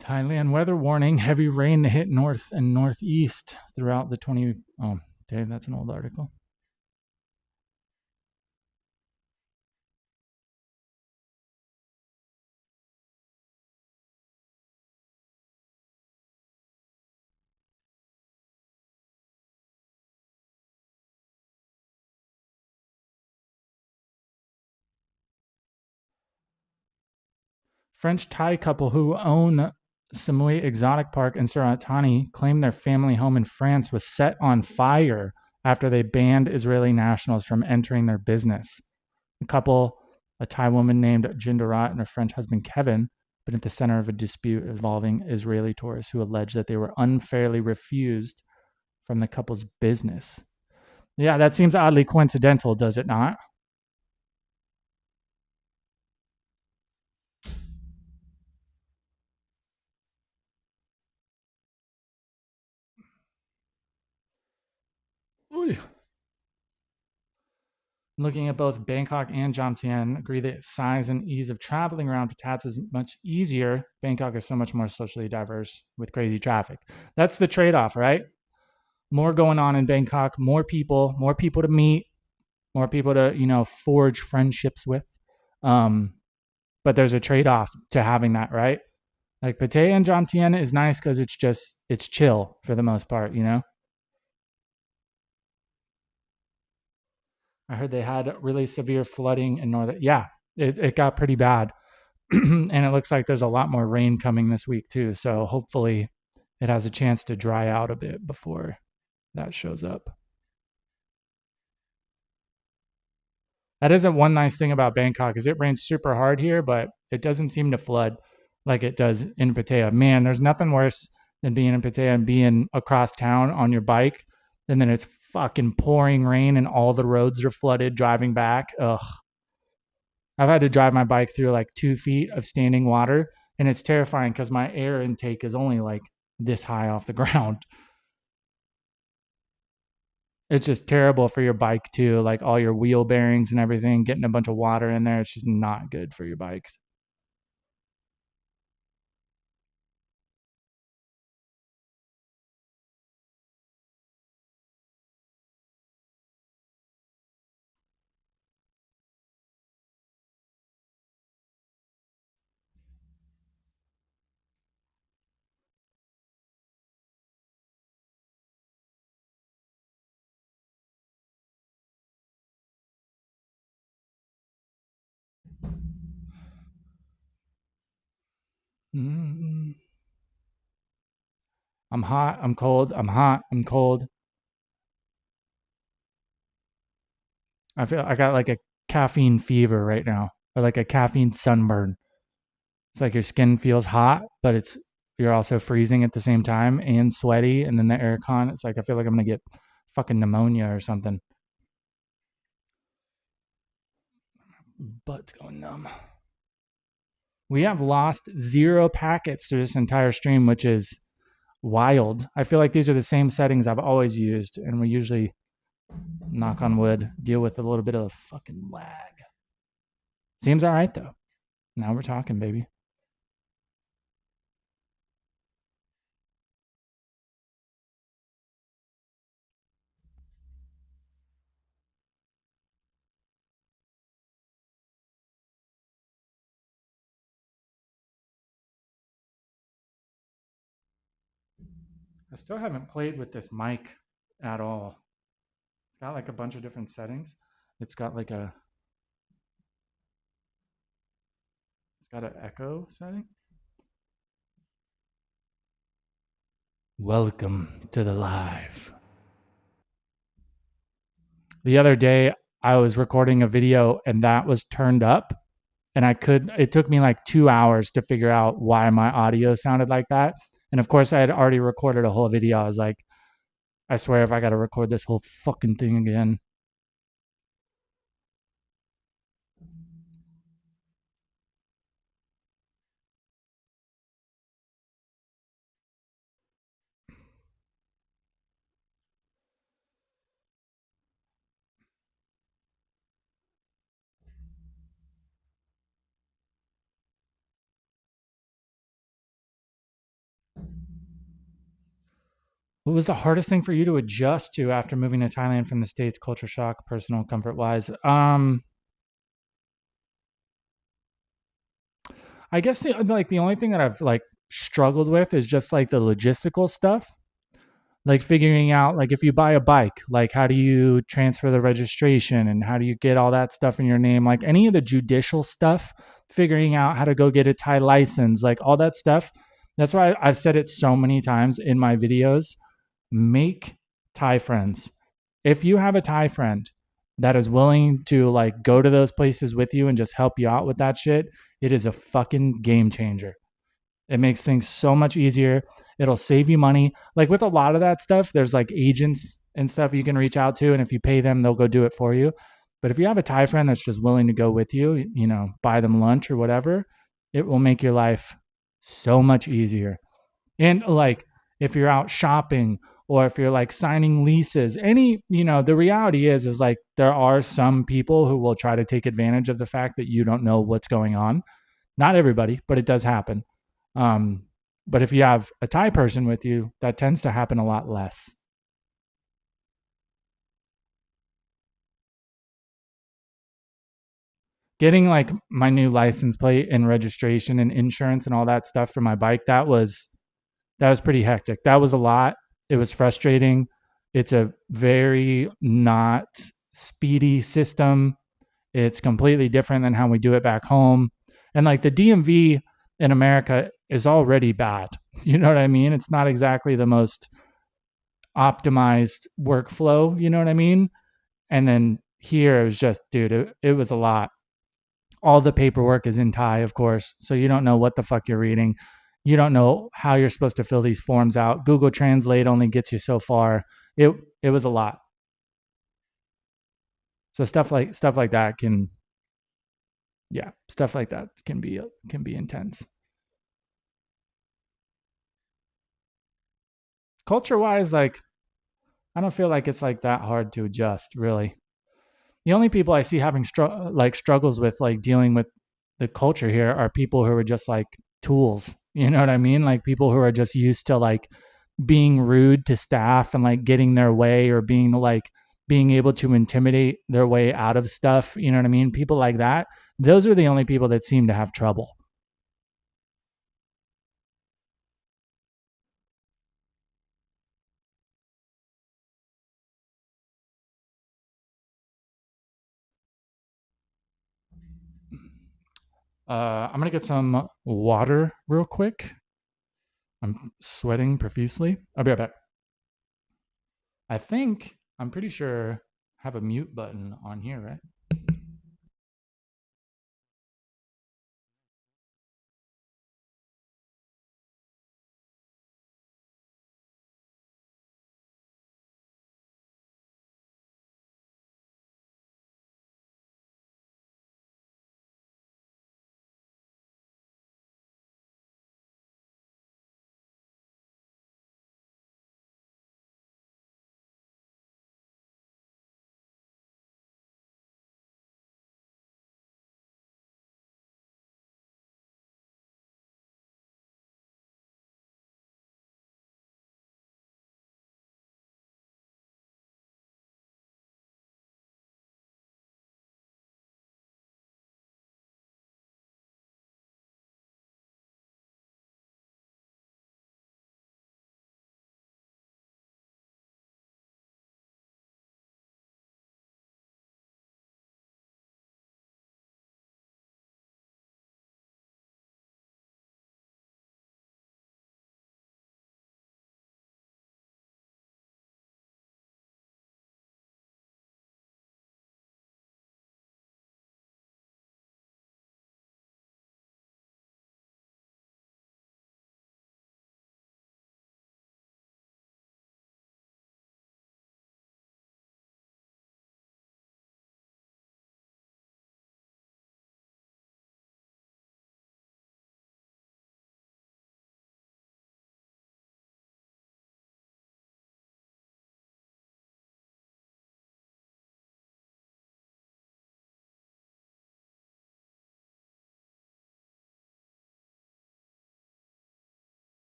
[SPEAKER 1] Thailand weather warning: heavy rain to hit north and northeast throughout the 20. Oh, okay, that's an old article. French Thai couple who own Samui Exotic Park in Suratani claim their family home in France was set on fire after they banned Israeli nationals from entering their business. The couple, a Thai woman named Jindarat and her French husband Kevin, been at the center of a dispute involving Israeli tourists who allege that they were unfairly refused from the couple's business. Yeah, that seems oddly coincidental, does it not? Ooh. Looking at both Bangkok and Jomtien, agree that size and ease of traveling around Pattaya is much easier. Bangkok is so much more socially diverse with crazy traffic. That's the trade off, right? More going on in Bangkok, more people to meet, more people to, forge friendships with. Um, but there's a trade off to having that, right? Like Pattaya and Jomtien is nice because it's chill for the most part. I heard they had really severe flooding in northern. Yeah, it got pretty bad. And it looks like there's a lot more rain coming this week too. So hopefully it has a chance to dry out a bit before that shows up. That isn't one nice thing about Bangkok is it rains super hard here, but it doesn't seem to flood like it does in Pattaya. Man, there's nothing worse than being in Pattaya and being across town on your bike, and then it's fucking pouring rain and all the roads are flooded driving back. Ugh. I've had to drive my bike through like 2 feet of standing water, and it's terrifying because my air intake is only like this high off the ground. It's just terrible for your bike too, like all your wheel bearings and everything, getting a bunch of water in there. It's just not good for your bike. Mm. I'm hot. I'm cold. I'm hot. I'm cold. I feel I got like a caffeine fever right now, or like a caffeine sunburn. It's like your skin feels hot, but you're also freezing at the same time and sweaty, and then the aircon. It's like I feel like I'm gonna get fucking pneumonia or something. Butt's going numb. We have lost 0 packets through this entire stream, which is wild. I feel like these are the same settings I've always used, and we usually, knock on wood, deal with a little bit of fucking lag. Seems all right though. Now we're talking, baby. I still haven't played with this mic at all. It's got like a bunch of different settings. It's got like a it's got an echo setting. Welcome to the live. The other day I was recording a video and that was turned up, and it took me like 2 hours to figure out why my audio sounded like that. And of course I had already recorded a whole video. I was like, I swear if I got to record this whole fucking thing again. What was the hardest thing for you to adjust to after moving to Thailand from the States? Culture shock, personal comfort wise. I guess the only thing that I've like struggled with is just like the logistical stuff, like figuring out like if you buy a bike, like how do you transfer the registration and how do you get all that stuff in your name, like any of the judicial stuff, figuring out how to go get a Thai license, like all that stuff. That's why I've said it so many times in my videos. Make Thai friends. If you have a Thai friend that is willing to like go to those places with you and just help you out with that shit, it is a fucking game changer. It makes things so much easier. It'll save you money. Like with a lot of that stuff, there's like agents and stuff you can reach out to, and if you pay them, they'll go do it for you. But if you have a Thai friend that's just willing to go with you, you know, buy them lunch or whatever, it will make your life so much easier. And like if you're out shopping or if you're like signing leases, any, you know, the reality is like there are some people who will try to take advantage of the fact that you don't know what's going on. Not everybody, but it does happen. Um, but if you have a Thai person with you, that tends to happen a lot less. Getting like my new license plate and registration and insurance and all that stuff for my bike, that was pretty hectic. That was a lot. It was frustrating. It's a very not speedy system. It's completely different than how we do it back home. And like the DMV in America is already bad. You know what I mean? It's not exactly the most optimized workflow. You know what I mean? And then here it was just, dude, it was a lot. All the paperwork is in Thai, of course. So you don't know what the fuck you're reading. You don't know how you're supposed to fill these forms out. Google Translate only gets you so far. It was a lot. So stuff like that can, yeah, stuff like that can be intense. Culture wise, like I don't feel like it's like that hard to adjust, really. The only people I see having struggles with like dealing with the culture here are people who are just like tools. You know what I mean? Like people who are just used to like being rude to staff and like getting their way, or being able to intimidate their way out of stuff. You know what I mean? People like that. Those are the only people that seem to have trouble. I'm gonna get some water real quick. I'm sweating profusely. I'll be right back. I'm pretty sure I have a mute button on here, right?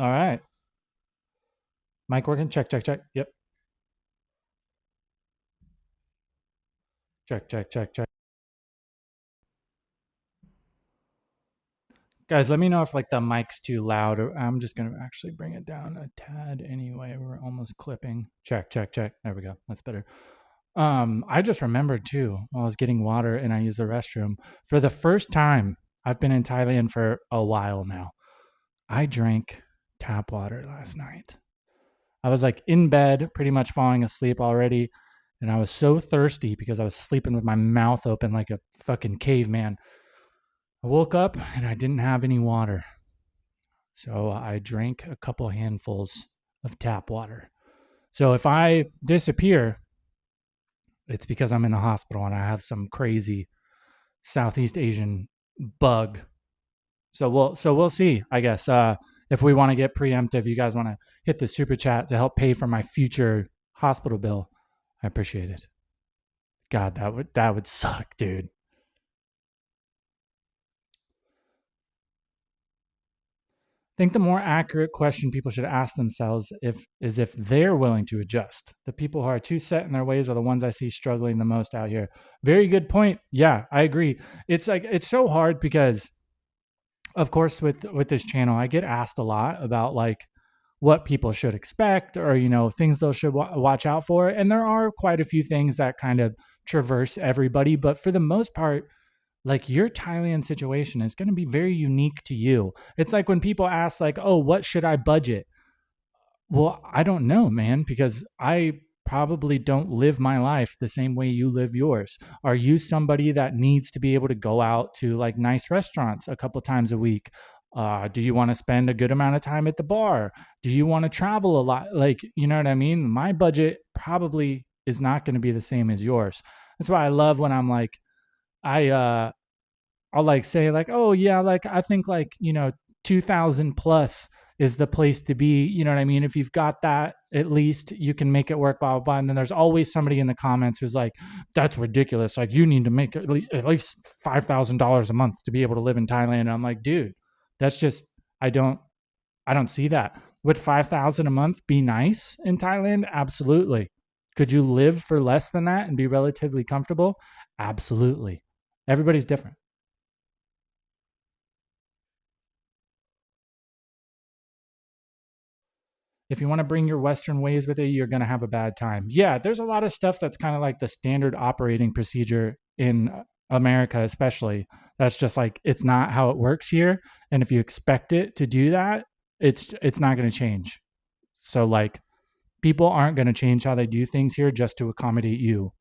[SPEAKER 1] All right. Mic working? Check, check, check. Yep. Check, check, check, check. Guys, let me know if like the mic's too loud. Or I'm just gonna actually bring it down a tad anyway. We're almost clipping. Check, check, check. There we go. That's better. I just remembered too, while I was getting water and I used the restroom. For the first time, I've been in Thailand for a while now. I drank tap water last night. I was like in bed, pretty much falling asleep already. And I was so thirsty because I was sleeping with my mouth open like a fucking caveman. I woke up and I didn't have any water. So I drank a couple handfuls of tap water. So if I disappear, it's because I'm in the hospital and I have some crazy Southeast Asian bug. So we'll see, I guess. If we want to get preemptive, you guys want to hit the super chat to help pay for my future hospital bill. I appreciate it. God, that would suck, dude. I think the more accurate question people should ask themselves is if they're willing to adjust. The people who are too set in their ways are the ones I see struggling the most out here. Very good point. Yeah, I agree. It's like it's so hard because of course with this channel I get asked a lot about like what people should expect or things they should watch out for, and there are quite a few things that kind of traverse everybody, but for the most part like your Thailand situation is going to be very unique to you. It's like when people ask like, "Oh, what should I budget?" Well, I don't know, man, because I probably don't live my life the same way you live yours. Are you somebody that needs to be able to go out to like nice restaurants a couple times a week? Do you want to spend a good amount of time at the bar? Do you want to travel a lot? Like, you know what I mean? My budget probably is not going to be the same as yours. That's why I love when I'm like, I'll like say like, oh yeah, like I think like 2,000 plus is the place to be. You know what I mean? If you've got that, at least you can make it work. Blah blah blah. And then there's always somebody in the comments who's like, that's ridiculous. Like you need to make at least $5,000 a month to be able to live in Thailand. And I'm like, dude, that's just I don't see that. Would 5,000 a month be nice in Thailand? Absolutely. Could you live for less than that and be relatively comfortable? Absolutely. Everybody's different. If you want to bring your Western ways with it, you're going to have a bad time. Yeah, there's a lot of stuff that's kind of like the standard operating procedure in America, especially. That's just like it's not how it works here. And if you expect it to do that, it's not going to change. So like people aren't going to change how they do things here just to accommodate you.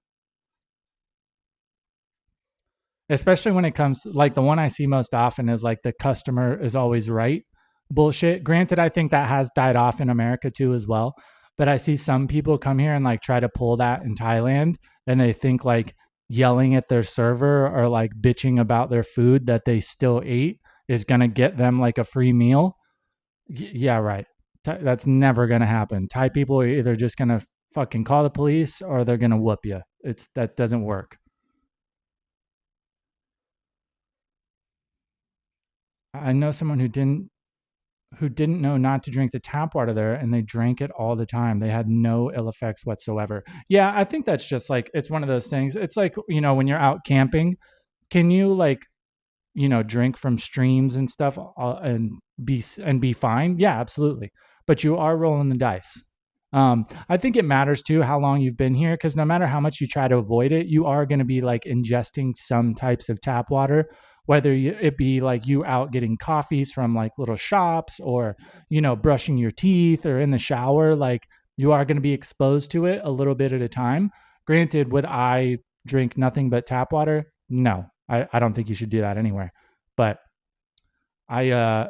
[SPEAKER 1] Especially when it comes like the one I see most often is like the customer is always right bullshit. Granted, I think that has died off in America too as well. But I see some people come here and like try to pull that in Thailand, and they think like yelling at their server or like bitching about their food that they still ate is gonna get them like a free meal. Yeah, right. That's never gonna happen. Thai people are either just gonna fucking call the police or they're gonna whoop you. That doesn't work. I know someone who didn't know not to drink the tap water there, and they drank it all the time. They had no ill effects whatsoever. Yeah, I think that's just like it's one of those things. It's like, when you're out camping, can you like, drink from streams and stuff and be fine? Yeah, absolutely. But you are rolling the dice. I think it matters too how long you've been here, because no matter how much you try to avoid it, you are going to be like ingesting some types of tap water, whether it be like you out getting coffees from like little shops, or brushing your teeth or in the shower. Like you are going to be exposed to it a little bit at a time. Granted, would I drink nothing but tap water? No, I don't think you should do that anywhere. But I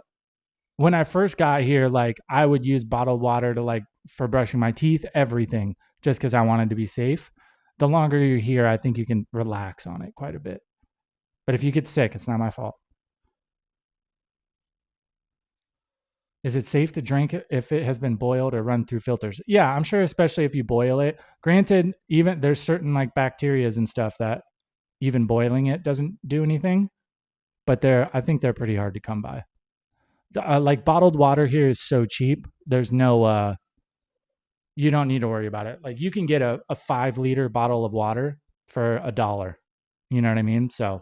[SPEAKER 1] when I first got here, like I would use bottled water to like for brushing my teeth, everything, just because I wanted to be safe. The longer you're here, I think you can relax on it quite a bit. But if you get sick, it's not my fault. Is it safe to drink it if it has been boiled or run through filters? Yeah, I'm sure, especially if you boil it. Granted, even there's certain like bacterias and stuff that even boiling it doesn't do anything, but I think they're pretty hard to come by. Like bottled water here is so cheap. There's no you don't need to worry about it. Like you can get a 5 liter bottle of water for $1. You know what I mean? So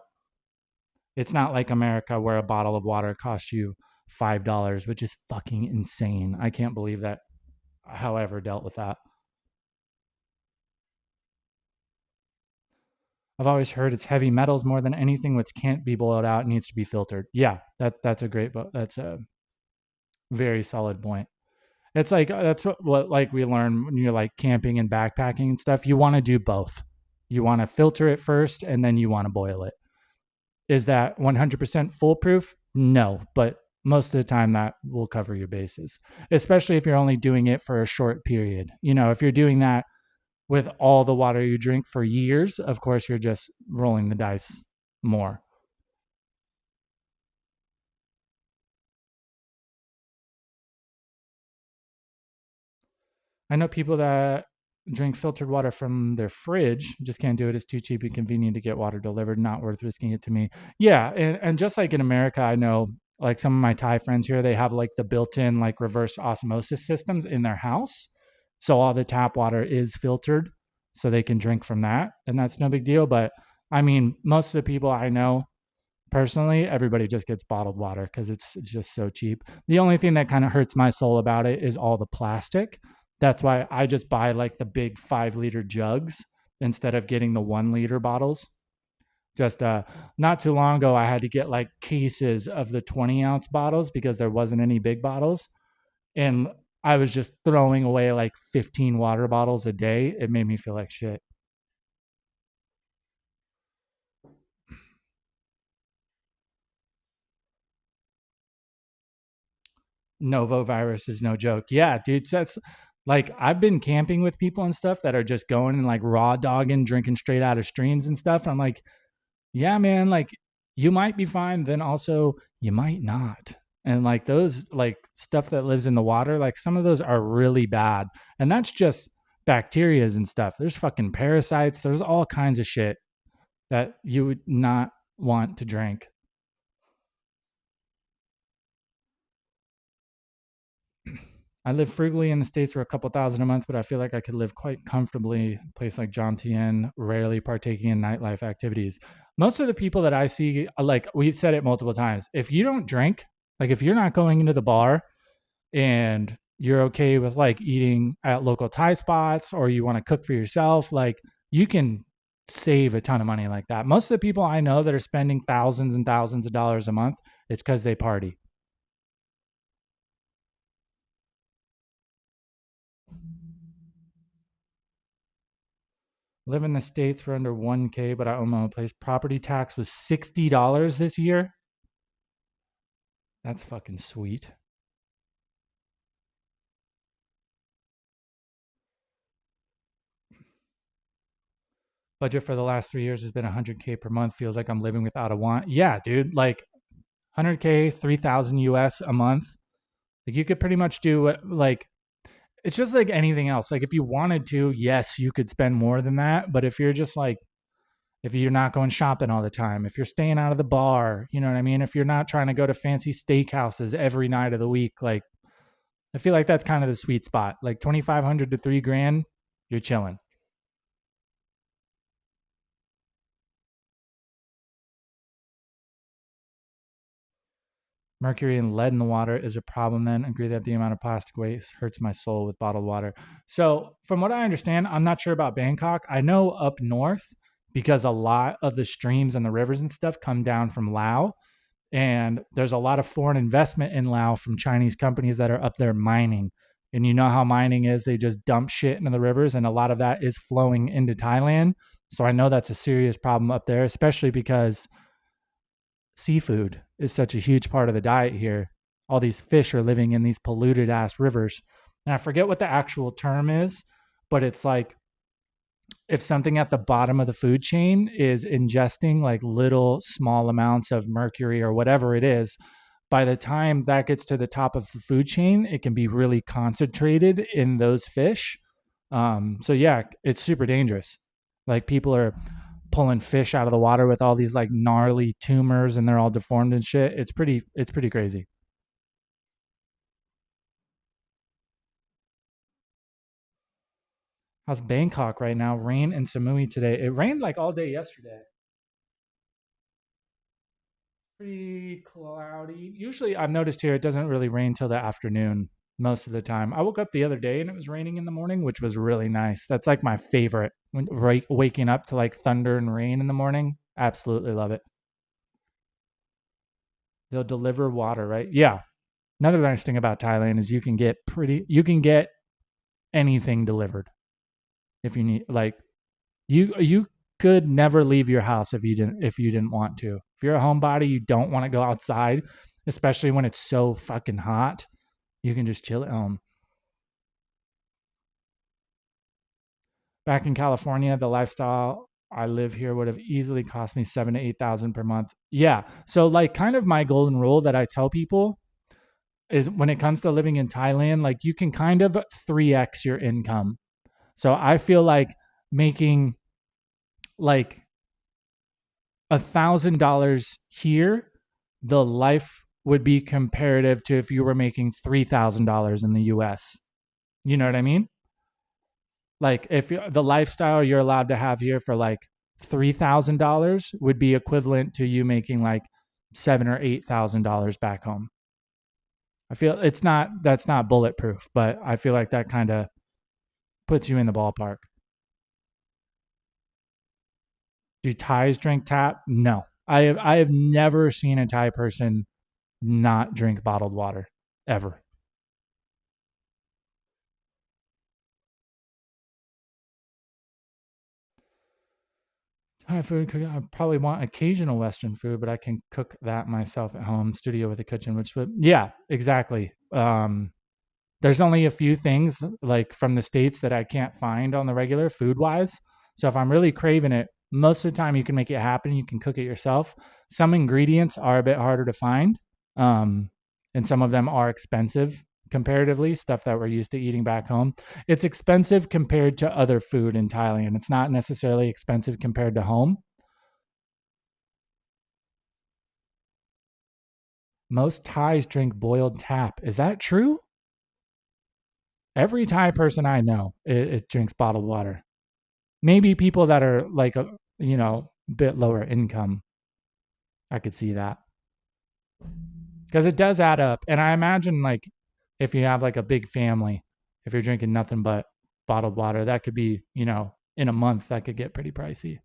[SPEAKER 1] it's not like America where a bottle of water costs you $5, which is fucking insane. I can't believe that how I ever dealt with that. I've always heard it's heavy metals more than anything which can't be boiled out, needs to be filtered. Yeah, that's a great that's a very solid point. It's like that's what like we learn when you're like camping and backpacking and stuff. You want to do both. You want to filter it first and then you want to boil it. Is that 100% foolproof? No, but most of the time that will cover your bases, especially if you're only doing it for a short period. You know, if you're doing that with all the water you drink for years, of course, you're just rolling the dice more. I know people that drink filtered water from their fridge, just can't do it. It's too cheap and convenient to get water delivered. Not worth risking it to me. Yeah. And just like in America, I know like some of my Thai friends here, they have like the built in like reverse osmosis systems in their house. So all the tap water is filtered so they can drink from that. And that's no big deal. But I mean, most of the people I know personally, everybody just gets bottled water because it's just so cheap. The only thing that kind of hurts my soul about it is all the plastic. That's why I just buy like the big 5 liter jugs instead of getting the 1 liter bottles. Just not too long ago, I had to get like cases of the 20-ounce bottles because there wasn't any big bottles, and I was just throwing away like 15 water bottles a day. It made me feel like shit. Novo virus is no joke. Yeah, dude, that's like I've been camping with people and stuff that are just going and like raw dogging, drinking straight out of streams and stuff. I'm like, yeah, man, like you might be fine, then also you might not. And like those like stuff that lives in the water, like some of those are really bad. And that's just bacterias and stuff. There's fucking parasites. There's all kinds of shit that you would not want to drink. I live frugally in the States for a couple thousand a month, but I feel like I could live quite comfortably in a place like John Tien, rarely partaking in nightlife activities. Most of the people that I see, like we've said it multiple times, if you don't drink, like if you're not going into the bar and you're okay with like eating at local Thai spots or you want to cook for yourself, like you can save a ton of money like that. Most of the people I know that are spending thousands and thousands of dollars a month, it's because they party. Live in the States for under 1K, but I own my own place. Property tax was $60 this year. That's fucking sweet. Budget for the last 3 years has been 100K per month. Feels like I'm living without a want. Yeah, dude. Like 100K, 3,000 US a month. Like you could pretty much do like, it's just like anything else. Like if you wanted to, yes, you could spend more than that. But if you're just like, if you're not going shopping all the time, if you're staying out of the bar, you know what I mean? If you're not trying to go to fancy steakhouses every night of the week, like I feel like that's kind of the sweet spot. Like 2,500 to 3 grand, you're chilling. Mercury and lead in the water is a problem then. Agree that the amount of plastic waste hurts my soul with bottled water. So, from what I understand, I'm not sure about Bangkok. I know up north, because a lot of the streams and the rivers and stuff come down from Laos. And there's a lot of foreign investment in Laos from Chinese companies that are up there mining. And you know how mining is, they just dump shit into the rivers, and a lot of that is flowing into Thailand. So I know that's a serious problem up there, especially because seafood is such a huge part of the diet here. All these fish are living in these polluted ass rivers. And I forget what the actual term is, but it's like if something at the bottom of the food chain is ingesting like little small amounts of mercury or whatever it is, by the time that gets to the top of the food chain, it can be really concentrated in those fish. So yeah, it's super dangerous. Like people are pulling fish out of the water with all these like gnarly tumors and they're all deformed and shit. It's pretty crazy. How's Bangkok right now? Rain in Samui today. It rained like all day yesterday. Pretty cloudy. Usually, I've noticed here it doesn't really rain till the afternoon most of the time. I woke up the other day and it was raining in the morning, which was really nice. That's like my favorite. When right, waking up to like thunder and rain in the morning, absolutely love it. They'll deliver water, right? Yeah. Another nice thing about Thailand is you can get anything delivered if you need. Like you could never leave your house if you didn't want to. If you're a homebody, you don't want to go outside, especially when it's so fucking hot. You can just chill at home. Back in California, the lifestyle I live here would have easily cost me 7 to 8 thousand per month. Yeah. So like kind of my golden rule that I tell people is when it comes to living in Thailand, like you can kind of 3x your income. So I feel like making like $1,000 here, the life would be comparative to if you were making $3,000 in the US. You know what I mean? Like if the lifestyle you're allowed to have here for like $3,000 would be equivalent to you making like $7 or $8,000 back home. I feel that's not bulletproof, but I feel like that kind of puts you in the ballpark. Do Thais drink tap? No. I have never seen a Thai person not drink bottled water ever. Thai food cooking. I probably want occasional Western food, but I can cook that myself at home. Studio with a kitchen, which would yeah, exactly. There's only a few things like from the states that I can't find on the regular food wise. So if I'm really craving it, most of the time you can make it happen. You can cook it yourself. Some ingredients are a bit harder to find, um, and some of them are expensive comparatively. Stuff that we're used to eating back home, it's expensive compared to other food in Thailand. It's not necessarily expensive compared to home. Most Thais drink boiled tap. Is that true? Every Thai person I know it drinks bottled water. Maybe people that are like a bit lower income. I could see that because it does add up. And I imagine like if you have like a big family, if you're drinking nothing but bottled water, that could be in a month that could get pretty pricey.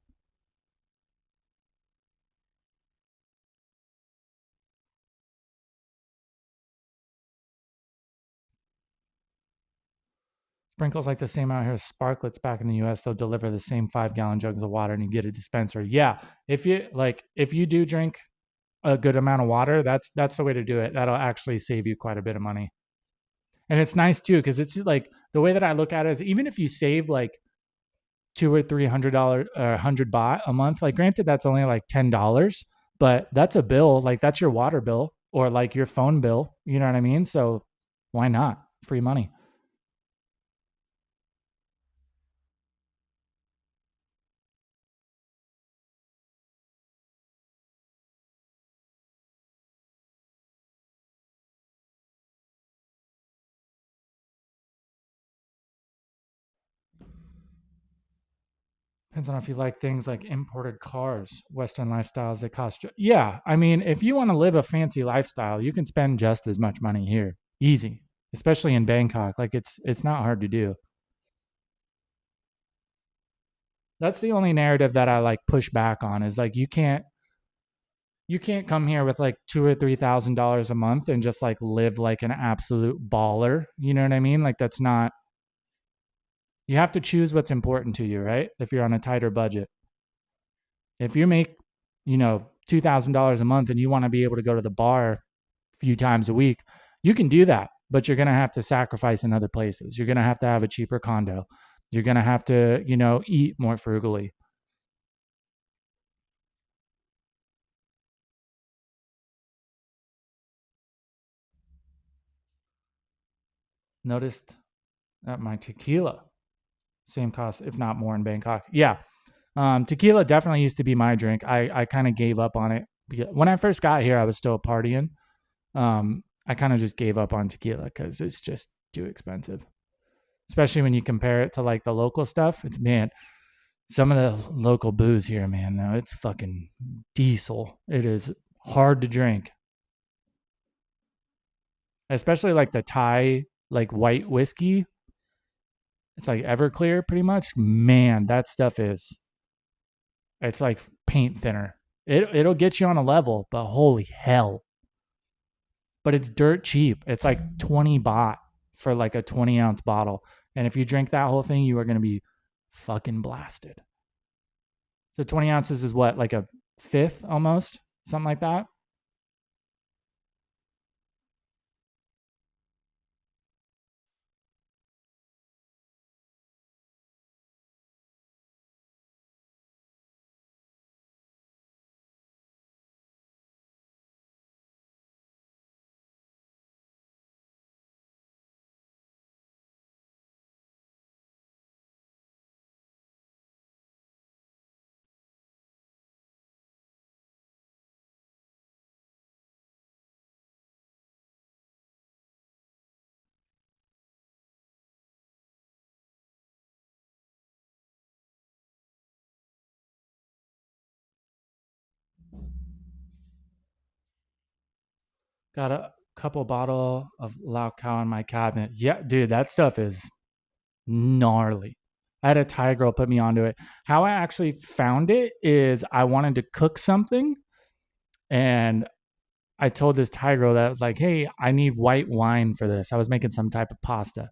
[SPEAKER 1] Sprinkles like the same out here as Sparklets back in the US. They'll deliver the same 5 gallon jugs of water and you get a dispenser. Yeah. If you do drink a good amount of water, that's the way to do it. That'll actually save you quite a bit of money. And it's nice too, because it's like the way that I look at it is even if you save like $200 or $300 or 100 baht a month, like granted that's only like $10, but that's a bill. Like that's your water bill or like your phone bill. You know what I mean? So why not? Free money. Depends on if you like things like imported cars, Western lifestyles that cost you. Yeah, I mean, if you want to live a fancy lifestyle, you can spend just as much money here, easy. Especially in Bangkok, like it's not hard to do. That's the only narrative that I like push back on is like you can't come here with like $2 or $3,000 a month and just like live like an absolute baller. You know what I mean? Like that's not. You have to choose what's important to you, right? If you're on a tighter budget. If you make, $2,000 a month and you want to be able to go to the bar a few times a week, you can do that, but you're going to have to sacrifice in other places. You're going to have a cheaper condo. You're going to have to, eat more frugally. Noticed that my tequila, same cost, if not more in Bangkok. Yeah. Tequila definitely used to be my drink. I kind of gave up on it. When I first got here, I was still partying. I kind of just gave up on tequila because it's just too expensive. especially when you compare it to like the local stuff. It's man, some of the local booze here, man, though, it's fucking diesel. It is hard to drink, especially like the Thai, like white whiskey. It's like Everclear pretty much. Man, that stuff is, it's like paint thinner. It'll get you on a level, but holy hell. But it's dirt cheap. It's like 20 baht for like a 20-ounce bottle. And if you drink that whole thing, you are going to be fucking blasted. So 20 ounces is what, like a fifth almost? Something like that? Got a couple bottle of Lao Khao in my cabinet. Yeah, dude, that stuff is gnarly. I had a Thai girl put me onto it. How I actually found it is I wanted to cook something, and I told this Thai girl that I was like, hey, I need white wine for this. I was making some type of pasta.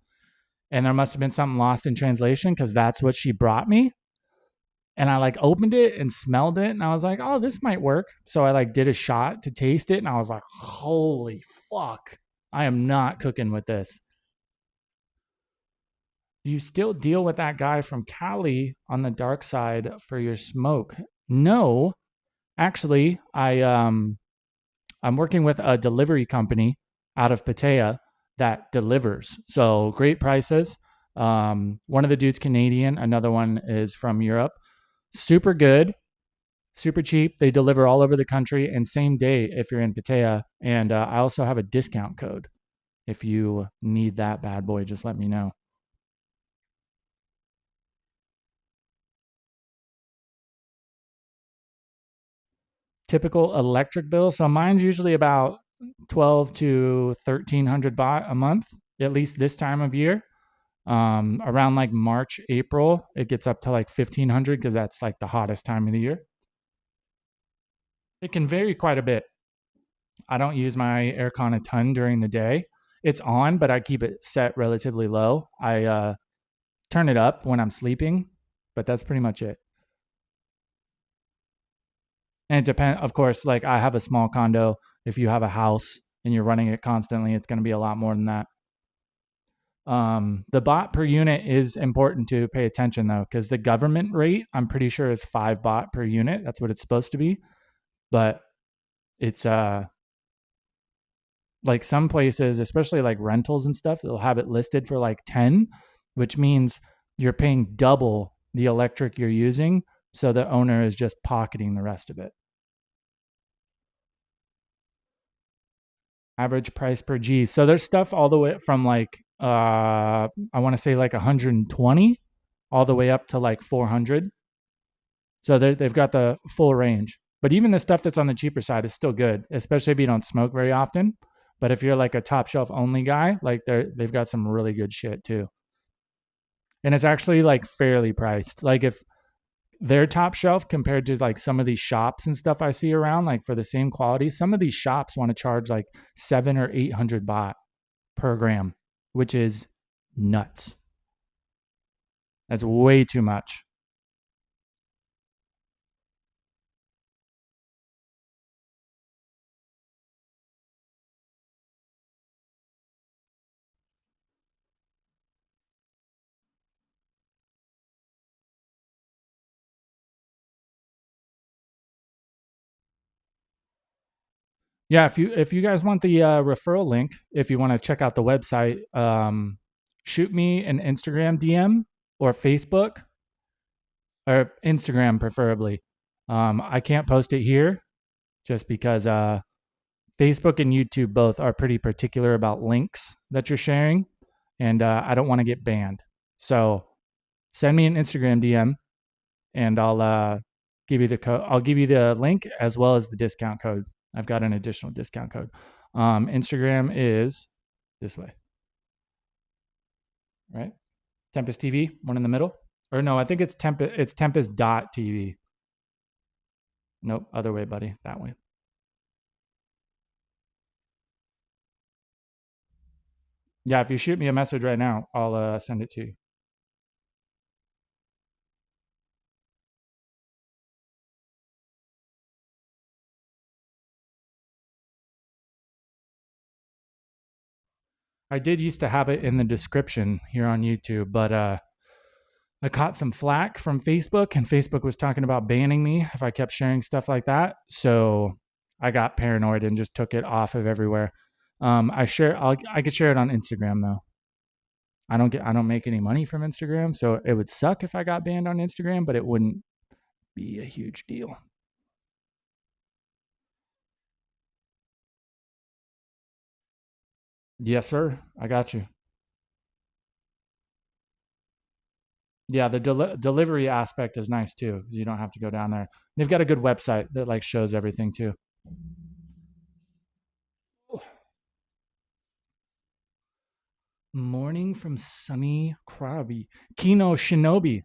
[SPEAKER 1] And there must have been something lost in translation because that's what she brought me. And I like opened it and smelled it, and I was like, oh, this might work. So I like did a shot to taste it, and I was like, holy fuck. I am not cooking with this. Do you still deal with that guy from Cali on the dark side for your smoke? No. Actually, I'm working with a delivery company out of Pattaya that delivers. So great prices. One of the dudes Canadian, another one is from Europe. Super good, super cheap. They deliver all over the country and same day if you're in Pattaya. And I also have a discount code. If you need that bad boy, just let me know. Typical electric bill. So mine's usually about 12 to 1300 baht a month, at least this time of year. Around like March, April, it gets up to like 1500 because that's like the hottest time of the year. It can vary quite a bit. I don't use my aircon a ton during the day. It's on, but I keep it set relatively low. I turn it up when I'm sleeping, but that's pretty much it. And it depends, of course, like I have a small condo. If you have a house and you're running it constantly, it's going to be a lot more than that. The bot per unit is important to pay attention though, because the government rate, I'm pretty sure, is 5 baht per unit. That's what it's supposed to be. But it's like some places, especially like rentals and stuff, they'll have it listed for like 10, which means you're paying double the electric you're using. So the owner is just pocketing the rest of it. Average price per G. So there's stuff all the way from like I want to say like 120 all the way up to like 400. So they've got the full range. But even the stuff that's on the cheaper side is still good, especially if you don't smoke very often. But if you're like a top shelf only guy, like they've got some really good shit too. And it's actually like fairly priced. Like if their top shelf compared to like some of these shops and stuff I see around, like for the same quality, some of these shops want to charge like 700 or 800 baht per gram, which is nuts. That's way too much. Yeah, if you guys want the referral link, if you want to check out the website, shoot me an Instagram DM or Facebook or Instagram preferably. I can't post it here just because Facebook and YouTube both are pretty particular about links that you're sharing. and I don't want to get banned. So send me an Instagram DM, and I'll give you the code. I'll give you the link as well as the discount code. I've got an additional discount code. Instagram is this way, right? Tempest TV, one in the middle. Or no, I think it's Tempest.tv. Nope, other way, buddy. That way. Yeah, if you shoot me a message right now, I'll send it to you. I did used to have it in the description here on YouTube, but I caught some flack from Facebook, and Facebook was talking about banning me if I kept sharing stuff like that. So I got paranoid and just took it off of everywhere. I could share it on Instagram though. I don't make any money from Instagram, so it would suck if I got banned on Instagram, but it wouldn't be a huge deal. Yes, sir. I got you. Yeah, the delivery aspect is nice too, because you don't have to go down there. They've got a good website that like shows everything too. Morning from sunny Krabi. Kino Shinobi.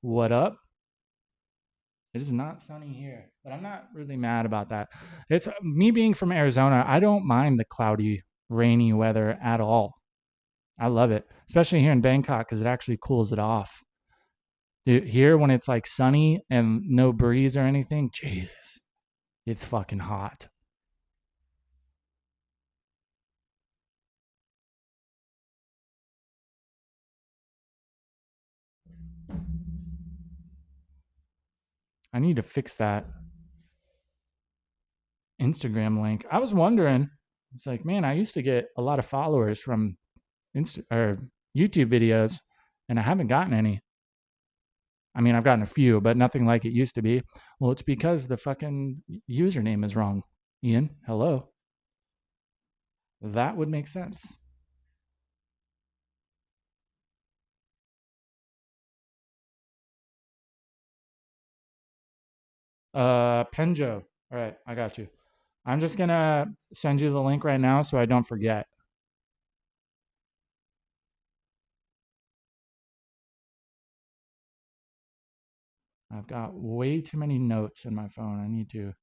[SPEAKER 1] What up? It is not sunny here, but I'm not really mad about that. It's me being from Arizona. I don't mind the cloudy, rainy weather at all. I love it, especially here in Bangkok because it actually cools it off. Dude, here, when it's like sunny and no breeze or anything, Jesus, it's fucking hot. I need to fix that Instagram link. I was wondering, it's like, man, I used to get a lot of followers from YouTube videos, and I haven't gotten any. I mean, I've gotten a few, but nothing like it used to be. Well, it's because the fucking username is wrong. Ian, hello. That would make sense. Penjo. All right, I got you. I'm just gonna send you the link right now so I don't forget. I've got way too many notes in my phone. I need to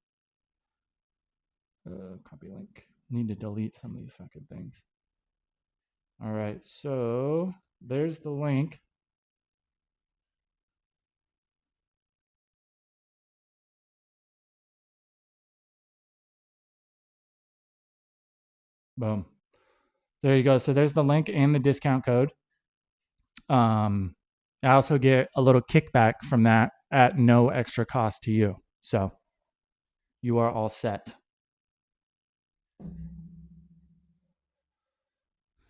[SPEAKER 1] copy link. Need to delete some of these fucking things. All right, so there's the link. Boom. There you go. So there's the link and the discount code. Um, I also get a little kickback from that at no extra cost to you. So you are all set.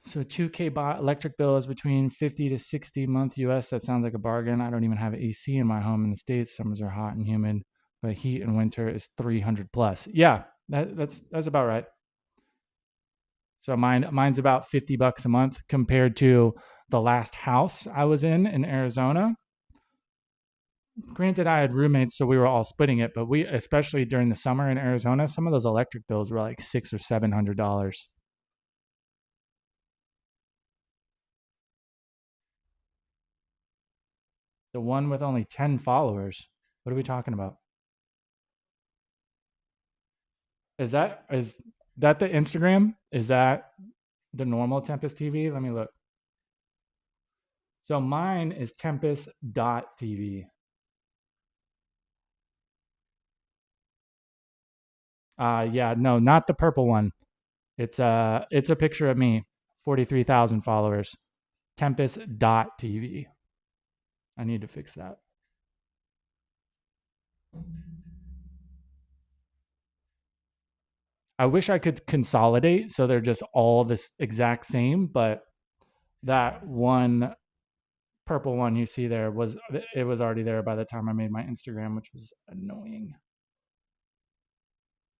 [SPEAKER 1] So 2K electric bill is between 50 to 60 month US. That sounds like a bargain. I don't even have AC in my home in the States. Summers are hot and humid, but heat in winter is 300 plus. Yeah, that's about right. So mine's about $50 a month compared to the last house I was in Arizona. Granted, I had roommates, so we were all splitting it, but we, especially during the summer in Arizona, some of those electric bills were like $600 or $700. The one with only 10 followers. What are we talking about? Is that the Instagram? Is that the normal Tempest TV? Let me look. So mine is Tempest.tv. Yeah, no, not the purple one. It's a picture of me, 43,000 followers. Tempest.tv. I need to fix that. I wish I could consolidate so they're just all this exact same, but that one purple one you see there was already there by the time I made my Instagram, which was annoying.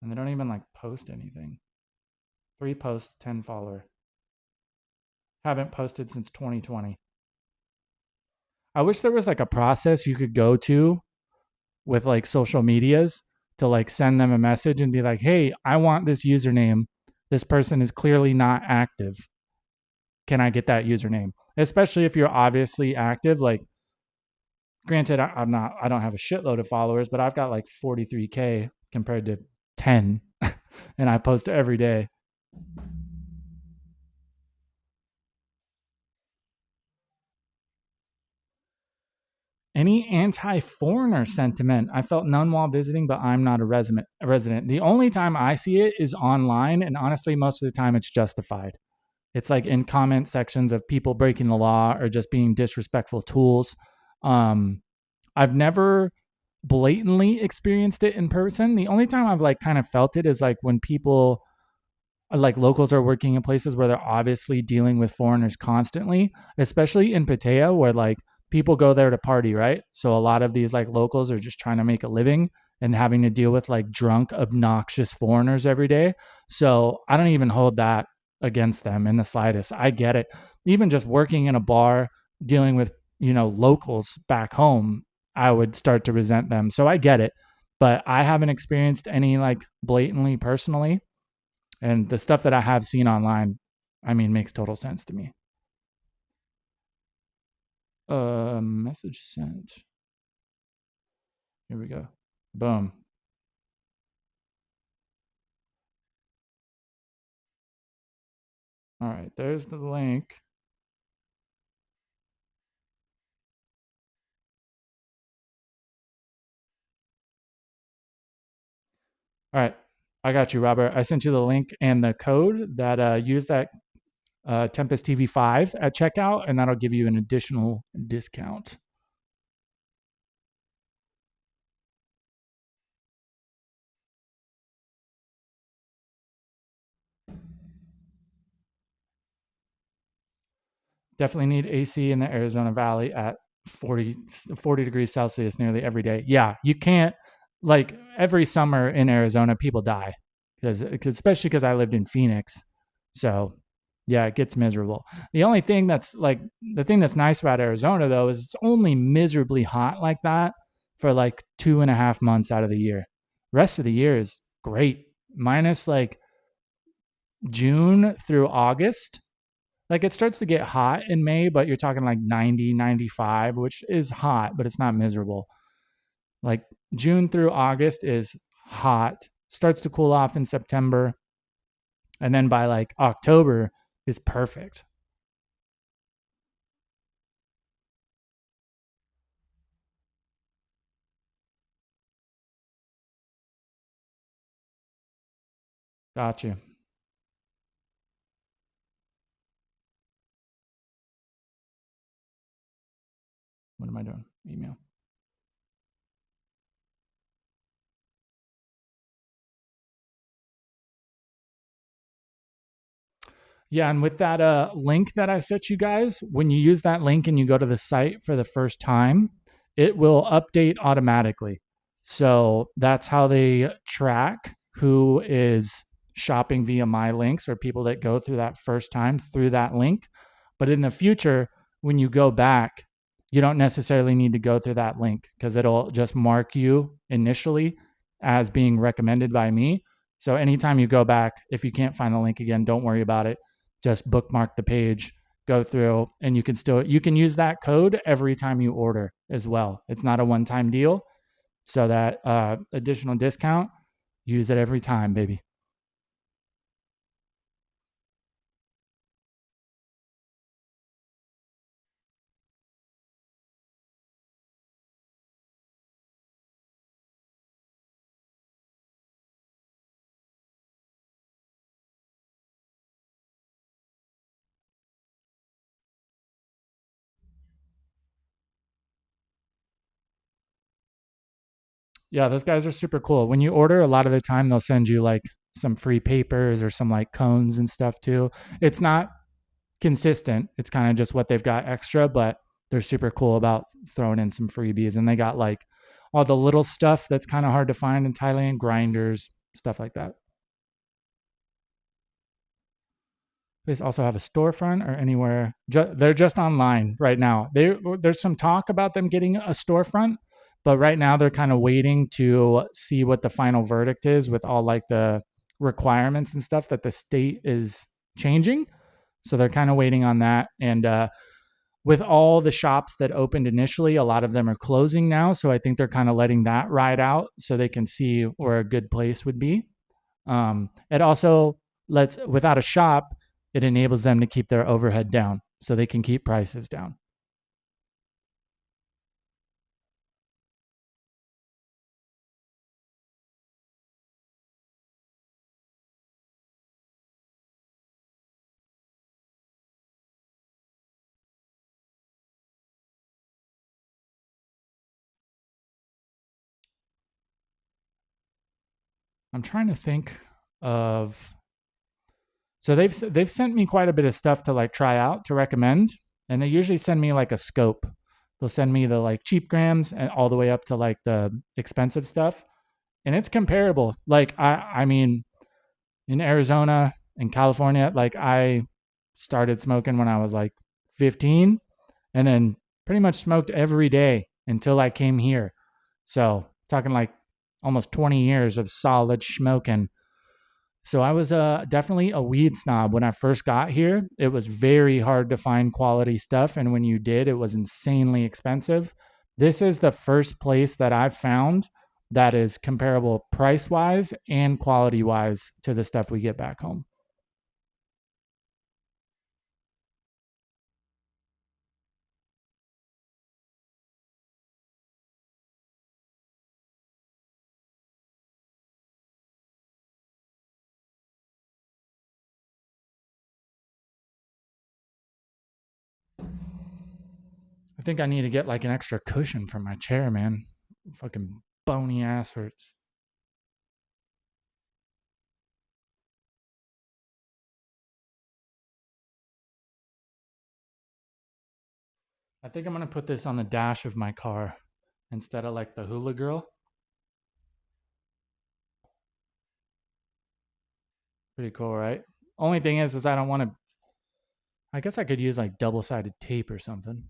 [SPEAKER 1] And they don't even like post anything. 3 posts, 10 follower. Haven't posted since 2020. I wish there was like a process you could go to with like social medias to like send them a message and be like, hey, I want this username. This person is clearly not active. Can I get that username? Especially if you're obviously active. Like, granted, I don't have a shitload of followers, but I've got like 43K compared to 10, and I post every day. Any anti-foreigner sentiment? I felt none while visiting, but I'm not a resident. The only time I see it is online, and honestly, most of the time it's justified. It's like in comment sections of people breaking the law or just being disrespectful tools. Um, I've never blatantly experienced it in person. The only time I've like kind of felt it is like when people like locals are working in places where they're obviously dealing with foreigners constantly, especially in Pattaya where like people go there to party, right? So a lot of these like locals are just trying to make a living and having to deal with like drunk, obnoxious foreigners every day. So I don't even hold that against them in the slightest. I get it. Even just working in a bar, dealing with, locals back home, I would start to resent them. So I get it. But I haven't experienced any like blatantly personally, and the stuff that I have seen online, I mean, makes total sense to me. Message sent. Here we go. Boom. All right, there's the link. All right, I got you, Robert. I sent you the link and the code that use that Tempest TV 5 at checkout, and that'll give you an additional discount. Definitely need AC in the Arizona Valley at 40 degrees Celsius nearly every day. Yeah, you can't, like every summer in Arizona, people die because especially because I lived in Phoenix. So yeah, it gets miserable. The only thing that's like the thing that's nice about Arizona though is it's only miserably hot like that for like 2.5 months out of the year. Rest of the year is great, minus like June through August. Like it starts to get hot in May, but you're talking like 90, 95, which is hot, but it's not miserable. Like June through August is hot, starts to cool off in September, and then by like October is perfect. Gotcha. What am I doing? Email. Yeah, and with that link that I sent you guys, when you use that link and you go to the site for the first time, it will update automatically. So that's how they track who is shopping via my links or people that go through that first time through that link. But in the future, when you go back, you don't necessarily need to go through that link because it'll just mark you initially as being recommended by me. So anytime you go back, if you can't find the link again, don't worry about it, just bookmark the page, go through, and you can use that code every time you order as well. It's not a one-time deal. So that additional discount, use it every time, baby. Yeah, those guys are super cool. When you order, a lot of the time they'll send you like some free papers or some like cones and stuff too. It's not consistent. It's kind of just what they've got extra, but they're super cool about throwing in some freebies. And they got like all the little stuff that's kind of hard to find in Thailand, grinders, stuff like that. They also have a storefront or anywhere. They're just online right now. There's some talk about them getting a storefront, but right now they're kind of waiting to see what the final verdict is with all like the requirements and stuff that the state is changing. So they're kind of waiting on that. And with all the shops that opened initially, a lot of them are closing now. So I think they're kind of letting that ride out so they can see where a good place would be. It also lets, without a shop, it enables them to keep their overhead down so they can keep prices down. I'm trying to think of, so they've sent me quite a bit of stuff to like try out to recommend, and they usually send me like a scope. They'll send me the like cheap grams and all the way up to like the expensive stuff, and it's comparable. Like I mean, in Arizona and California, like I started smoking when I was like 15, and then pretty much smoked every day until I came here. So talking like almost 20 years of solid smoking. So I was definitely a weed snob when I first got here. It was very hard to find quality stuff, and when you did, it was insanely expensive. This is the first place that I've found that is comparable price wise and quality wise to the stuff we get back home. I think I need to get like an extra cushion for my chair, man. Fucking bony ass hurts. I think I'm gonna put this on the dash of my car instead of like the hula girl. Pretty cool, right? Only thing is I don't want to. I guess I could use like double-sided tape or something.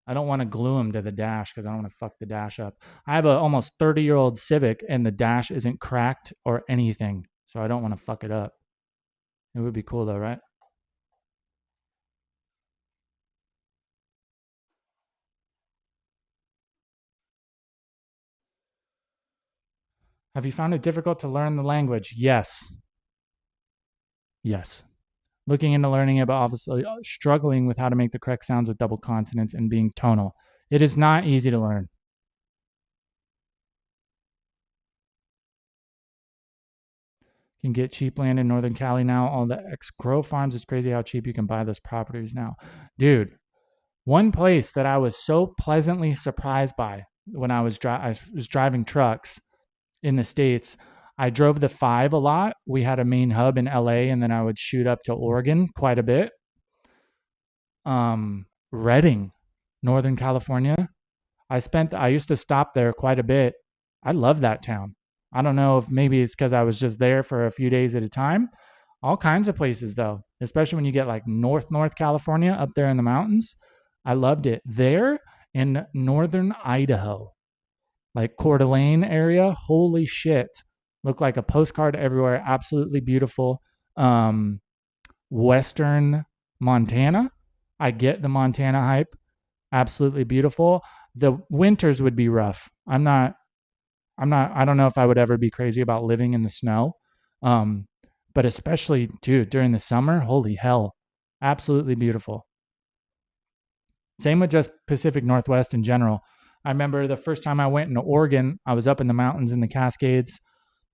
[SPEAKER 1] I don't want to glue them to the dash because I don't want to fuck the dash up. I have a almost 30-year-old Civic and the dash isn't cracked or anything, so I don't want to fuck it up. It would be cool though, right? Have you found it difficult to learn the language? Yes. Yes. Looking into learning it, but obviously struggling with how to make the correct sounds with double consonants and being tonal. It is not easy to learn. You can get cheap land in Northern Cali now. All the ex grow farms. It's crazy how cheap you can buy those properties now. Dude, one place that I was so pleasantly surprised by when I was driving trucks in the States. I drove the 5 a lot. We had a main hub in LA, and then I would shoot up to Oregon quite a bit. Redding, Northern California. I used to stop there quite a bit. I love that town. I don't know if maybe it's because I was just there for a few days at a time. All kinds of places though, especially when you get like North California up there in the mountains. I loved it there in northern Idaho, like Coeur d'Alene area. Holy shit. Looked like a postcard everywhere. Absolutely beautiful. Western Montana. I get the Montana hype. Absolutely beautiful. The winters would be rough. I don't know if I would ever be crazy about living in the snow. Um, but especially, dude, during the summer, holy hell. Absolutely beautiful. Same with just Pacific Northwest in general. I remember the first time I went into Oregon, I was up in the mountains in the Cascades,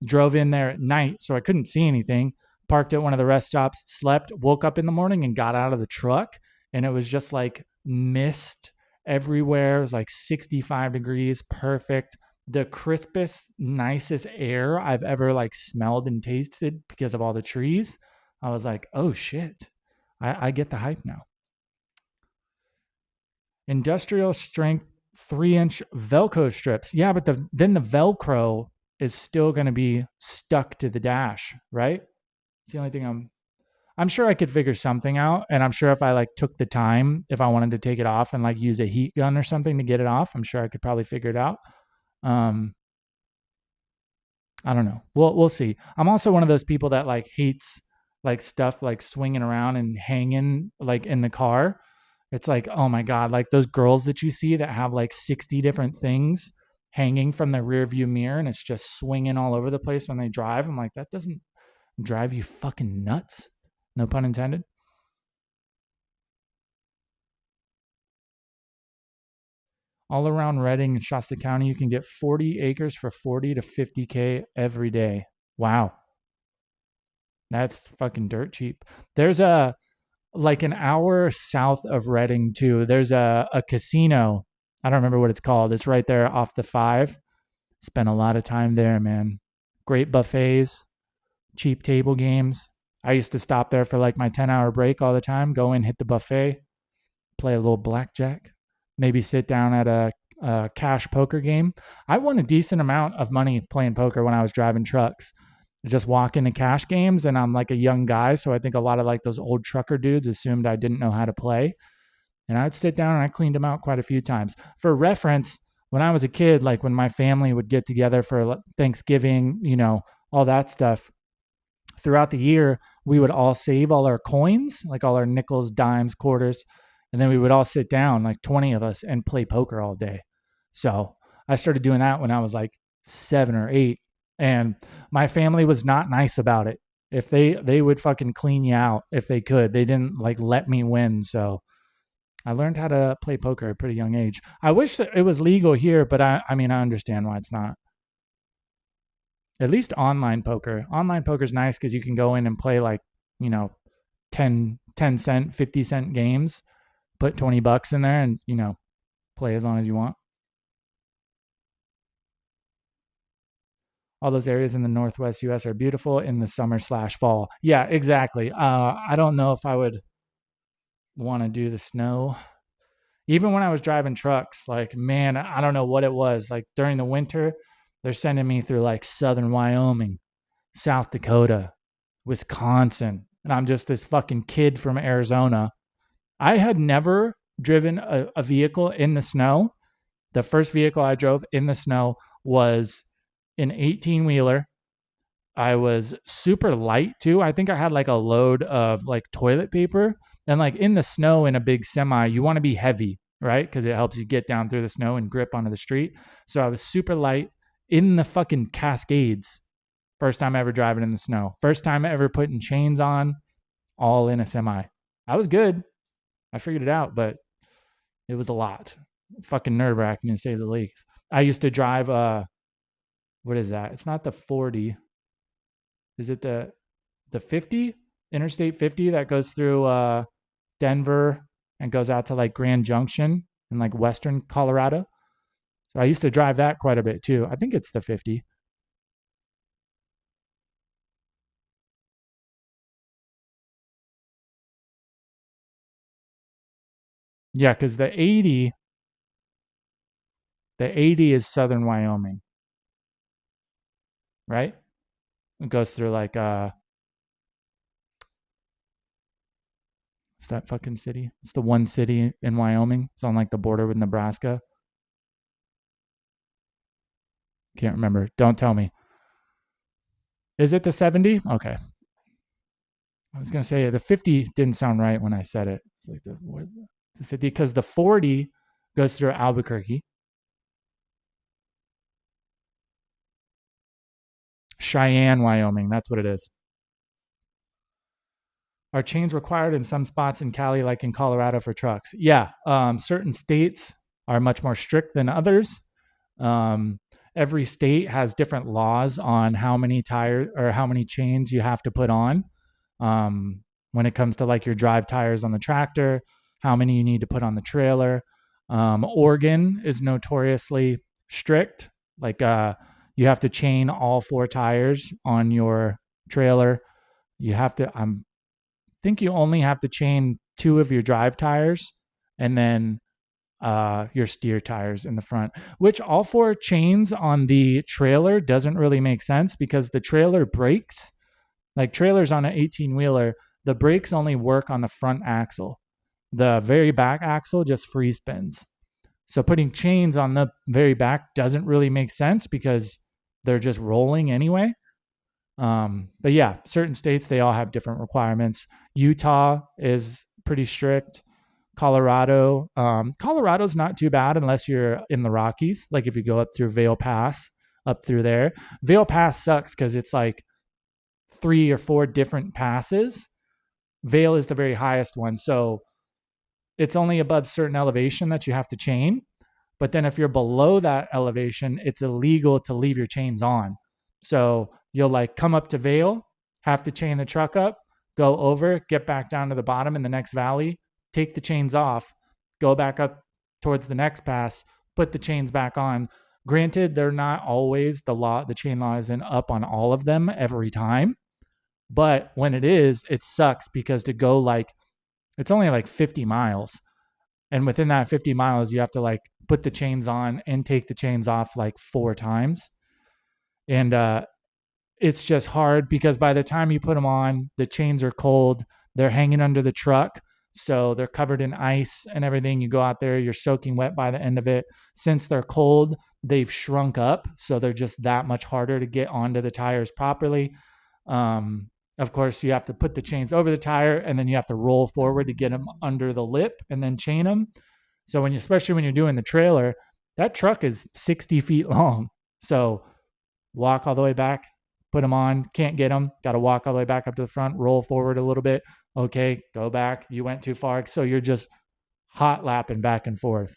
[SPEAKER 1] drove in there at night, so I couldn't see anything, parked at one of the rest stops, slept, woke up in the morning and got out of the truck. And it was just like mist everywhere. It was like 65 degrees, perfect. The crispest, nicest air I've ever like smelled and tasted because of all the trees. I was like, oh shit, I get the hype now. Industrial strength 3-inch Velcro strips. Yeah, but then the Velcro is still going to be stuck to the dash, right? It's the only thing I'm sure I could figure something out, and I'm sure if I like took the time, if I wanted to take it off and like use a heat gun or something to get it off, I'm sure I could probably figure it out. Um, I don't know. We'll see. I'm also one of those people that like hates like stuff like swinging around and hanging like in the car. It's like, oh my god, like those girls that you see that have like 60 different things hanging from the rear view mirror and it's just swinging all over the place when they drive. I'm like, that doesn't drive you fucking nuts. No pun intended. All around Redding and Shasta County, you can get 40 acres for 40 to 50K every day. Wow. That's fucking dirt cheap. There's a like an hour south of Reading too. There's a casino. I don't remember what it's called. It's right there off the five. Spent a lot of time there, man. Great buffets, cheap table games. I used to stop there for like my 10-hour break all the time, go in, hit the buffet, play a little blackjack, maybe sit down at a cash poker game. I won a decent amount of money playing poker when I was driving trucks. Just walk into cash games, and I'm like a young guy, so I think a lot of like those old trucker dudes assumed I didn't know how to play. And I'd sit down and I cleaned them out quite a few times. For reference, when I was a kid, like when my family would get together for Thanksgiving, all that stuff, throughout the year, we would all save all our coins, like all our nickels, dimes, quarters, and then we would all sit down, like 20 of us, and play poker all day. So I started doing that when I was like 7 or 8, and my family was not nice about it. If they would fucking clean you out if they could. They didn't like let me win, so I learned how to play poker at a pretty young age. I wish that it was legal here, but I mean I understand why it's not. At least online poker. Online poker is nice because you can go in and play like, you know, 10 cent, 50 cent games, put 20 bucks in there and, play as long as you want. All those areas in the Northwest US are beautiful in the summer/fall. Yeah, exactly. I don't know if I would want to do the snow. Even when I was driving trucks, like, man, I don't know what it was. Like during the winter, they're sending me through like southern Wyoming, South Dakota, Wisconsin. And I'm just this fucking kid from Arizona. I had never driven a vehicle in the snow. The first vehicle I drove in the snow was an 18-wheeler. I was super light too. I think I had like a load of like toilet paper. And like in the snow in a big semi, you want to be heavy, right? Because it helps you get down through the snow and grip onto the street. So I was super light in the fucking Cascades. First time ever driving in the snow. First time ever putting chains on, all in a semi. I was good. I figured it out, but it was a lot. Fucking nerve-wracking to say the least. I used to drive what is that? It's not the 40. Is it the 50? Interstate 50 that goes through Denver and goes out to like Grand Junction in like western Colorado. So I used to drive that quite a bit too. I think it's the 50. Yeah, because the 80 is southern Wyoming, right? It goes through like it's that fucking city. It's the one city in Wyoming. It's on like the border with Nebraska. Can't remember. Don't tell me. Is it the 70? Okay. I was gonna say the 50 didn't sound right when I said it. It's like the 50 because the 40 goes through Albuquerque. Cheyenne, Wyoming. That's what it is. Are chains required in some spots in Cali, like in Colorado, for trucks? Yeah, certain states are much more strict than others. Um, every state has different laws on how many tires or how many chains you have to put on. When it comes to like your drive tires on the tractor, how many you need to put on the trailer. Oregon is notoriously strict. Like you have to chain all 4 tires on your trailer. You have to. Think you only have to chain 2 of your drive tires and then your steer tires in the front, which all 4 chains on the trailer doesn't really make sense because the trailer brakes. Like trailers on an 18-wheeler, The brakes only work on the front axle. The very back axle just free spins. So putting chains on the very back doesn't really make sense because they're just rolling anyway. But yeah, certain states, they all have different requirements. Utah is pretty strict. Colorado's not too bad unless you're in the Rockies. Like if you go up through Vail Pass, up through there. Vail Pass sucks because it's like 3 or 4 different passes. Vail is the very highest one. So it's only above certain elevation that you have to chain. But then if you're below that elevation, it's illegal to leave your chains on. So you'll like come up to Vail, have to chain the truck up, go over, get back down to the bottom in the next valley, take the chains off, go back up towards the next pass, put the chains back on. Granted, they're not always the chain law isn't up on all of them every time. But when it is, it sucks because to go like, it's only like 50 miles. And within that 50 miles, you have to like put the chains on and take the chains off like 4 times. And it's just hard because by the time you put them on, the chains are cold. They're hanging under the truck. So they're covered in ice and everything. You go out there, you're soaking wet by the end of it. Since they're cold, they've shrunk up. So they're just that much harder to get onto the tires properly. Of course, you have to put the chains over the tire and then you have to roll forward to get them under the lip and then chain them. So especially when you're doing the trailer, that truck is 60 feet long. So walk all the way back, put them on, can't get them, got to walk all the way back up to the front, roll forward a little bit. Okay, go back. You went too far. So you're just hot lapping back and forth.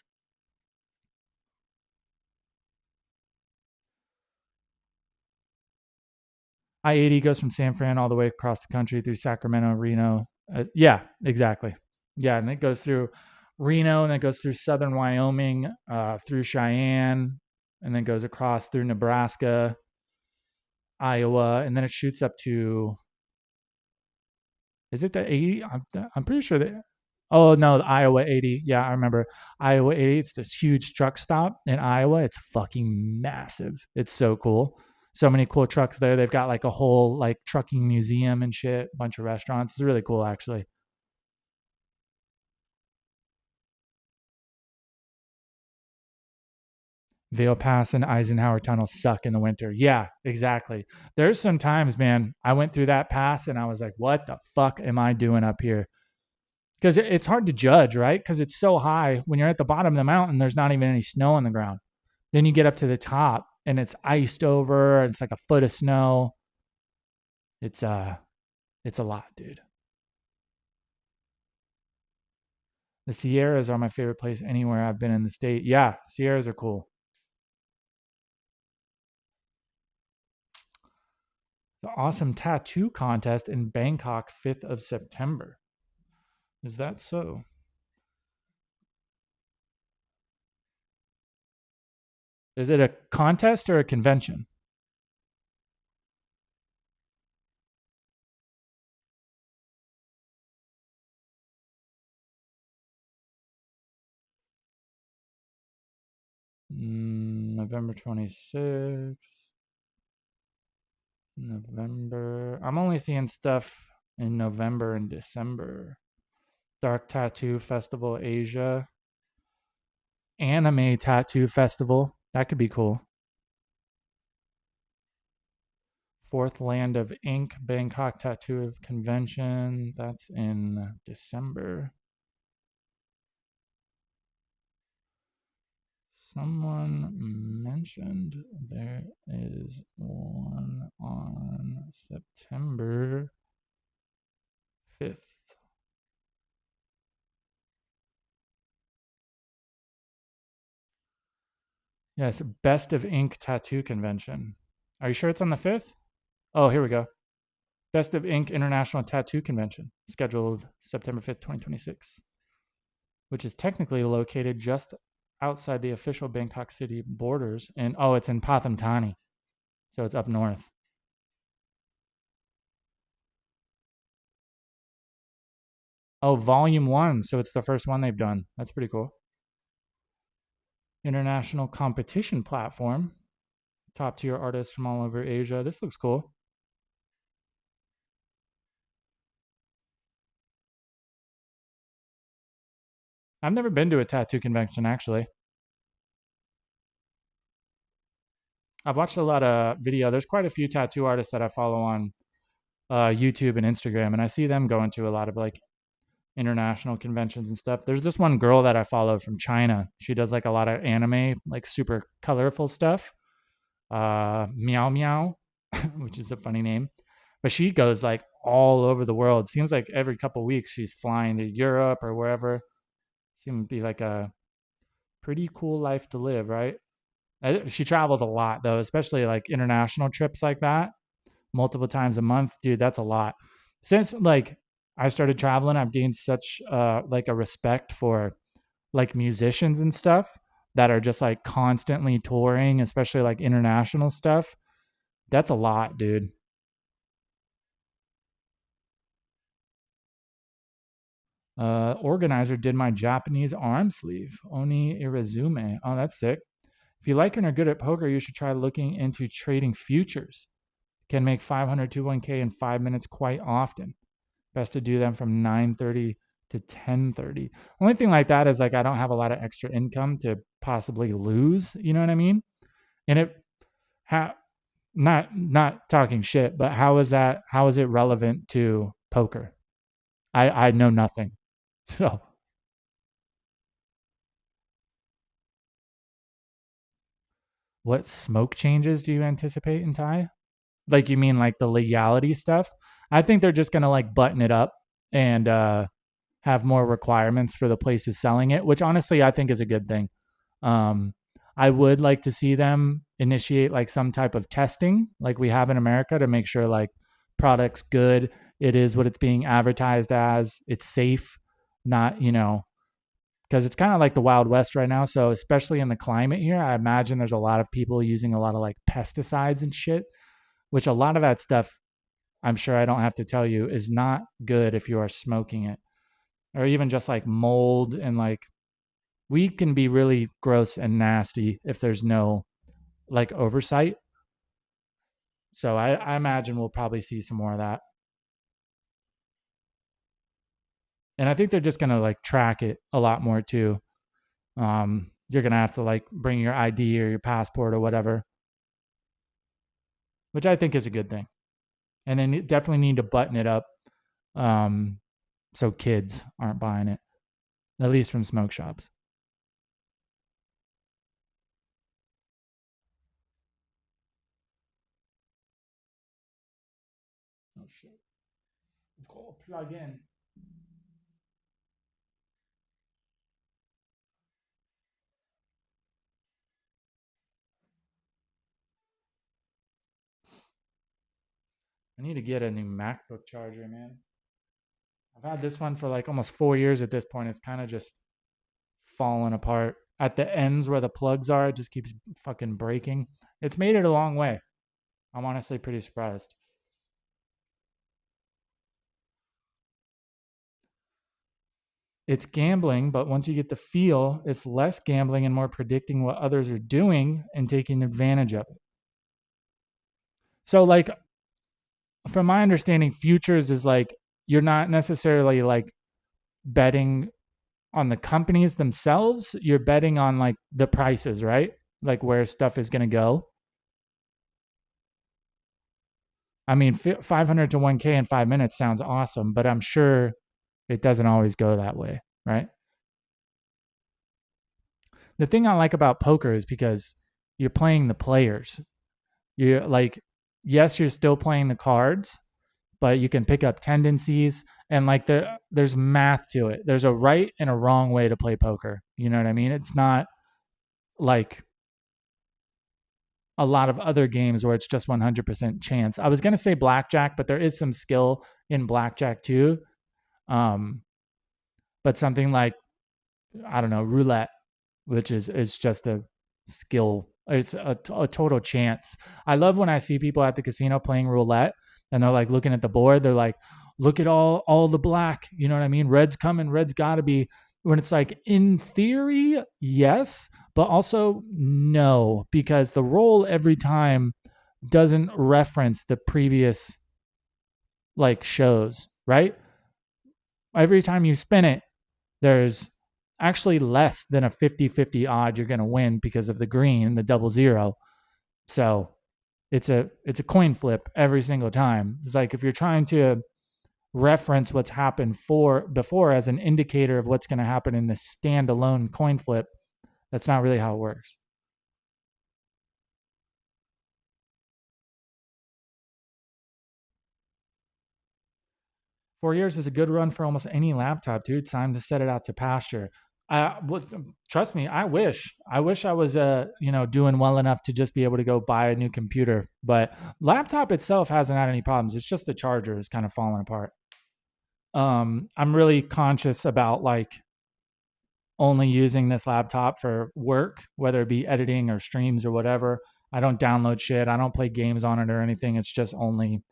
[SPEAKER 1] I-80 goes from San Fran all the way across the country through Sacramento, Reno. Yeah, exactly. Yeah, and it goes through Reno and it goes through southern Wyoming, through Cheyenne, and then goes across through Nebraska, Iowa, and then it shoots up to, is it the 80? I'm pretty sure that, oh no, the Iowa 80. Yeah, I remember Iowa 80. It's this huge truck stop in Iowa. It's fucking massive. It's so cool. So many cool trucks there. They've got like a whole like trucking museum and shit, a bunch of restaurants. It's really cool actually. Vail Pass and Eisenhower Tunnel suck in the winter. Yeah, exactly. There's some times, man, I went through that pass and I was like, what the fuck am I doing up here? Because it's hard to judge, right? Because it's so high. When you're at the bottom of the mountain, there's not even any snow on the ground. Then you get up to the top and it's iced over. It's like a foot of snow. It's a lot, dude. The Sierras are my favorite place anywhere I've been in the state. Yeah, Sierras are cool. The awesome tattoo contest in Bangkok, 5th of September. Is that so? Is it a contest or a convention? November 26th. November. I'm only seeing stuff in November and December. Dark Tattoo Festival Asia. Anime Tattoo Festival. That could be cool. Fourth Land of Ink Bangkok Tattoo Convention. That's in December. Someone mentioned there is one on September 5th. Yes, Best of Ink Tattoo Convention. Are you sure it's on the 5th? Oh, here we go. Best of Ink International Tattoo Convention, scheduled September 5th, 2026, which is technically located just outside the official Bangkok city borders. And oh, it's in Pathum Thani. So it's up north. Oh, volume 1. So it's the first one they've done. That's pretty cool. International competition platform. Top tier artists from all over Asia. This looks cool. I've never been to a tattoo convention actually. I've watched a lot of video. There's quite a few tattoo artists that I follow on YouTube and Instagram, and I see them going to a lot of like international conventions and stuff. There's this one girl that I follow from China. She does like a lot of anime, like super colorful stuff. Meow Meow, which is a funny name. But she goes like all over the world. Seems like every couple of weeks she's flying to Europe or wherever. Seems to be like a pretty cool life to live, right? She travels a lot though, especially like international trips like that, multiple times a month. Dude, that's a lot. Since like I started traveling, I've gained such like a respect for like musicians and stuff that are just like constantly touring, especially like international stuff. That's a lot, dude. Organizer did my Japanese arm sleeve. Oni Irazume. Oh, that's sick. If you like and are good at poker, you should try looking into trading futures. Can make 500 to 1K in 5 minutes quite often. Best to do them from 9:30 to 10:30. Only thing like that is like I don't have a lot of extra income to possibly lose. You know what I mean? And it, how, not talking shit, but how is that? How is it relevant to poker? I know nothing. So what smoke changes do you anticipate in Thai? Like you mean like the legality stuff? I think they're just gonna like button it up and have more requirements for the places selling it, which honestly I think is a good thing. Um, I would like to see them initiate like some type of testing, like we have in America, to make sure like product's good, it is what it's being advertised as, it's safe, not because it's kind of like the Wild West right now. So especially in the climate here, I imagine there's a lot of people using a lot of like pesticides and shit, which a lot of that stuff, I'm sure I don't have to tell you, is not good if you are smoking it, or even just like mold and like weed can be really gross and nasty if there's no like oversight. So I imagine we'll probably see some more of that. And I think they're just gonna like track it a lot more too. You're gonna have to like bring your ID or your passport or whatever, which I think is a good thing. And then you definitely need to button it up, um, so kids aren't buying it, at least from smoke shops. Oh shit! Go plug in. I need to get a new MacBook charger, man. I've had this one for like almost 4 years at this point. It's kind of just falling apart. At the ends where the plugs are, it just keeps fucking breaking. It's made it a long way. I'm honestly pretty surprised. It's gambling, but once you get the feel, it's less gambling and more predicting what others are doing and taking advantage of it. So, like, from my understanding, futures is like you're not necessarily like betting on the companies themselves, you're betting on like the prices, right? Like where stuff is going to go. I mean, 500 to 1K in 5 minutes sounds awesome, but I'm sure it doesn't always go that way, right? The thing I like about poker is because you're playing the players. You're like, yes, you're still playing the cards, but you can pick up tendencies and like there's math to it. There's a right and a wrong way to play poker. You know what I mean? It's not like a lot of other games where it's just 100% chance. I was going to say blackjack, but there is some skill in blackjack too. Um, but something like, I don't know, roulette, which is just a skill. It's a total chance. I love when I see people at the casino playing roulette and they're like looking at the board. They're like, look at all the black. You know what I mean? Red's coming. Red's got to be. When it's like in theory, yes, but also no, because the roll every time doesn't reference the previous like shows, right? Every time you spin it, there's actually less than a 50-50 odd you're going to win because of the green, the double zero. So it's a coin flip every single time. It's like if you're trying to reference what's happened for before as an indicator of what's going to happen in this standalone coin flip, that's not really how it works. 4 years is a good run for almost any laptop, dude. It's time to set it out to pasture. Well, trust me, I wish I was, doing well enough to just be able to go buy a new computer. But laptop itself hasn't had any problems. It's just the charger is kind of falling apart. I'm really conscious about like only using this laptop for work, whether it be editing or streams or whatever. I don't download shit. I don't play games on it or anything. It's just only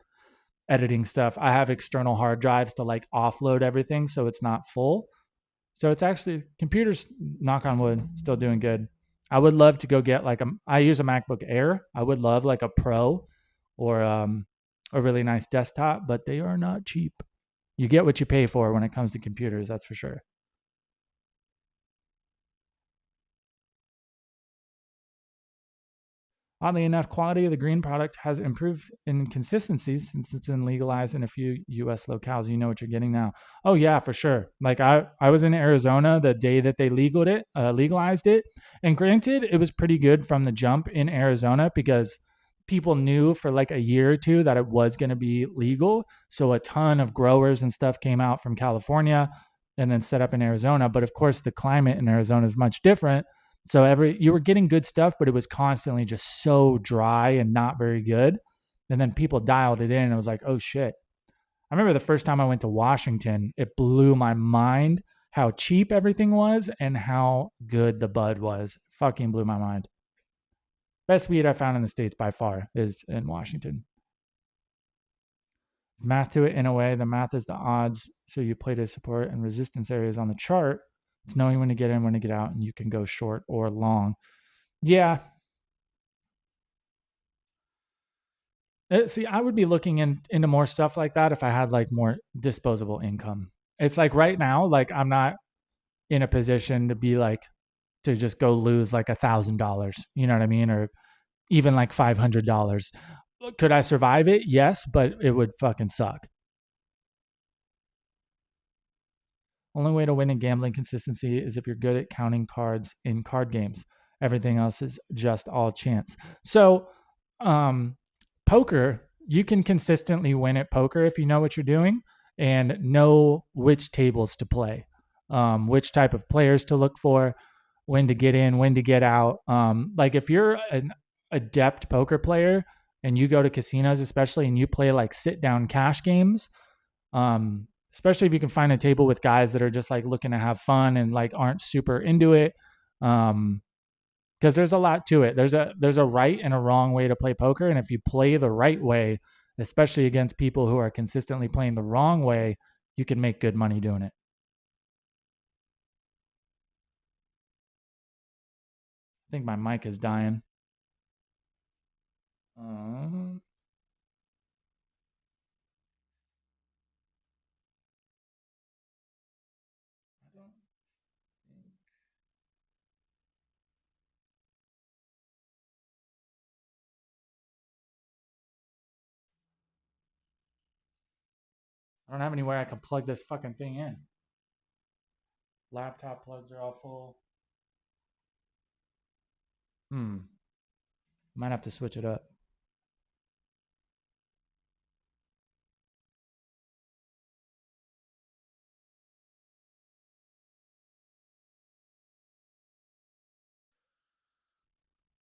[SPEAKER 1] editing stuff. I have external hard drives to like offload everything so it's not full. So it's actually computers, knock on wood, still doing good. I would love to go get like I use a MacBook Air. I would love like a Pro or a really nice desktop, but they are not cheap. You get what you pay for when it comes to computers, that's for sure. Oddly enough, quality of the green product has improved in consistency since it's been legalized in a few US locales. You know what you're getting now. Oh yeah, for sure. Like I was in Arizona the day that they legalized it. And granted, it was pretty good from the jump in Arizona because people knew for like a year or two that it was going to be legal. So a ton of growers and stuff came out from California and then set up in Arizona. But of course, the climate in Arizona is much different, so you were getting good stuff, but it was constantly just so dry and not very good. And then people dialed it in and it was like, oh shit. I remember the first time I went to Washington, it blew my mind how cheap everything was and how good the bud was. Fucking blew my mind. Best weed I found in the States by far is in Washington. Math to it in a way. The math is the odds. So you play to support and resistance areas on the chart. It's knowing when to get in, when to get out, and you can go short or long. Yeah, see, I would be looking into more stuff like that if I had like more disposable income. It's like right now, like I'm not in a position to be like to just go lose like $1,000. You know what I mean? Or even like $500. Could I survive it? Yes, but it would fucking suck. Only way to win in gambling consistency is if you're good at counting cards in card games. Everything else is just all chance. So, um, poker, you can consistently win at poker if you know what you're doing and know which tables to play, which type of players to look for, when to get in, when to get out. Like if you're an adept poker player and you go to casinos, especially, and you play like sit down cash games, especially if you can find a table with guys that are just like looking to have fun and like aren't super into it. Because there's a lot to it. There's a right and a wrong way to play poker, and if you play the right way, especially against people who are consistently playing the wrong way, you can make good money doing it. I think my mic is dying. I don't I don't have anywhere I can plug this fucking thing in. Laptop plugs are all full. Might have to switch it up.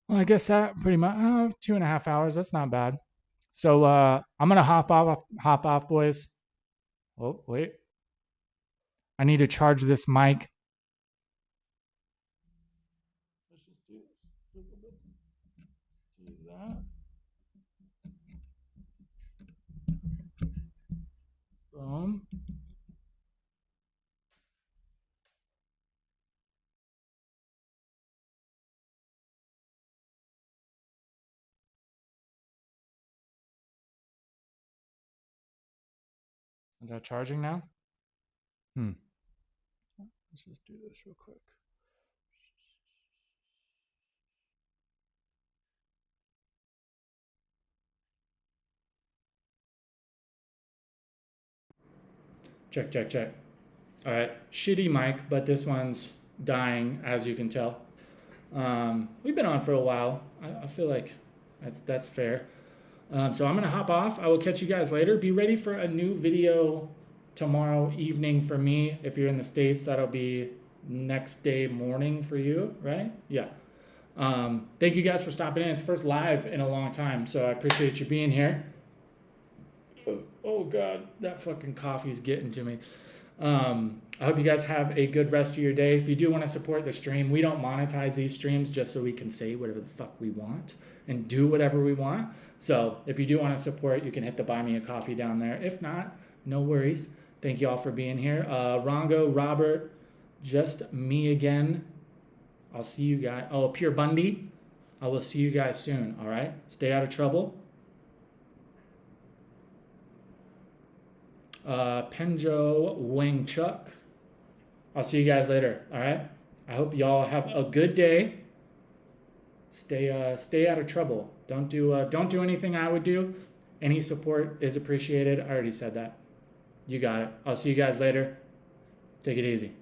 [SPEAKER 1] Well, I guess that pretty much 2.5 hours. That's not bad. So I'm gonna hop off, boys. Oh wait, I need to charge this mic. Let's just do that. Boom. Is that charging now? Hmm. Let's just do this real quick. Check, check, check. All right, shitty mic, but this one's dying, as you can tell. We've been on for a while. I feel like that's fair. So I'm gonna hop off. I will catch you guys later. Be ready for a new video tomorrow evening for me. If you're in the States, that'll be next day morning for you, right? Yeah. Thank you guys for stopping in. It's first live in a long time, so I appreciate you being here. Oh God, that fucking coffee is getting to me. I hope you guys have a good rest of your day. If you do want to support the stream, we don't monetize these streams just so we can say whatever the fuck we want and do whatever we want. So if you do want to support, you can hit the buy me a coffee down there. If not, no worries. Thank you all for being here. Rongo, Robert, just me again. I'll see you guys. Oh, Pure Bundy. I will see you guys soon. All right. Stay out of trouble. Penjo Wing Chuck. I'll see you guys later. All right. I hope y'all have a good day. Stay out of trouble. Don't do anything I would do. Any support is appreciated. I already said that. You got it. I'll see you guys later. Take it easy.